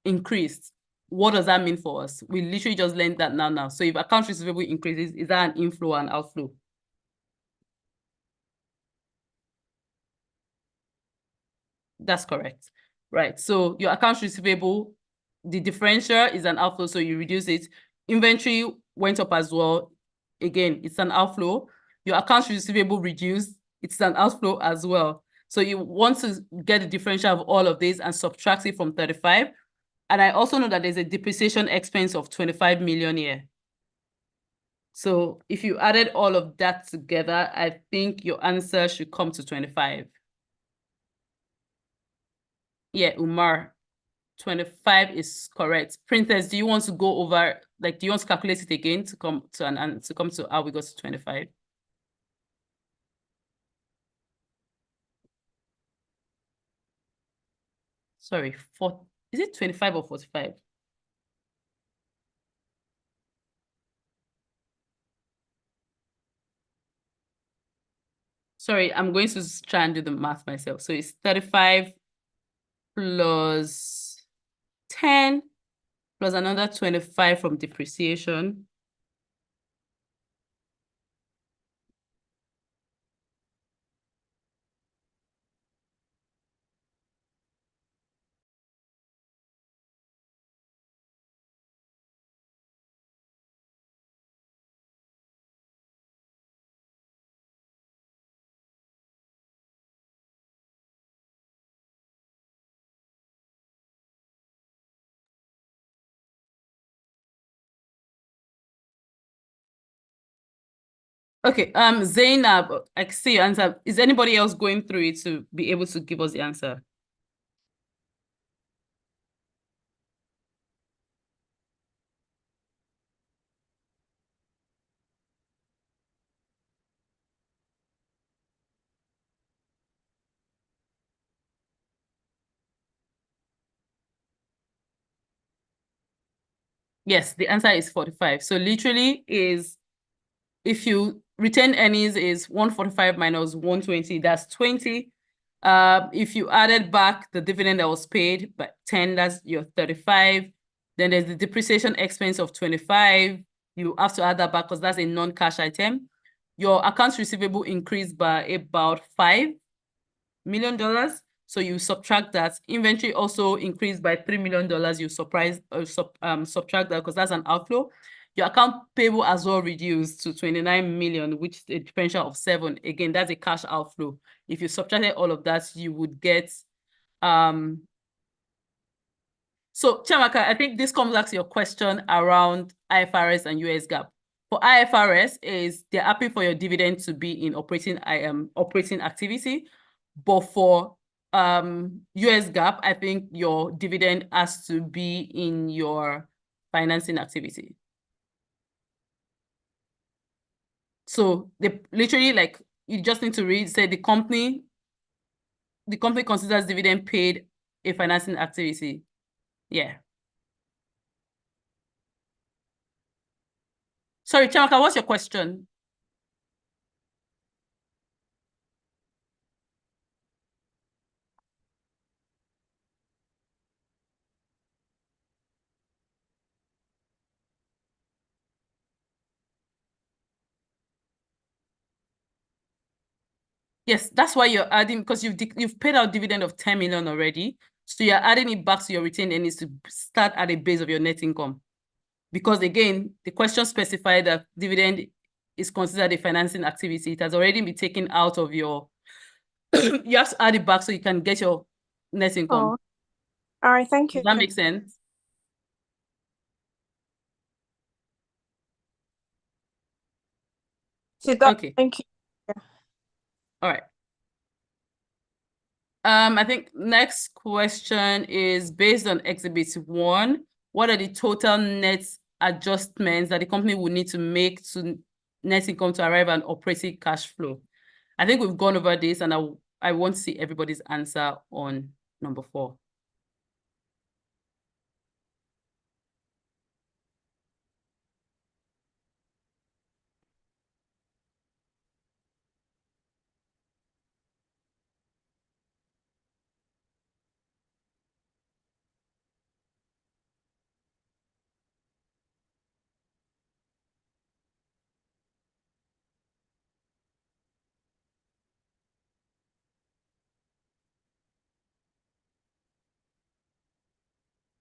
increased. What does that mean for us? We literally just learned that now. So if accounts receivable increases, is that an inflow or an outflow? That's correct. Right. So your accounts receivable, the differential is an outflow, so you reduce it. Inventory went up as well. Again, it's an outflow. Your accounts receivable reduced, it's an outflow as well. So you want to get the differential of all of this and subtract it from 35. And I also know that there's a depreciation expense of 25 million here. So if you added all of that together, I think your answer should come to 25. Yeah, Umar, 25 is correct. Princess, do you want to go over, like, do you want to calculate it again to come to how we got to 25? Sorry, is it 25 or 45? Sorry, I'm going to try and do the math myself. So it's 35 plus 10 plus another 25 from depreciation. Okay, Zainab, I see your answer. Is anybody else going through it to be able to give us the answer? Yes, the answer is 45. So literally is, if you retain earnings is 145 minus 120, that's 20. If you added back the dividend that was paid by 10, that's your 35. Then there's the depreciation expense of 25. You have to add that back because that's a non-cash item. Your accounts receivable increased by about 5. million. So you subtract that. Inventory also increased by $3 million. You subtract that because that's an outflow. Your account payable as well reduced to 29 million, which is a differential of 7. Again, that's a cash outflow. If you subtracted all of that, you would get so Chiamaka, I think this comes back to your question around IFRS and US GAAP. For IFRS, they're happy for your dividend to be in operating activity, but for US GAAP, I think your dividend has to be in your financing activity. So they literally, like, you just need to read, say the company considers dividend paid a financing activity. Yeah. Sorry, Chiamaka, what's your question? Yes, that's why you're adding, because you've paid out dividend of 10 million already. So you're adding it back to your retained earnings to start at a base of your net income. Because again, the question specified that dividend is considered a financing activity. It has already been taken out of your, you have to add it back so you can get your net income. Oh, all right, thank you. Does that make sense? Okay. Thank you. All right. I think next question is based on Exhibit 1. What are the total net adjustments that the company would need to make to net income to arrive at operating cash flow? I think we've gone over this, and I want to see everybody's answer on number 4.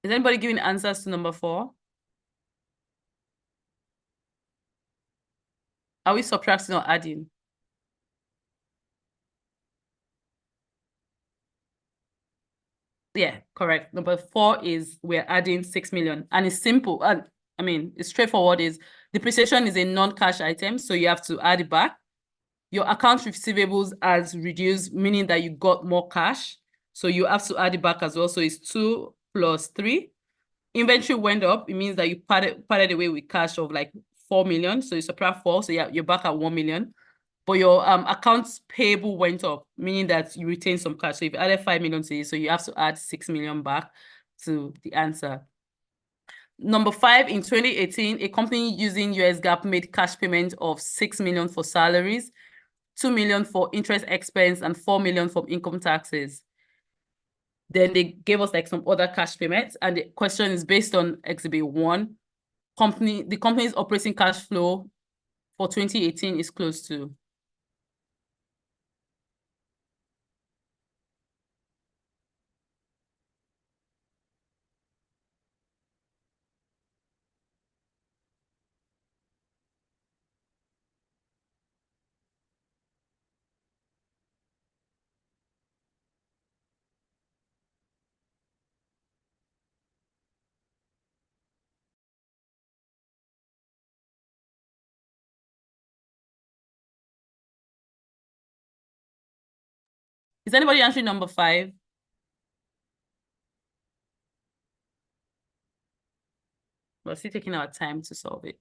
Is anybody giving answers to number 4? Are we subtracting or adding? Yeah, correct. Number 4 is we're adding 6 million, and it's simple. And I mean, it's straightforward. Is depreciation is a non-cash item, so you have to add it back. Your accounts receivables has reduced, meaning that you got more cash, so you have to add it back as well. So it's 2 plus 3. Inventory went up. It means that you parted away with cash of like 4 million. So you subtract 4, so you're back at 1 million. But your accounts payable went up, meaning that you retain some cash. So if you added 5 million to it, so you have to add 6 million back to the answer. Number 5, in 2018, a company using US GAAP made cash payment of 6 million for salaries, 2 million for interest expense, and 4 million from income taxes. Then they gave us like some other cash payments, and the question is based on Exhibit 1. The company's operating cash flow for 2018 is close to. Is anybody answering number 5? We're still taking our time to solve it.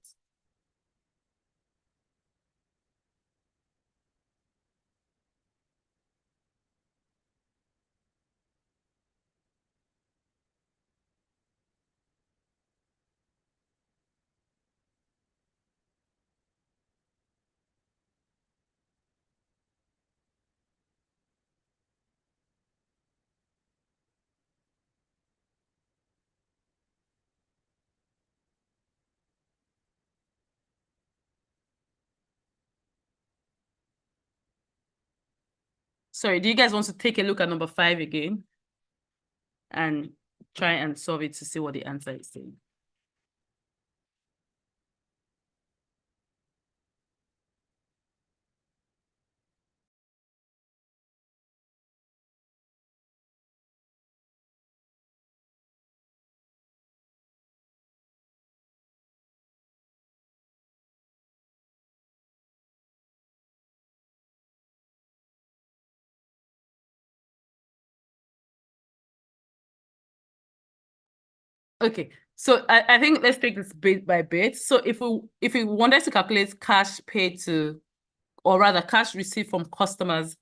Sorry, do you guys want to take a look at number 5 again and try and solve it to see what the answer is saying? Okay, so I think let's take this bit by bit. So if we wanted to calculate cash paid to, or rather cash received from customers,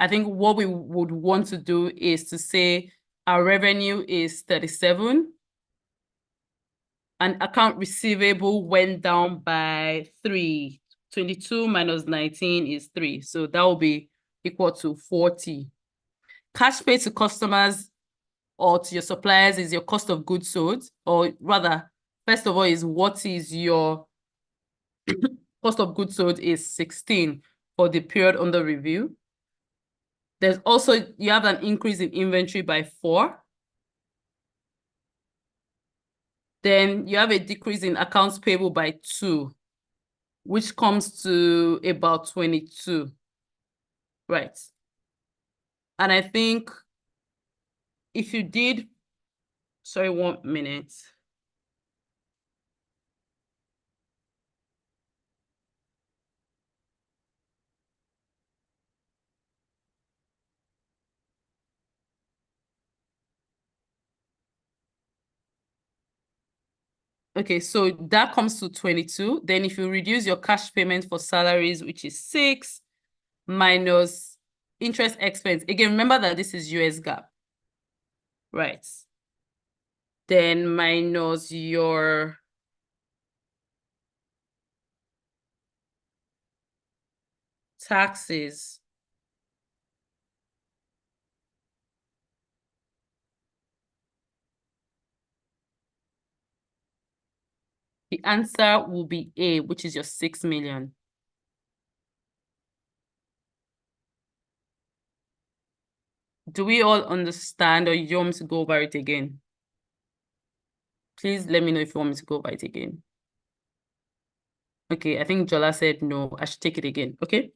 I think what we would want to do is to say our revenue is 37 and account receivable went down by 3. 22 minus 19 is 3. So that will be equal to 40. Cash paid to customers or to your suppliers is your cost of goods sold, or rather, first of all, is what is your cost of goods sold is 16 for the period under review. There's also, you have an increase in inventory by 4. Then you have a decrease in accounts payable by 2, which comes to about 22, right? And I think if you did, sorry, 1 minute. Okay, so that comes to 22. Then if you reduce your cash payment for salaries, which is 6, minus interest expense. Again, remember that this is US GAAP, right? Then minus your taxes. The answer will be A, which is your 6 million. Do we all understand, or you want me to go over it again? Please let me know if you want me to go over it again. Okay, I think Jola said no, I should take it again, okay?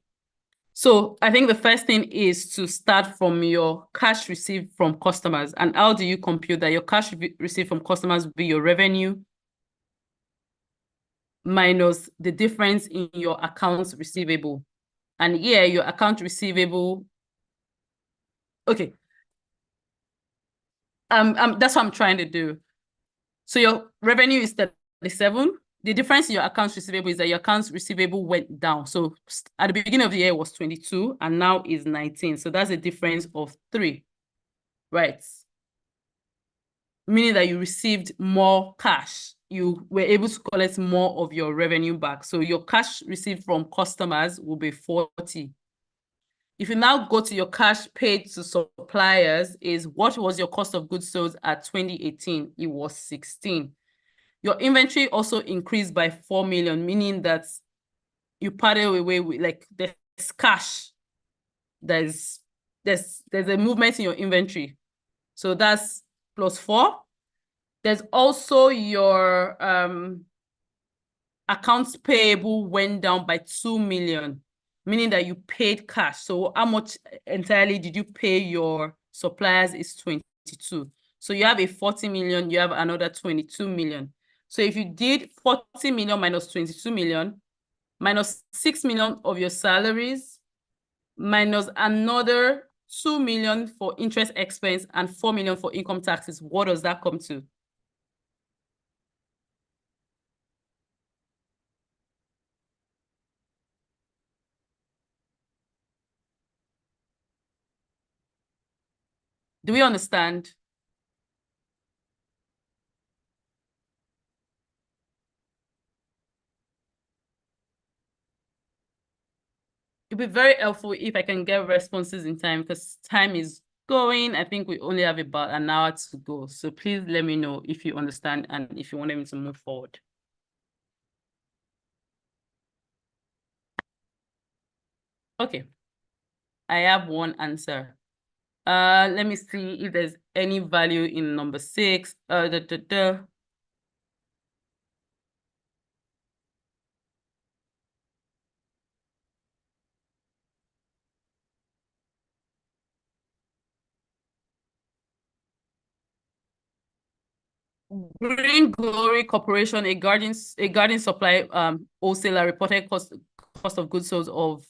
So I think the first thing is to start from your cash received from customers. And how do you compute that? Your cash received from customers will be your revenue minus the difference in your accounts receivable. And here, your account receivable, okay. That's what I'm trying to do. So your revenue is 37. The difference in your accounts receivable is that your accounts receivable went down. So at the beginning of the year, it was 22, and now is 19. So that's a difference of 3, right? Meaning that you received more cash. You were able to collect more of your revenue back. So your cash received from customers will be 40. If you now go to your cash paid to suppliers, is what was your cost of goods sold at 2018? It was 16. Your inventory also increased by 4 million, meaning that you parted away with, like, there's cash. There's a movement in your inventory. So that's plus 4. There's also your accounts payable went down by 2 million, meaning that you paid cash. So how much entirely did you pay your suppliers is 22. So you have a 40 million, you have another 22 million. So if you did 40 million minus 22 million, minus 6 million of your salaries, minus another 2 million for interest expense and 4 million for income taxes, what does that come to? Do we understand? It'd be very helpful if I can get responses in time, because time is going. I think we only have about an hour to go. So please let me know if you understand and if you want me to move forward. Okay. I have one answer. Let me see if there's any value in number 6. Green Glory Corporation, a garden supply wholesaler, reported cost of goods sold of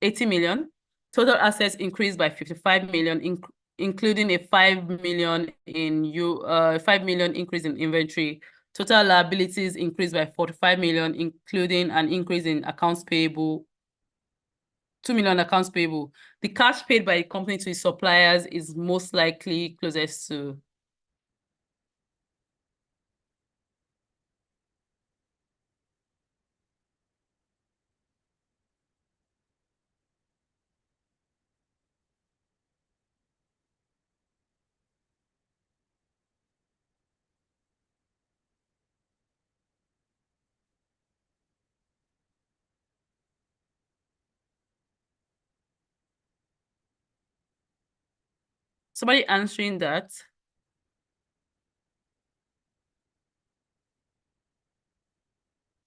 80 million. Total assets increased by 55 million, including a 5 million increase in inventory. Total liabilities increased by 45 million, including an increase in accounts payable, 2 million accounts payable. The cash paid by the company to its suppliers is most likely closest to. Somebody answering that?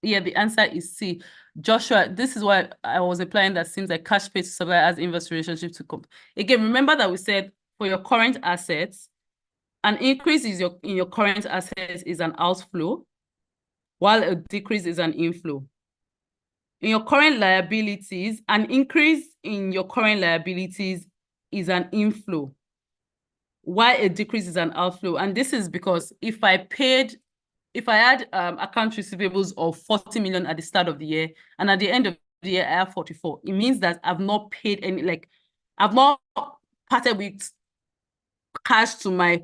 Yeah, the answer is C. Joshua, this is what I was implying, that seems like cash paid to supplier as inverse relationship to company. Again, remember that we said for your current assets, an increase in your current assets is an outflow, while a decrease is an inflow. In your current liabilities, an increase in your current liabilities is an inflow, while a decrease is an outflow. And this is because if I had account receivables of 40 million at the start of the year, and at the end of the year, I have 44, it means that I've not paid any, like, I've not parted with cash to my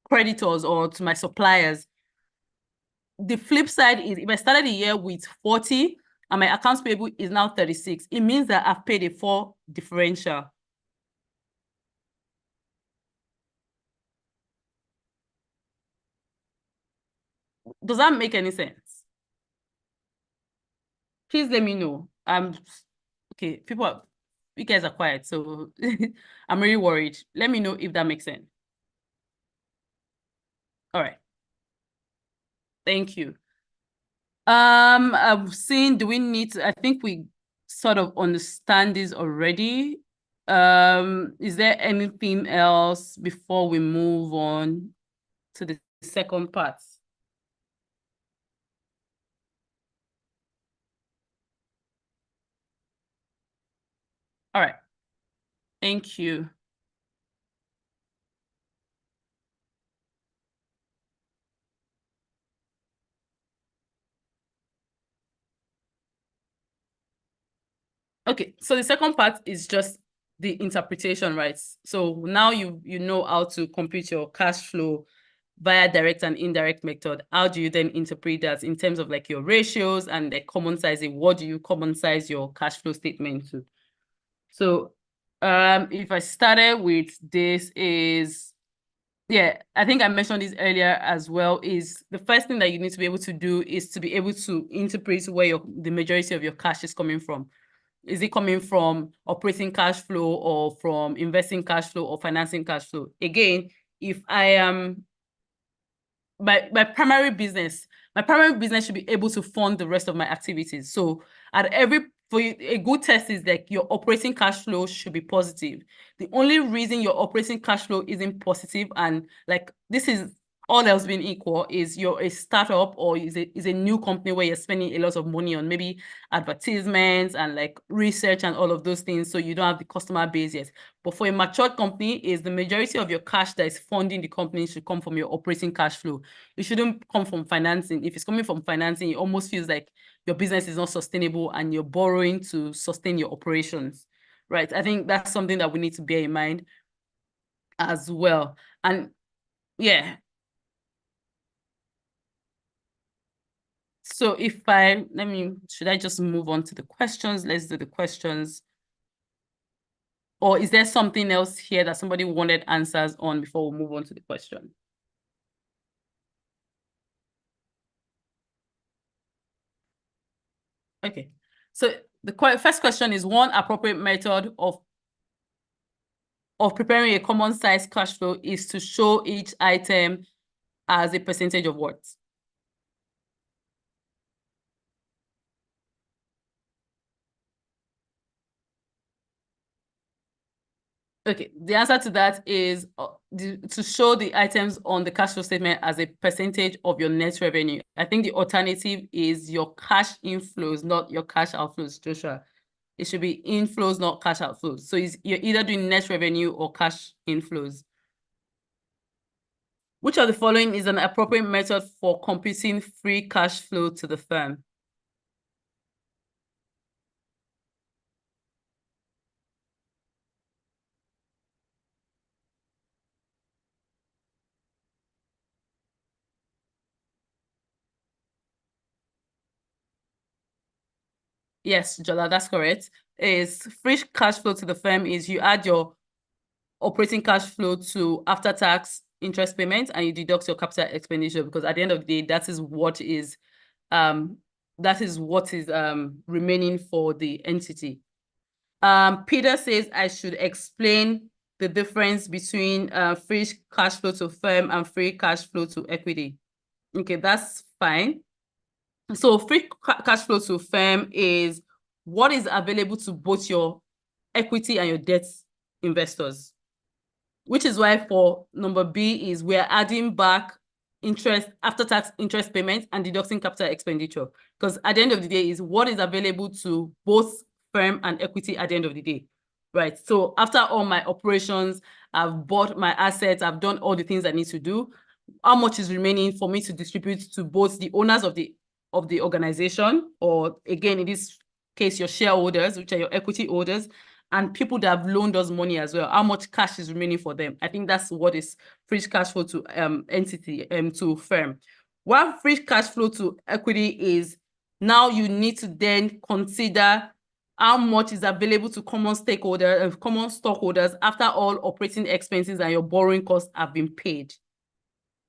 creditors or to my suppliers. The flip side is if I started the year with 40 and my accounts payable is now 36, it means that I've paid a 4 differential. Does that make any sense? Please let me know. Okay, you guys are quiet, so I'm really worried. Let me know if that makes sense. All right. Thank you. I've seen, do we need to, I think we sort of understand this already. Is there anything else before we move on to the second part? All right. Thank you. Okay, so the second part is just the interpretation, right? So now you know how to compute your cash flow via direct and indirect method. How do you then interpret that in terms of like your ratios and the common sizing? What do you common size your cash flow statement to? So if I started with this is, yeah, I think I mentioned this earlier as well, is the first thing that you need to be able to do is to be able to interpret where the majority of your cash is coming from. Is it coming from operating cash flow or from investing cash flow or financing cash flow? Again, if I am my primary business should be able to fund the rest of my activities. So for you, a good test is like your operating cash flow should be positive. The only reason your operating cash flow isn't positive, and like this is all else being equal, is you're a startup or is a new company where you're spending a lot of money on maybe advertisements and like research and all of those things, so you don't have the customer base yet. But for a matured company, is the majority of your cash that is funding the company should come from your operating cash flow. It shouldn't come from financing. If it's coming from financing, it almost feels like your business is not sustainable and you're borrowing to sustain your operations, right? I think that's something that we need to bear in mind as well. And yeah. So should I just move on to the questions? Let's do the questions. Or is there something else here that somebody wanted answers on before we move on to the question? Okay, so the first question is, one appropriate method of of preparing a common size cash flow is to show each item as a percentage of what? Okay, the answer to that is to show the items on the cash flow statement as a percentage of your net revenue. I think the alternative is your cash inflows, not your cash outflows, Joshua. It should be inflows, not cash outflows. So you're either doing net revenue or cash inflows. Which of the following is an appropriate method for computing free cash flow to the firm? Yes, Jola, that's correct. Is free cash flow to the firm is you add your operating cash flow to after-tax interest payments and you deduct your capital expenditure, because at the end of the day, that is what is remaining for the entity. Peter says I should explain the difference between free cash flow to firm and free cash flow to equity. Okay, that's fine. So free cash flow to firm is what is available to both your equity and your debt investors, which is why for number B is we're adding back interest, after-tax interest payments and deducting capital expenditure. Because at the end of the day is what is available to both firm and equity at the end of the day, right? So after all my operations, I've bought my assets, I've done all the things I need to do, how much is remaining for me to distribute to both the owners of the organization, or again, in this case, your shareholders, which are your equity holders, and people that have loaned us money as well, how much cash is remaining for them. I think that's what is free cash flow to entity, to firm. While free cash flow to equity is now you need to then consider how much is available to common stakeholders, common stockholders after all operating expenses and your borrowing costs have been paid.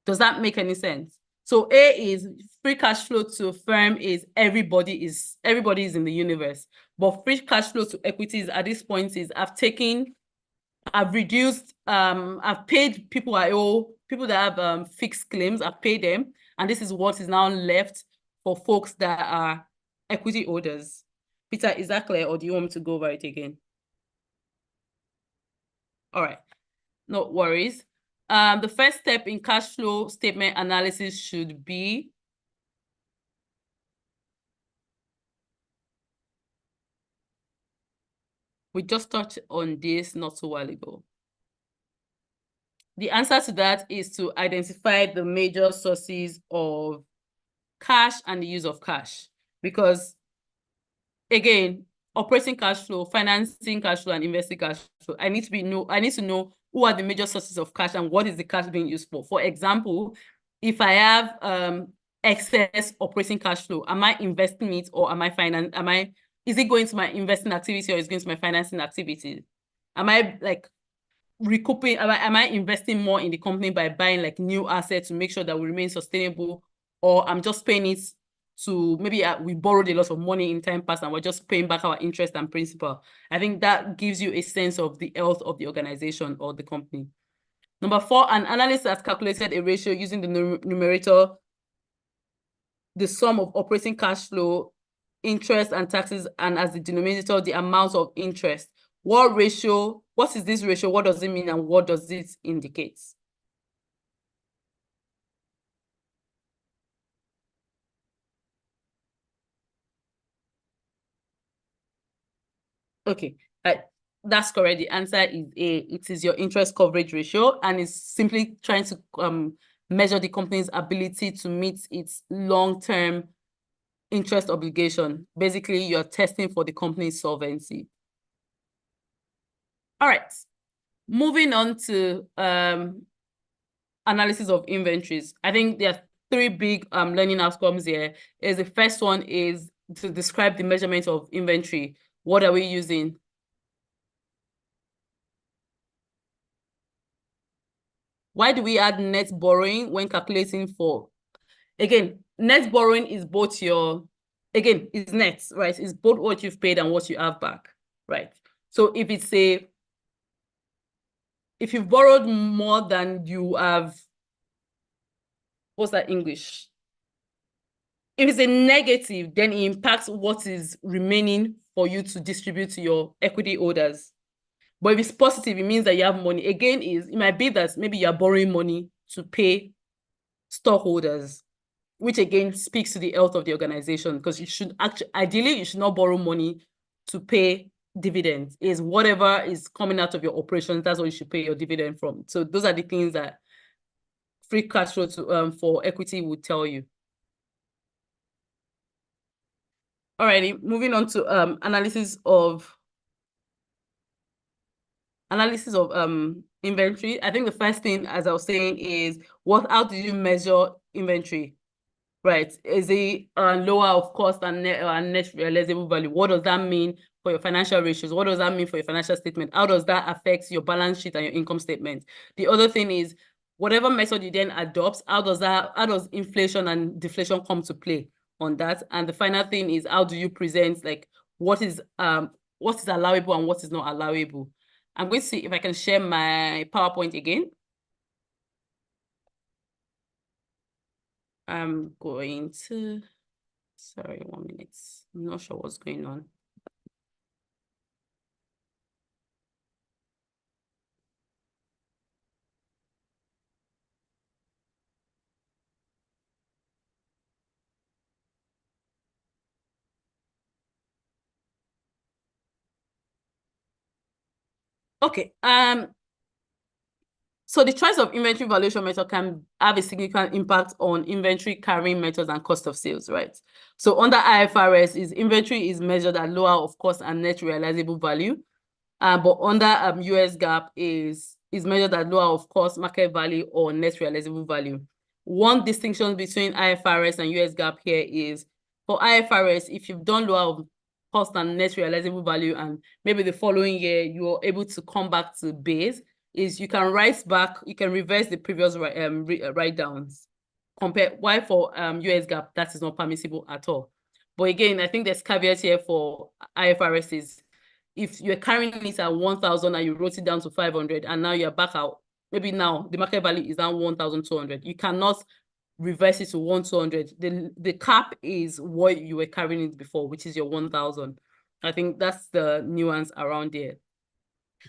Does that make any sense? So A is free cash flow to firm is everybody is in the universe. But free cash flow to equities at this point is I've reduced, I've paid people I owe, people that have fixed claims, I've paid them. And this is what is now left for folks that are equity holders. Peter, is that clear, or do you want me to go over it again? All right, no worries. The first step in cash flow statement analysis should be we just touched on this not so while ago. The answer to that is to identify the major sources of cash and the use of cash. Because again, operating cash flow, financing cash flow, and investing cash flow, I need to know who are the major sources of cash and what is the cash being used for. For example, if I have excess operating cash flow, am I investing it, or is it going to my investing activity, or is it going to my financing activity? Am I like recouping, am I investing more in the company by buying like new assets to make sure that we remain sustainable, or I'm just paying it to maybe we borrowed a lot of money in time past and we're just paying back our interest and principal? I think that gives you a sense of the health of the organization or the company. Number 4, an analyst has calculated a ratio using the numerator, the sum of operating cash flow, interest and taxes, and as the denominator, the amount of interest. What is this ratio? What does it mean, and what does it indicate? Okay, that's correct. The answer is A. It is your interest coverage ratio, and it's simply trying to measure the company's ability to meet its long-term interest obligation. Basically, you're testing for the company's solvency. All right, moving on to analysis of inventories. I think there are 3 big learning outcomes here. The first one is to describe the measurement of inventory. What are we using? Why do we add net borrowing when calculating for? Again, net borrowing is both is net, right? It's both what you've paid and what you have back, right? So if it's if you've borrowed more than you have, what's that English? If it's a negative, then it impacts what is remaining for you to distribute to your equity holders. But if it's positive, it means that you have money. Again, it might be that maybe you're borrowing money to pay stockholders, which again speaks to the health of the organization, because you should actually, ideally, you should not borrow money to pay dividends. Is whatever is coming out of your operations, that's what you should pay your dividend from. So those are the things that free cash flow to, for equity would tell you. Alrighty, moving on to analysis of inventory. I think the first thing, as I was saying, is how do you measure inventory? Right? Is it lower of cost and net realizable value? What does that mean for your financial ratios? What does that mean for your financial statement? How does that affect your balance sheet and your income statement? The other thing is, whatever method you then adopt, how does inflation and deflation come to play on that? And the final thing is, how do you present like what is allowable and what is not allowable? I'm going to see if I can share my PowerPoint again. I'm going to, sorry, 1 minute. I'm not sure what's going on. Okay, so the choice of inventory valuation method can have a significant impact on inventory carrying methods and cost of sales, right? So under IFRS, inventory is measured at lower of cost and net realizable value. But under US GAAP is measured at lower of cost, market value, or net realizable value. One distinction between IFRS and US GAAP here is, for IFRS, if you've done lower of cost and net realizable value, and maybe the following year you're able to come back to base, is you can reverse the previous write-downs. Why for US GAAP, that is not permissible at all. But again, I think there's caveat here for IFRS is, if you're carrying it at 1,000 and you wrote it down to 500 and now you're back out, maybe now the market value is down 1,200. You cannot reverse it to 1,200. The cap is what you were carrying it before, which is your 1,000. I think that's the nuance around there.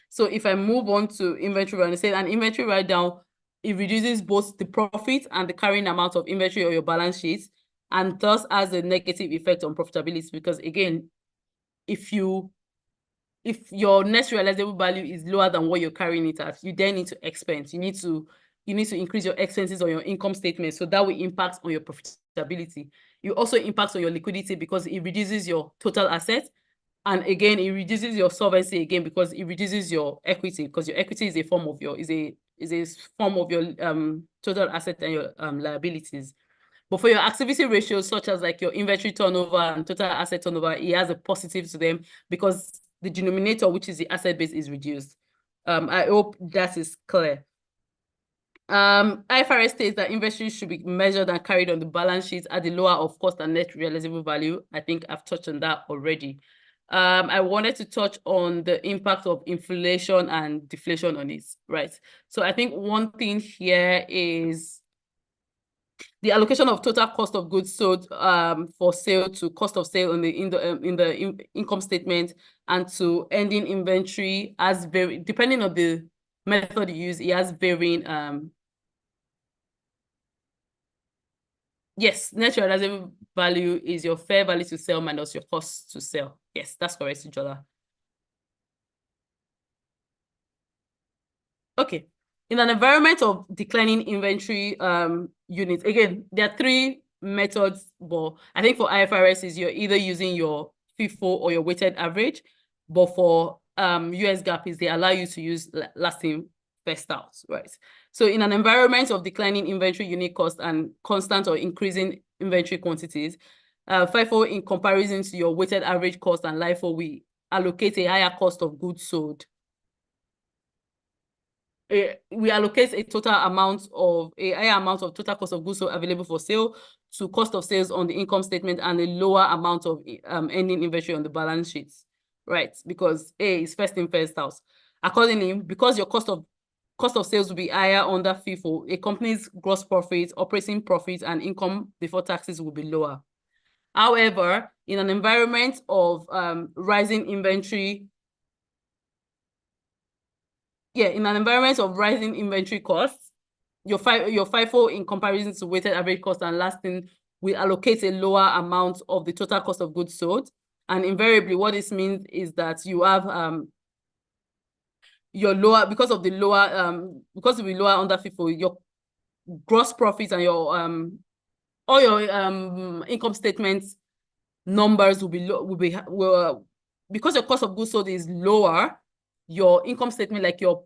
So if I move on to inventory, and I say an inventory write down, it reduces both the profit and the carrying amount of inventory on your balance sheet, and thus has a negative effect on profitability, because again, if your net realizable value is lower than what you're carrying it at, you then need to expense. You need to increase your expenses on your income statement, so that will impact on your profitability. You also impact on your liquidity because it reduces your total assets. And again, it reduces your solvency again because it reduces your equity, because your equity is a form of your total asset and your liabilities. But for your activity ratios, such as like your inventory turnover and total asset turnover, it has a positive to them because the denominator, which is the asset base, is reduced. I hope that is clear. IFRS states that inventory should be measured and carried on the balance sheet at the lower of cost and net realizable value. I think I've touched on that already. I wanted to touch on the impact of inflation and deflation on it, right? So I think one thing here is the allocation of total cost of goods sold for sale to cost of sale in the income statement and to ending inventory as depending on the method you use, it has varying yes, net realizable value is your fair value to sell minus your cost to sell. Yes, that's correct, Jola. Okay. In an environment of declining inventory units, again, there are three methods, but I think for IFRS is you're either using your FIFO or your weighted average, but for US GAAP is they allow you to use last in, first out, right? So in an environment of declining inventory unit cost and constant or increasing inventory quantities, FIFO in comparison to your weighted average cost and LIFO, we allocate a higher cost of goods sold. We allocate a higher amount of total cost of goods sold available for sale to cost of sales on the income statement and a lower amount of ending inventory on the balance sheets, right? Because A is first in, first out. Accordingly, because your cost of cost of sales will be higher under FIFO. A company's gross profit, operating profit, and income before taxes will be lower. However, in an environment of rising inventory costs, your FIFO in comparison to weighted average cost and lasting will allocate a lower amount of the total cost of goods sold. And invariably, what this means is that you have your lower, because of the lower under FIFO, your gross profits and your all your income statements numbers will be because your cost of goods sold is lower, your income statement, like your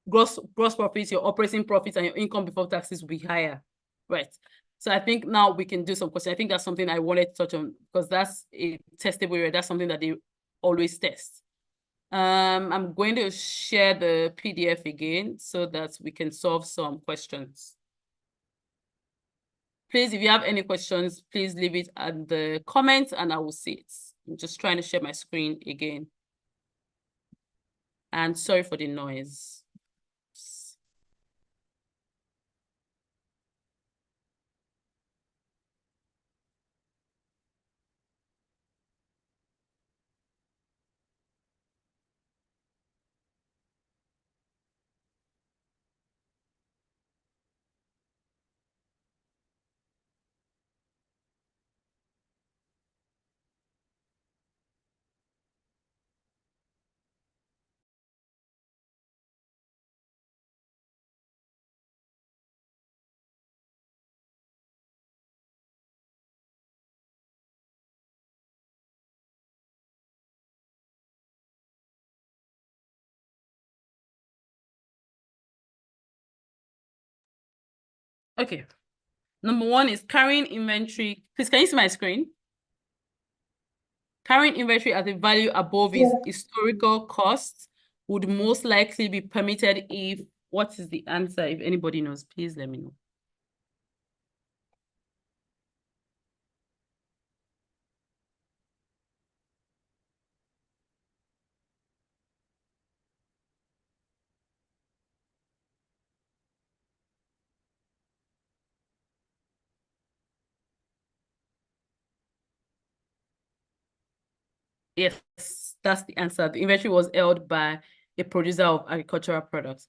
gross profits, your operating profits, and your income before taxes will be higher, right? So I think now we can do some questions. I think that's something I wanted to touch on because that's a testable area. That's something that they always test. I'm going to share the PDF again so that we can solve some questions. Please, if you have any questions, please leave it at the comments and I will see it. I'm just trying to share my screen again. And sorry for the noise. Okay. Number one is carrying inventory. Please, can you see my screen? Carrying inventory at a value above its historical cost would most likely be permitted if, what is the answer? If anybody knows, please let me know. Yes, that's the answer. The inventory was held by a producer of agricultural products.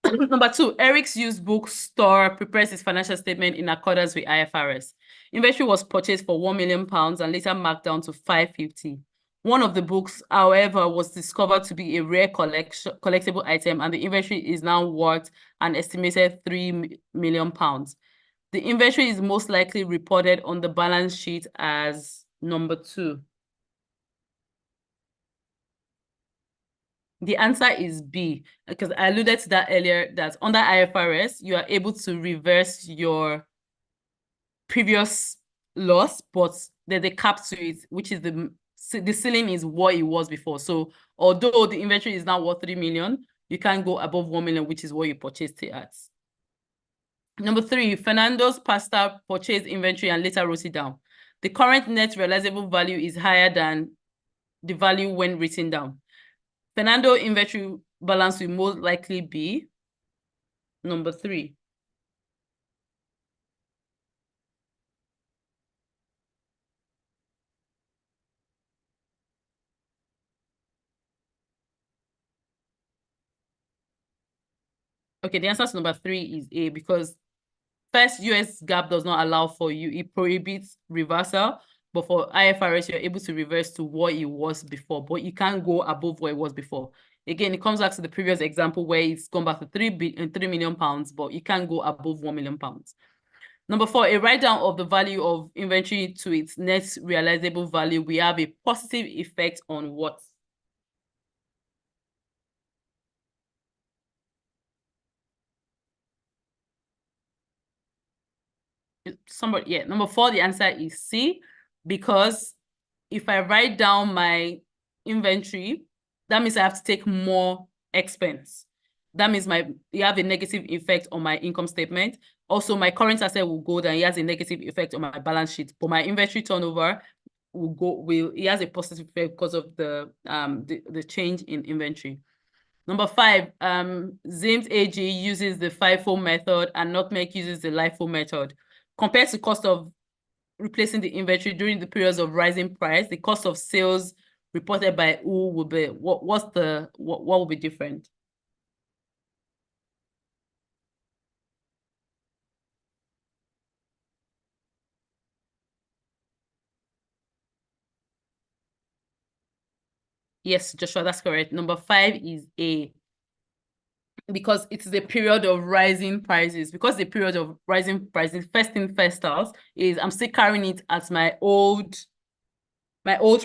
Number two, Eric's used bookstore prepares his financial statement in accordance with IFRS. Inventory was purchased for £1 million and later marked down to 550. One of the books, however, was discovered to be a rare collectible item, and the inventory is now worth an estimated £3 million. The inventory is most likely reported on the balance sheet as number two. The answer is B, because I alluded to that earlier, that under IFRS, you are able to reverse your previous loss, but there's a cap to it, which is the ceiling is what it was before. So although the inventory is now worth 3 million, you can't go above 1 million, which is what you purchased it at. Number three, Fernando's pasta purchased inventory and later wrote it down. The current net realizable value is higher than the value when written down. Fernando inventory balance will most likely be number three. Okay, the answer to number three is A, because first, US GAAP does not allow for you, it prohibits reversal, but for IFRS, you're able to reverse to what it was before, but you can't go above what it was before. Again, it comes back to the previous example where it's gone back to 3 million pounds, but you can't go above 1 million pounds. Number four, a write-down of the value of inventory to its net realizable value, we have a positive effect on what? Somebody, yeah, number four, the answer is C, because if I write down my inventory, that means I have to take more expense. That means you have a negative effect on my income statement. Also, my current asset will go down. It has a negative effect on my balance sheet, but my inventory turnover it has a positive effect because of the change in inventory. Number 5, Zim's AG uses the FIFO method and Nutmeg uses the LIFO method. Compared to cost of replacing the inventory during the periods of rising price, the cost of sales reported by who will be what will be different? Yes, Joshua, that's correct. Number 5 is A. Because it is a period of rising prices. Because the period of rising prices, first in, first out, is I'm still carrying it at my old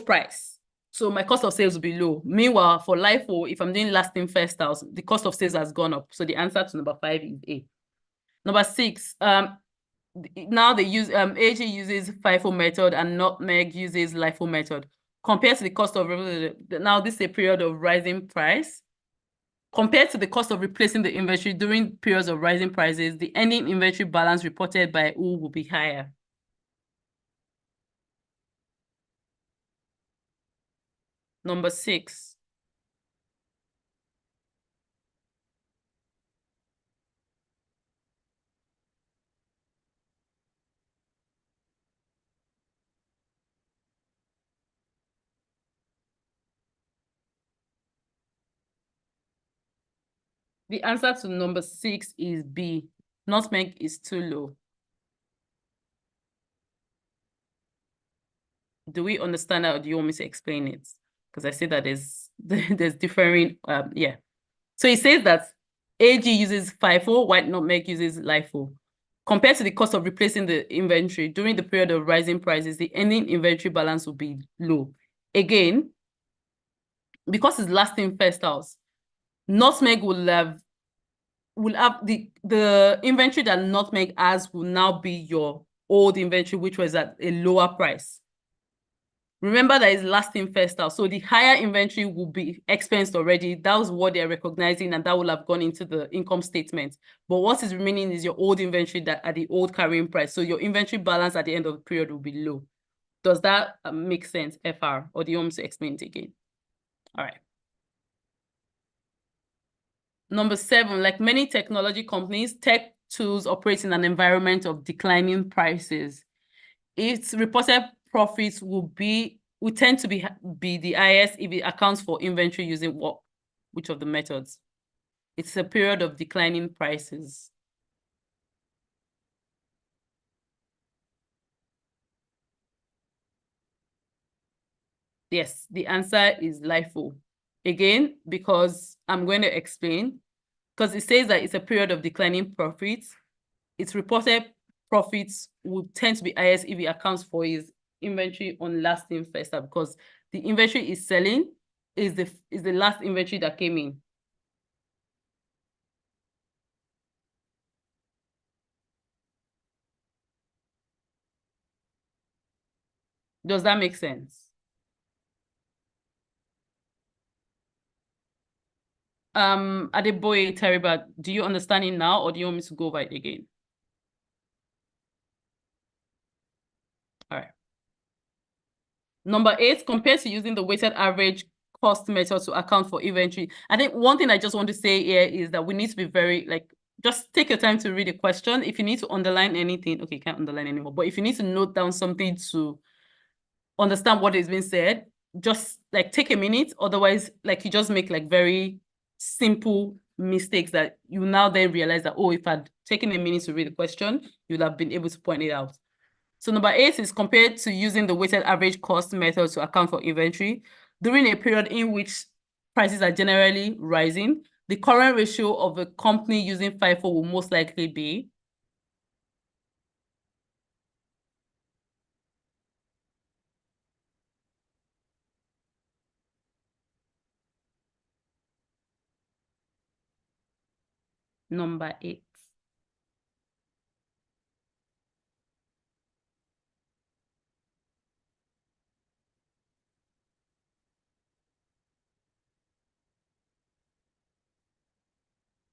price. So my cost of sales will be low. Meanwhile, for LIFO, if I'm doing last in, first out, the cost of sales has gone up. So the answer to number 5 is A. Number 6, now they use AG uses FIFO method and Nutmeg uses LIFO method. Compared to the cost of now this is a period of rising price. Compared to the cost of replacing the inventory during periods of rising prices, the ending inventory balance reported by who will be higher? Number 6. The answer to number 6 is B. Nutmeg is too low. Do we understand that, or do you want me to explain it? Because I see that there's differing, yeah. So it says that AG uses FIFO, while Nutmeg uses LIFO. Compared to the cost of replacing the inventory during the period of rising prices, the ending inventory balance will be low. Again, because it's last in, first out, Nutmeg will have the inventory that Nutmeg has will now be your old inventory, which was at a lower price. Remember that it's last in, first out. So the higher inventory will be expensed already. That was what they're recognizing, and that will have gone into the income statement. But what is remaining is your old inventory that at the old carrying price. So your inventory balance at the end of the period will be low. Does that make sense, FR? Or do you want me to explain it again? All right. Number 7, like many technology companies, tech tools operate in an environment of declining prices. Its reported profits will tend to be the highest if it accounts for inventory using what? Which of the methods? It's a period of declining prices. Yes, the answer is LIFO. Again, because I'm going to explain, because it says that it's a period of declining profits. Its reported profits would tend to be highest if it accounts for its inventory on last in, first out, because the inventory is selling is the last inventory that came in. Does that make sense? Adeboye Teriba, do you understand it now, or do you want me to go over it again? All right. Number 8, compared to using the weighted average cost method to account for inventory. I think one thing I just want to say here is that we need to be very, just take your time to read the question. If you need to underline anything, okay, you can't underline anymore, but if you need to note down something to understand what is being said, just take a minute. Otherwise, you just make very simple mistakes that you now then realize that, oh, if I'd taken a minute to read the question, you'd have been able to point it out. So number 8 is compared to using the weighted average cost method to account for inventory. During a period in which prices are generally rising, the current ratio of a company using FIFO will most likely be number 8.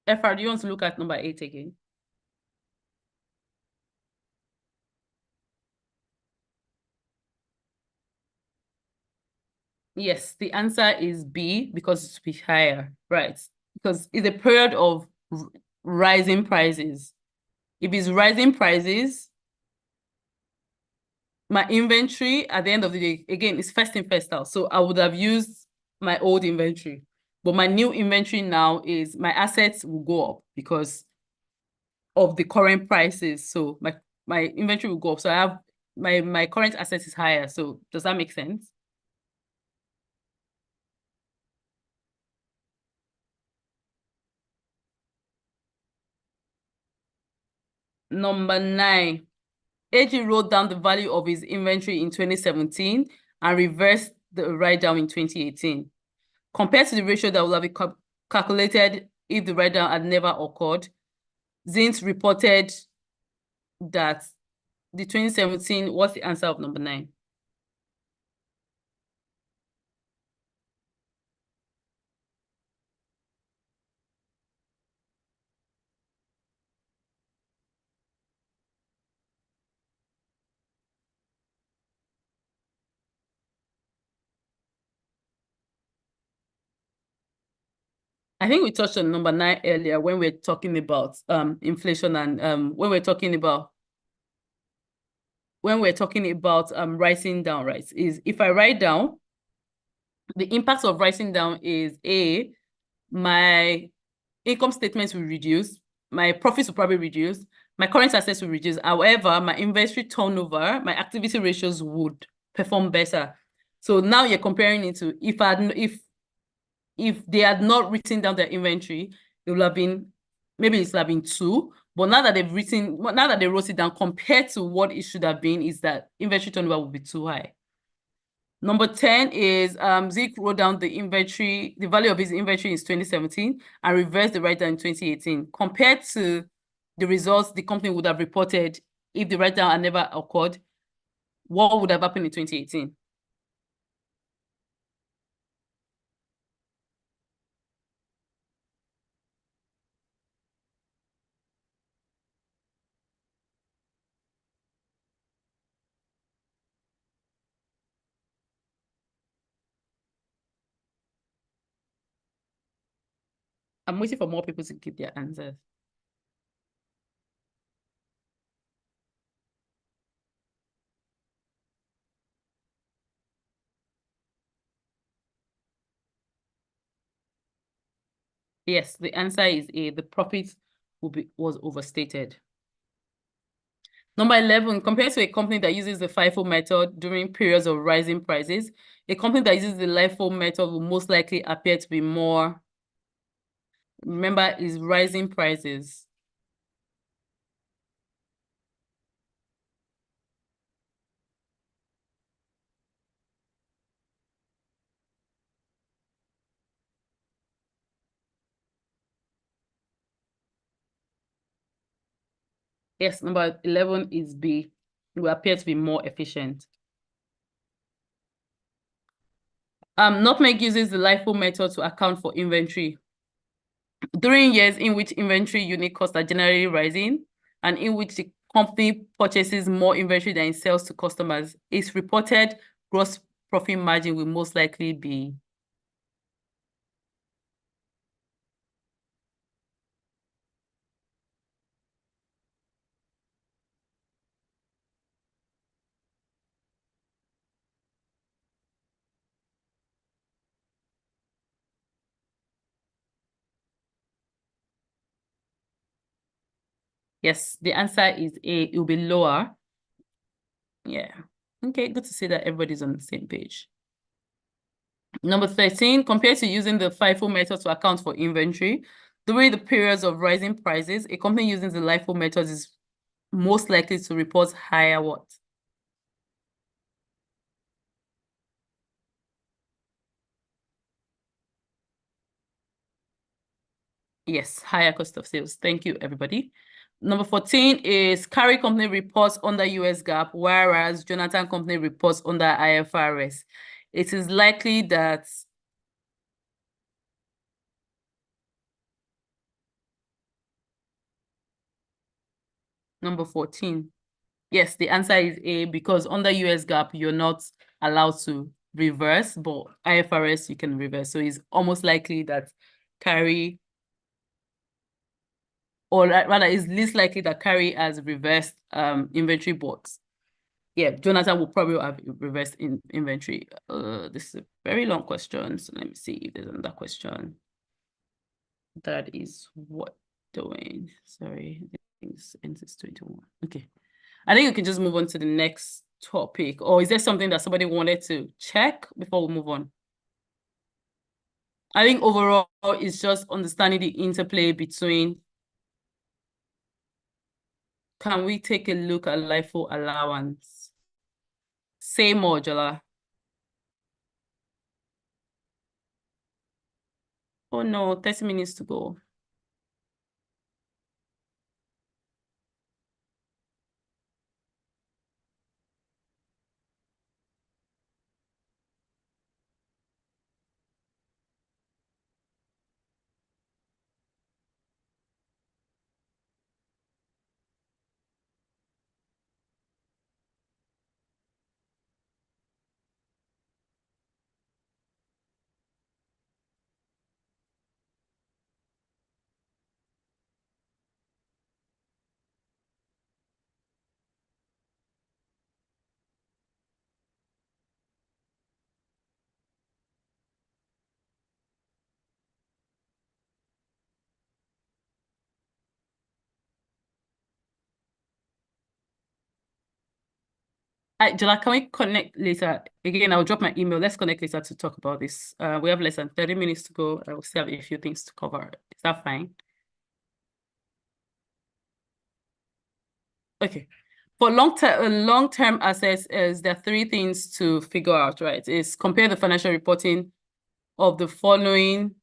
FR, do you want to look at number 8 again? Yes, the answer is B, because it should be higher, right? because it's a period of rising prices. If it's rising prices, my inventory at the end of the day, again, it's first in, first out. So I would have used my old inventory. But my new inventory now is my assets will go up because of the current prices. So my inventory will go up. So I have my current assets is higher. So does that make sense? Number 9, AG wrote down the value of his inventory in 2017 and reversed the write-down in 2018. Compared to the ratio that will have been calculated if the write-down had never occurred, Zins reported that the 2017, what's the answer of number 9? I think we touched on number 9 earlier when we're talking about inflation and when we're talking about writing down, right? Is if I write down, the impact of writing down is my income statements will reduce, my profits will probably reduce, my current assets will reduce. However, my inventory turnover, my activity ratios would perform better. So now you're comparing it to if they had not written down their inventory, it would have been, maybe it's have been 2. But now that they wrote it down, compared to what it should have been, is that inventory turnover will be too high. Number 10 is Zeke wrote down the value of his inventory is 2017 and reversed the write-down in 2018. Compared to the results the company would have reported if the write-down had never occurred, what would have happened in 2018? I'm waiting for more people to give their answers. Yes, the answer is A. The profit was overstated. Number 11, compared to a company that uses the FIFO method during periods of rising prices, a company that uses the LIFO method will most likely appear to be more, remember, is rising prices. Yes, number 11 is B. It will appear to be more efficient. Nutmeg uses the LIFO method to account for inventory. During years in which inventory unit costs are generally rising and in which the company purchases more inventory than it sells to customers, its reported gross profit margin will most likely be yes, the answer is A. It will be lower. Yeah. Okay, good to see that everybody's on the same page. Number 13, compared to using the FIFO method to account for inventory, during the periods of rising prices, a company using the LIFO method is most likely to report higher what? Yes, higher cost of sales. Thank you, everybody. Number 14 is Carrie Company reports under US GAAP, whereas Jonathan Company reports under IFRS. It is likely that number 14. Yes, the answer is A, because under US GAAP, you're not allowed to reverse, but IFRS, you can reverse. So it's almost likely that Carrie or rather is least likely to carry as reversed inventory bought? Yeah, Jonathan will probably have reversed inventory. This is a very long question, so let me see if there's another question. That is what doing. Sorry, I think this ends is 21. Okay. I think we can just move on to the next topic. Or is there something that somebody wanted to check before we move on? I think overall it's just understanding the interplay between. Can we take a look at LIFO allowance? Say more, Jola. Oh no, 30 minutes to go. Jola, can we connect later? Again, I'll drop my email. Let's connect later to talk about this. We have less than 30 minutes to go. I will still have a few things to cover. Is that fine? Okay. For long-term assets, there are three things to figure out, right? Is compare the financial reporting of the following.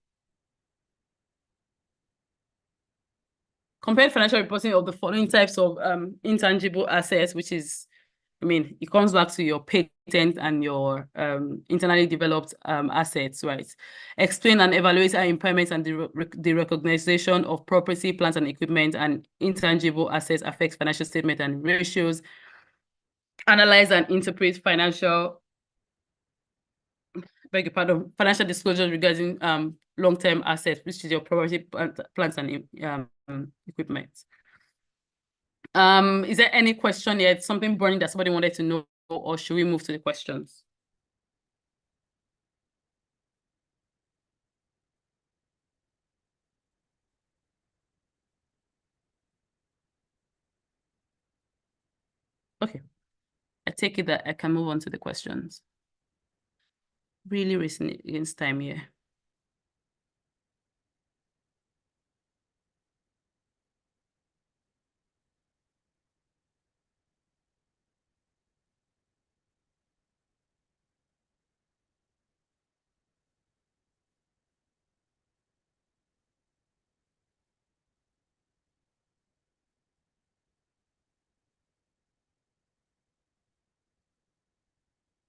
Compare financial reporting of the following types of intangible assets, which is, I mean, it comes back to your patent and your internally developed assets, right? Explain and evaluate our impairments and the recognition of property, plant and equipment and intangible assets affects financial statement and ratios. Analyze and interpret financial disclosures regarding long-term assets, which is your property, plants and equipment. Is there any question yet? Something burning that somebody wanted to know, or should we move to the questions? Okay. I take it that I can move on to the questions. Really racing against time here.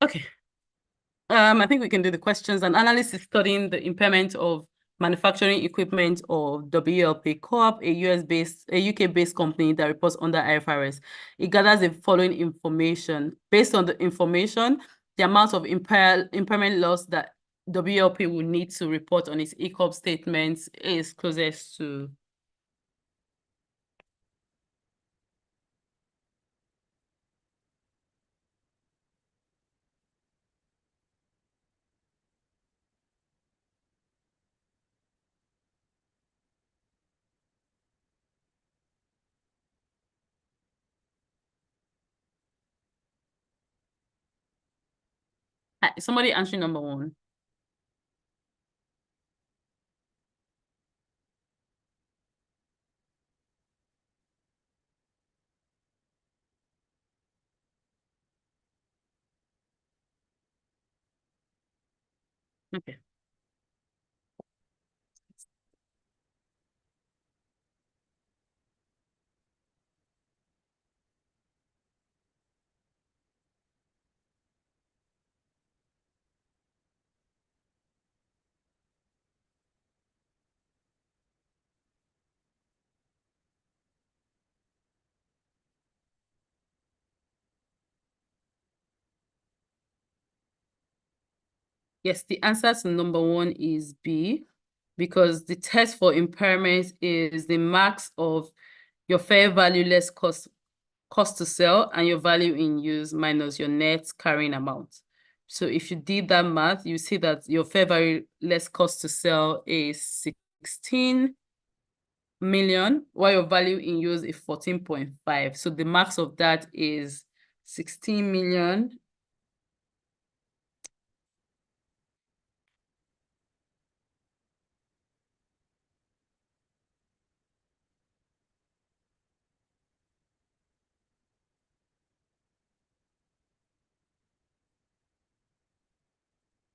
Okay. I think we can do the questions. An analyst is studying the impairment of manufacturing equipment of WLP Co-op, a UK-based company that reports under IFRS. It gathers the following information. Based on the information, the amount of impairment loss that WLP will need to report on its ECOP statements is closest to. Somebody answering number one. Okay. Yes, the answer to number one is B. because the test for impairment is the max of your fair value less cost to sell and your value in use minus your net carrying amount. So if you did that math, you see that your fair value less cost to sell is 16 million, while your value in use is 14.5. So the max of that is 16 million.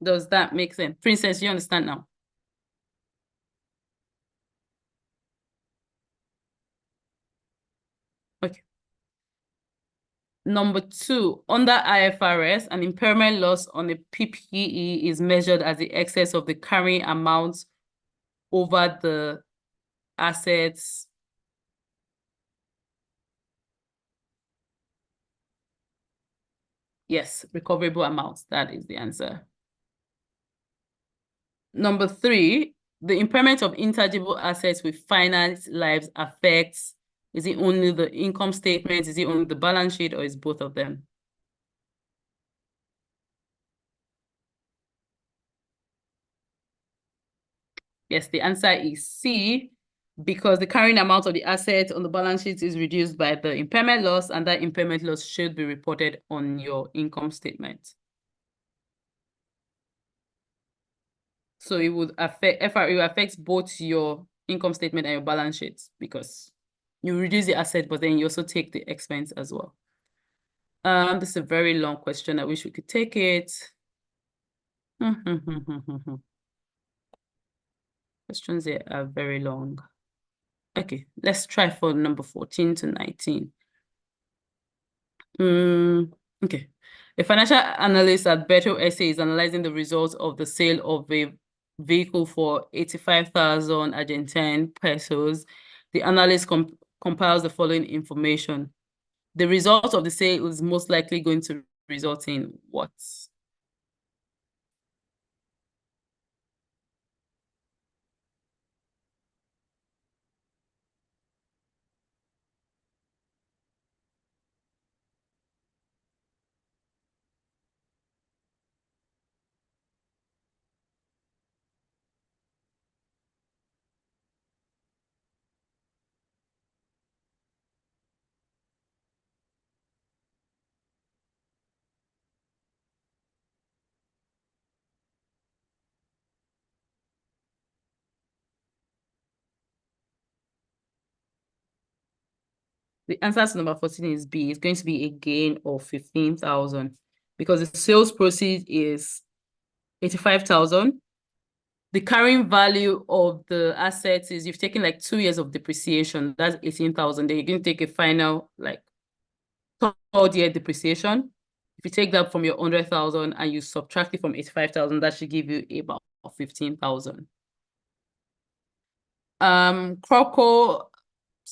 Does that make sense? Princess, you understand now? Okay. Number 2, under IFRS, an impairment loss on a PPE is measured as the excess of the carrying amount over the assets. Yes, recoverable amounts. That is the answer. Number 3, the impairment of intangible assets with finite lives affects, is it only the income statement, is it only the balance sheet, or is both of them? Yes, the answer is C, because the carrying amount of the asset on the balance sheet is reduced by the impairment loss, and that impairment loss should be reported on your income statement. So it would affect FRE, affects both your income statement and your balance sheet, because you reduce the asset, but then you also take the expense as well. This is a very long question. I wish we could take it. Questions here are very long. Okay, let's try for number 14 to 19. Okay. A financial analyst at Beto SA is analyzing the results of the sale of a vehicle for 85,000 Argentine pesos. The analyst compiles the following information. The result of the sale is most likely going to result in what? The answer to number 14 is B. It's going to be a gain of 15,000 because the sales proceeds is 85,000. The carrying value of the assets is you've taken like 2 years of depreciation. That's 18,000. Then you're going to take a final like 3rd year depreciation. If you take that from your 100,000 and you subtract it from 85,000, that should give you about 15,000. Croco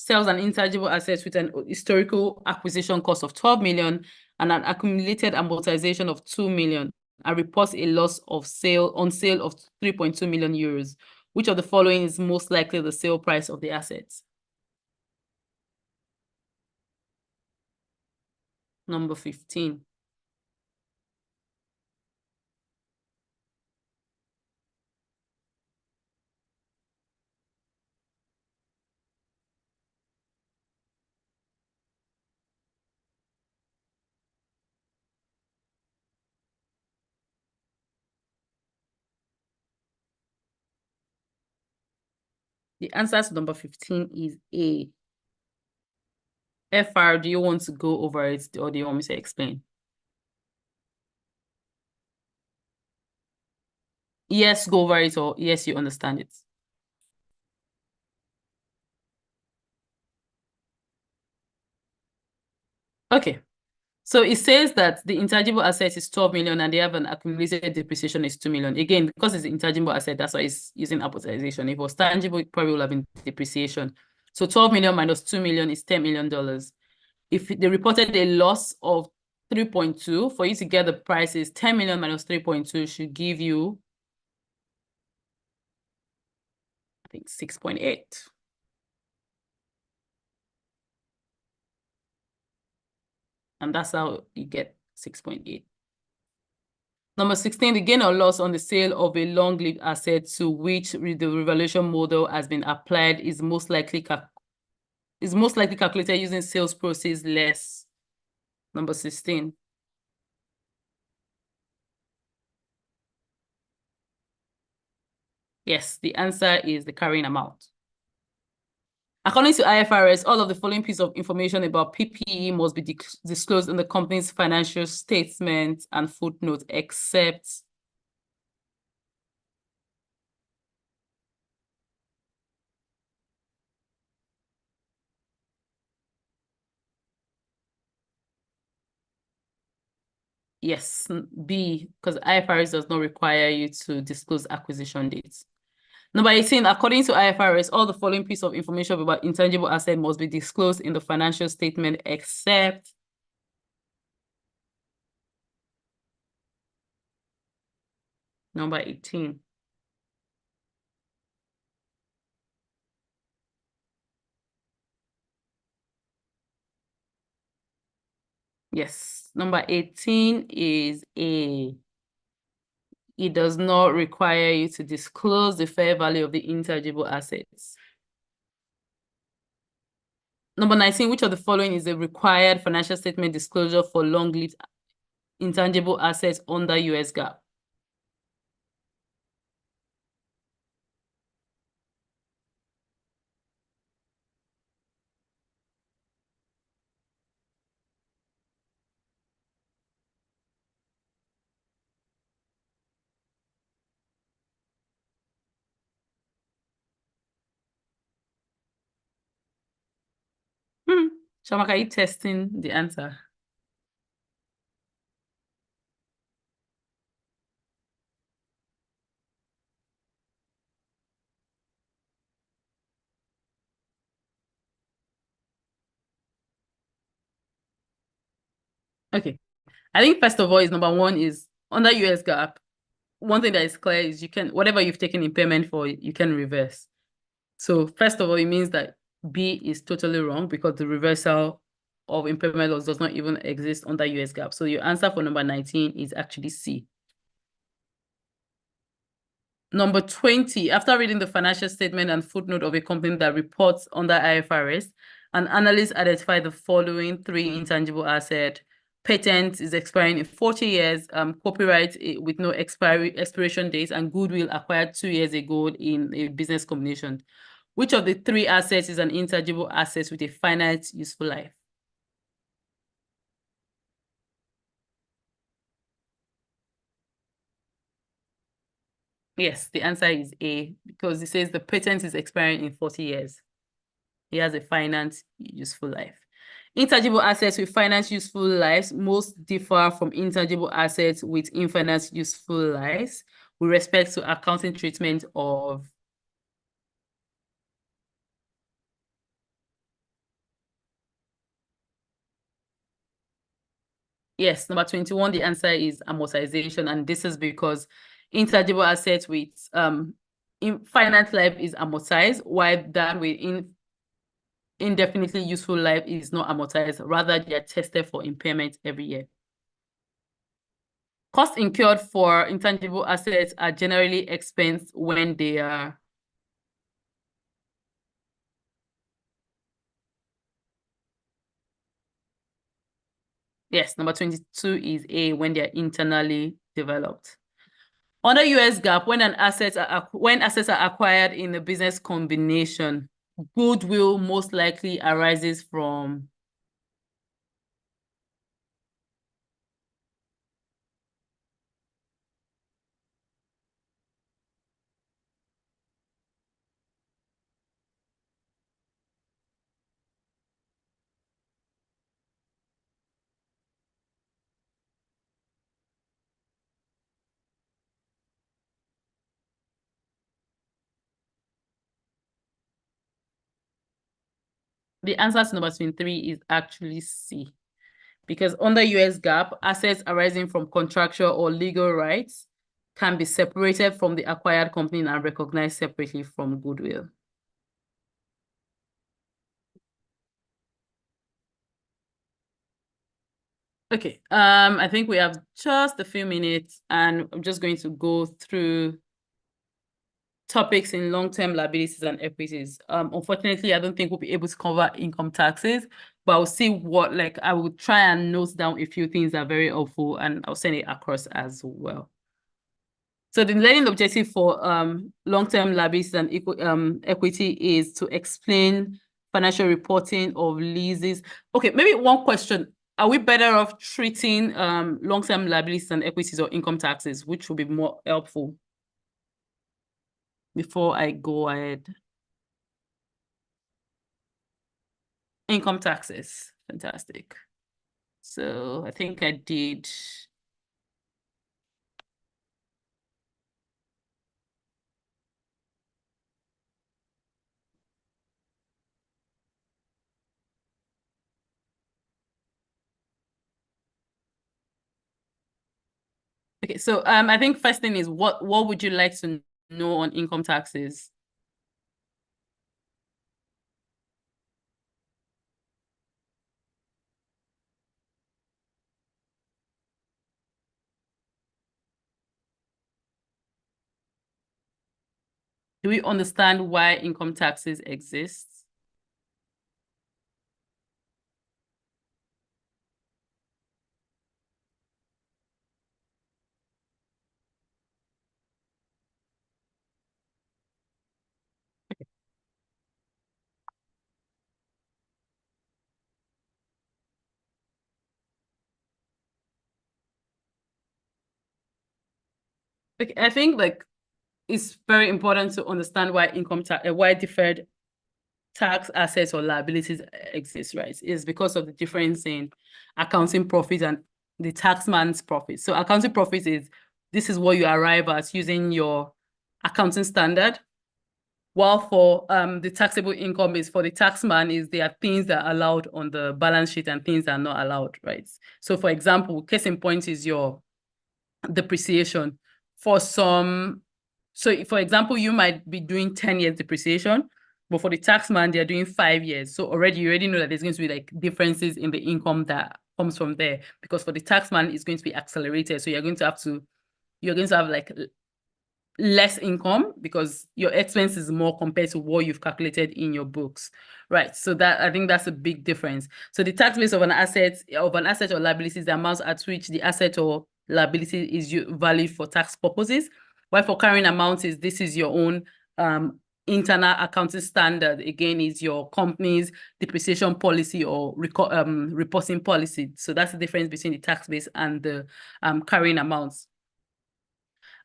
sells an intangible asset with an historical acquisition cost of 12 million and an accumulated amortization of 2 million, and reports a loss of on sale of 3.2 million euros. Which of the following is most likely the sale price of the assets? Number 15. The answer to number 15 is A. FR, do you want to go over it or do you want me to explain? Yes, go over it, or yes, you understand it. Okay. So it says that the intangible asset is 12 million and they have an accumulated depreciation is 2 million. Again, because it's an intangible asset, that's why it's using amortization. If it was tangible, it probably would have been depreciation. So 12 million minus 2 million is $10 million. If they reported a loss of 3.2, for you to get the prices, 10 million minus 3.2 should give you I think 6.8. And that's how you get 6.8. Number 16, the gain or loss on the sale of a long-lived asset to which the revaluation model has been applied is most likely calculated using sales proceeds less. Number 16. Yes, the answer is the carrying amount. According to IFRS, all of the following pieces of information about PPE must be disclosed in the company's financial statement and footnote, except yes, B, because IFRS does not require you to disclose acquisition dates. Number 18, according to IFRS, all the following pieces of information about intangible asset must be disclosed in the financial statement, except number 18. Yes, number 18 is A. It does not require you to disclose the fair value of the intangible assets. Number 19, which of the following is a required financial statement disclosure for long-lived intangible assets under US GAAP? Shamaka, are you testing the answer? Okay. I think first of all is number one is under US GAAP. One thing that is clear is you can, whatever you've taken impairment for, you can reverse. So first of all, it means that B is totally wrong because the reversal of impairment loss does not even exist under US GAAP. So your answer for number 19 is actually C. Number 20, after reading the financial statement and footnote of a company that reports under IFRS, an analyst identified the following three intangible assets. Patent is expiring in 40 years, copyright with no expiration date, and goodwill acquired 2 years ago in a business combination. Which of the three assets is an intangible asset with a finite useful life? Yes, the answer is A, because it says the patent is expiring in 40 years. It has a finite useful life. Intangible assets with finite useful lives most differ from intangible assets with infinite useful lives with respect to accounting treatment of yes, number 21, the answer is amortization, and this is because intangible assets with infinite life is amortized, while that with indefinitely useful life is not amortized. Rather, they are tested for impairment every year. Costs incurred for intangible assets are generally expensed when they are yes, number 22 is A, when they are internally developed. Under US GAAP, when assets are acquired in a business combination, goodwill most likely arises from the answer to number 23 is actually C. Because under US GAAP, assets arising from contractual or legal rights can be separated from the acquired company and recognized separately from goodwill. Okay, I think we have just a few minutes, and I'm just going to go through topics in long-term liabilities and equities. Unfortunately, I don't think we'll be able to cover income taxes, but I'll see what, I will try and note down a few things that are very helpful, and I'll send it across as well. So the learning objective for long-term liabilities and equity is to explain financial reporting of leases. Okay, maybe one question. Are we better off treating long-term liabilities and equities or income taxes, which will be more helpful? Before I go ahead. Income taxes, fantastic. So I think I did. Okay, so I think first thing is what would you like to know on income taxes? Do we understand why income taxes exist? Okay, I think it's very important to understand why why deferred tax assets or liabilities exist, right? It's because of the difference in accounting profit and the taxman's profit. So accounting profit this is what you arrive at using your accounting standard. While for the taxable income is for the taxman there are things that are allowed on the balance sheet and things that are not allowed, right? So for example, case in point is your depreciation. For example, you might be doing 10 years depreciation, but for the taxman, they're doing 5 years. So you already know that there's going to be differences in the income that comes from there, because for the taxman, it's going to be accelerated. So you're going to have less income because your expense is more compared to what you've calculated in your books, right? So I think that's a big difference. So the tax base of an asset or liability is the amount at which the asset or liability is valued for tax purposes. While for carrying amounts this is your own internal accounting standard. Again, is your company's depreciation policy or reporting policy. So that's the difference between the tax base and the carrying amounts.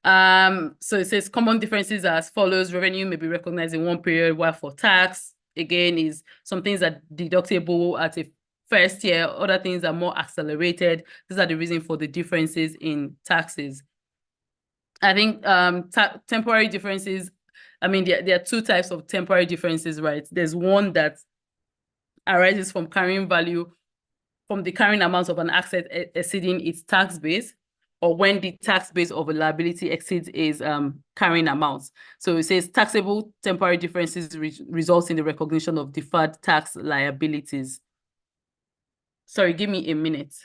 So it says common differences are as follows. Revenue may be recognized in one period, while for tax, again, is some things are deductible at a first year, other things are more accelerated. These are the reason for the differences in taxes. I think temporary differences, there are two types of temporary differences, right? There's one that arises from carrying value, from the carrying amount of an asset exceeding its tax base, or when the tax base of a liability exceeds its carrying amounts. So it says taxable temporary differences result in the recognition of deferred tax liabilities. Sorry, give me a minute.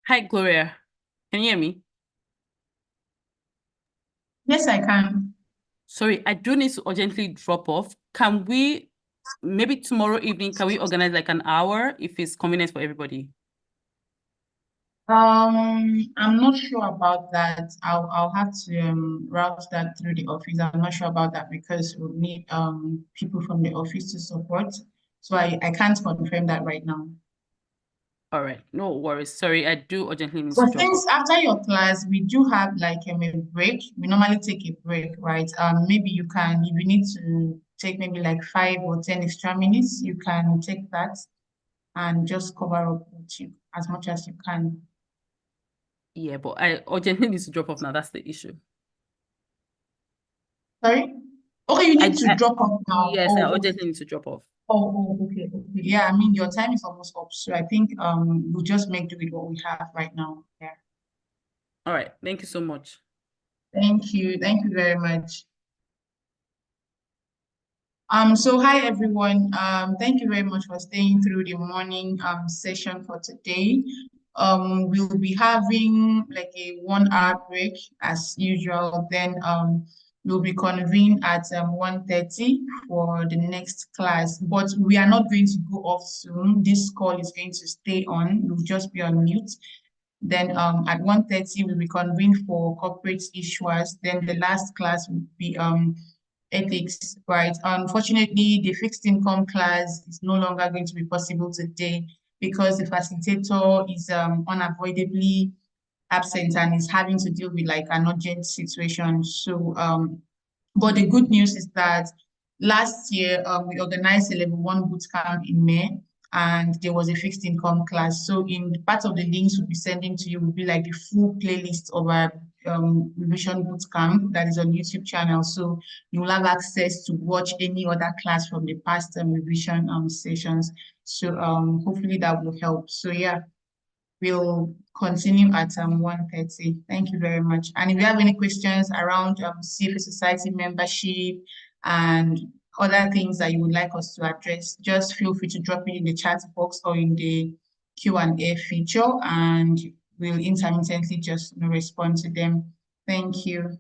Hi, Gloria. Can you hear me? Yes, I can. Sorry, I do need to urgently drop off. Can we maybe tomorrow evening, can we organize like an hour if it's convenient for everybody? I'm not sure about that. I'll have to route that through the office. I'm not sure about that because we'll need people from the office to support. So I can't confirm that right now. All right, no worries. Sorry, I do urgently need to But drop off. since after your class, we do have like a break. We normally take a break, right? Maybe you can, if you need to take maybe like 5 or 10 extra minutes, you can take that and just cover up with you as much as you can. Yeah, but I urgently need to drop off now. That's the issue. Sorry? Okay, you need to drop off now. Yes, I Oh, urgently need to drop off. okay. Yeah, I mean, your time is almost up. So I think we'll just make do with what we have right now. Yeah. All right. Thank you so much. Thank you. Thank you very much. So hi everyone. Thank you very much for staying through the morning session for today. We'll be having like a 1-hour break as usual. Then we'll be convened at 1:30 for the next class. But we are not going to go off soon. This call is going to stay on. We'll just be on mute. Then at 1:30 we'll be convened for corporate issuers. Then the last class will be ethics, right? Unfortunately, the fixed income class is no longer going to be possible today because the facilitator is unavoidably absent and is having to deal with like an urgent situation. So, but the good news is that last year we organized a level 1 bootcamp in May, and there was a fixed income class. So in part of the links we'll be sending to you will be like the full playlist of our revision bootcamp that is on YouTube channel. So you will have access to watch any other class from the past revision sessions. So hopefully that will help. So yeah, we'll continue at 1:30. Thank you very much. And if you have any questions around CFA Society membership and other things that you would like us to address, just feel free to drop it in the chat box or in the Q&A feature, and we'll intermittently just respond to them. Thank you.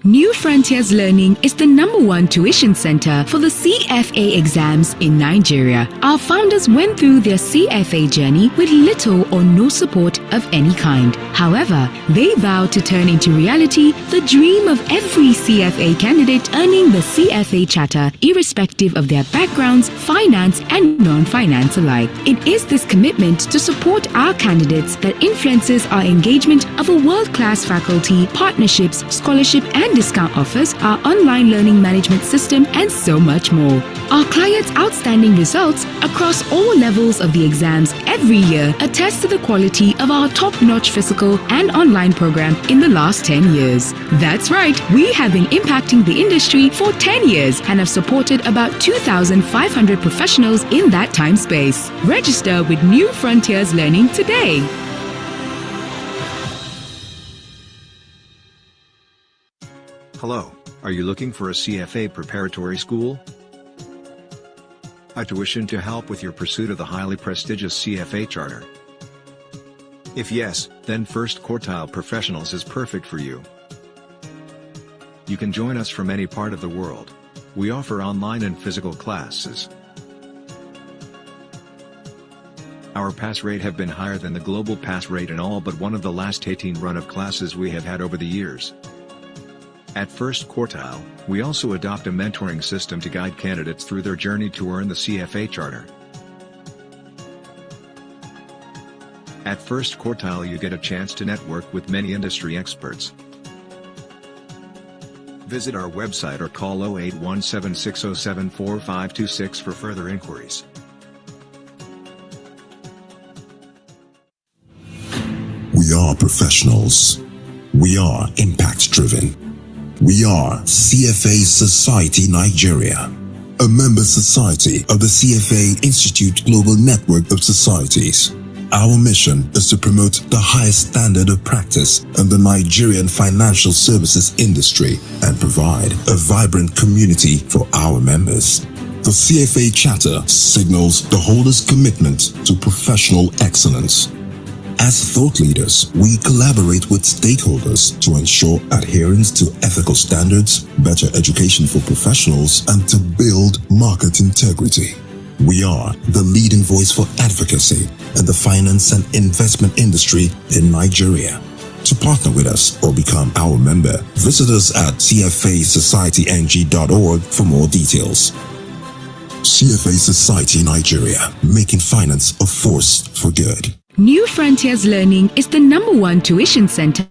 New Frontiers Learning is the #1 tuition center for the CFA exams in Nigeria. Our founders went through their CFA journey with little or no support of any kind. However, they vowed to turn into reality the dream of every CFA candidate earning the CFA charter, irrespective of their backgrounds, finance and non-finance alike. It is this commitment to support our candidates that influences our engagement of a world-class faculty, partnerships, scholarship and discount offers, our online learning management system, and so much more. Our clients' outstanding results across all levels of the exams every year attest to the quality of our top-notch physical and online program in the last 10 years. That's right, we have been impacting the industry for 10 years and have supported about 2,500 professionals in that time space. Register with New Frontiers Learning today. Hello, are you looking for a CFA preparatory school? A tuition to help with your pursuit of the highly prestigious CFA charter? If yes, then First Quartile Professionals is perfect for you. You can join us from any part of the world. We offer online and physical classes. Our pass rate have been higher than the global pass rate in all but one of the last 18 run of classes we have had over the years. At First Quartile, we also adopt a mentoring system to guide candidates through their journey to earn the CFA charter. At First Quartile you get a chance to network with many industry experts. Visit our website or call 0817-607-4526 for further inquiries. We are professionals. We are impact-driven. We are CFA Society Nigeria, a member society of the CFA Institute Global Network of Societies. Our mission is to promote the highest standard of practice in the Nigerian financial services industry and provide a vibrant community for our members. The CFA Charter signals the holder's commitment to professional excellence. As thought leaders, we collaborate with stakeholders to ensure adherence to ethical standards, better education for professionals, and to build market integrity. We are the leading voice for advocacy in the finance and investment industry in Nigeria. To partner with us or become our member, visit us at cfasocietynг.org for more details. CFA Society Nigeria, making finance a force for good. New Frontiers Learning is the #1 tuition center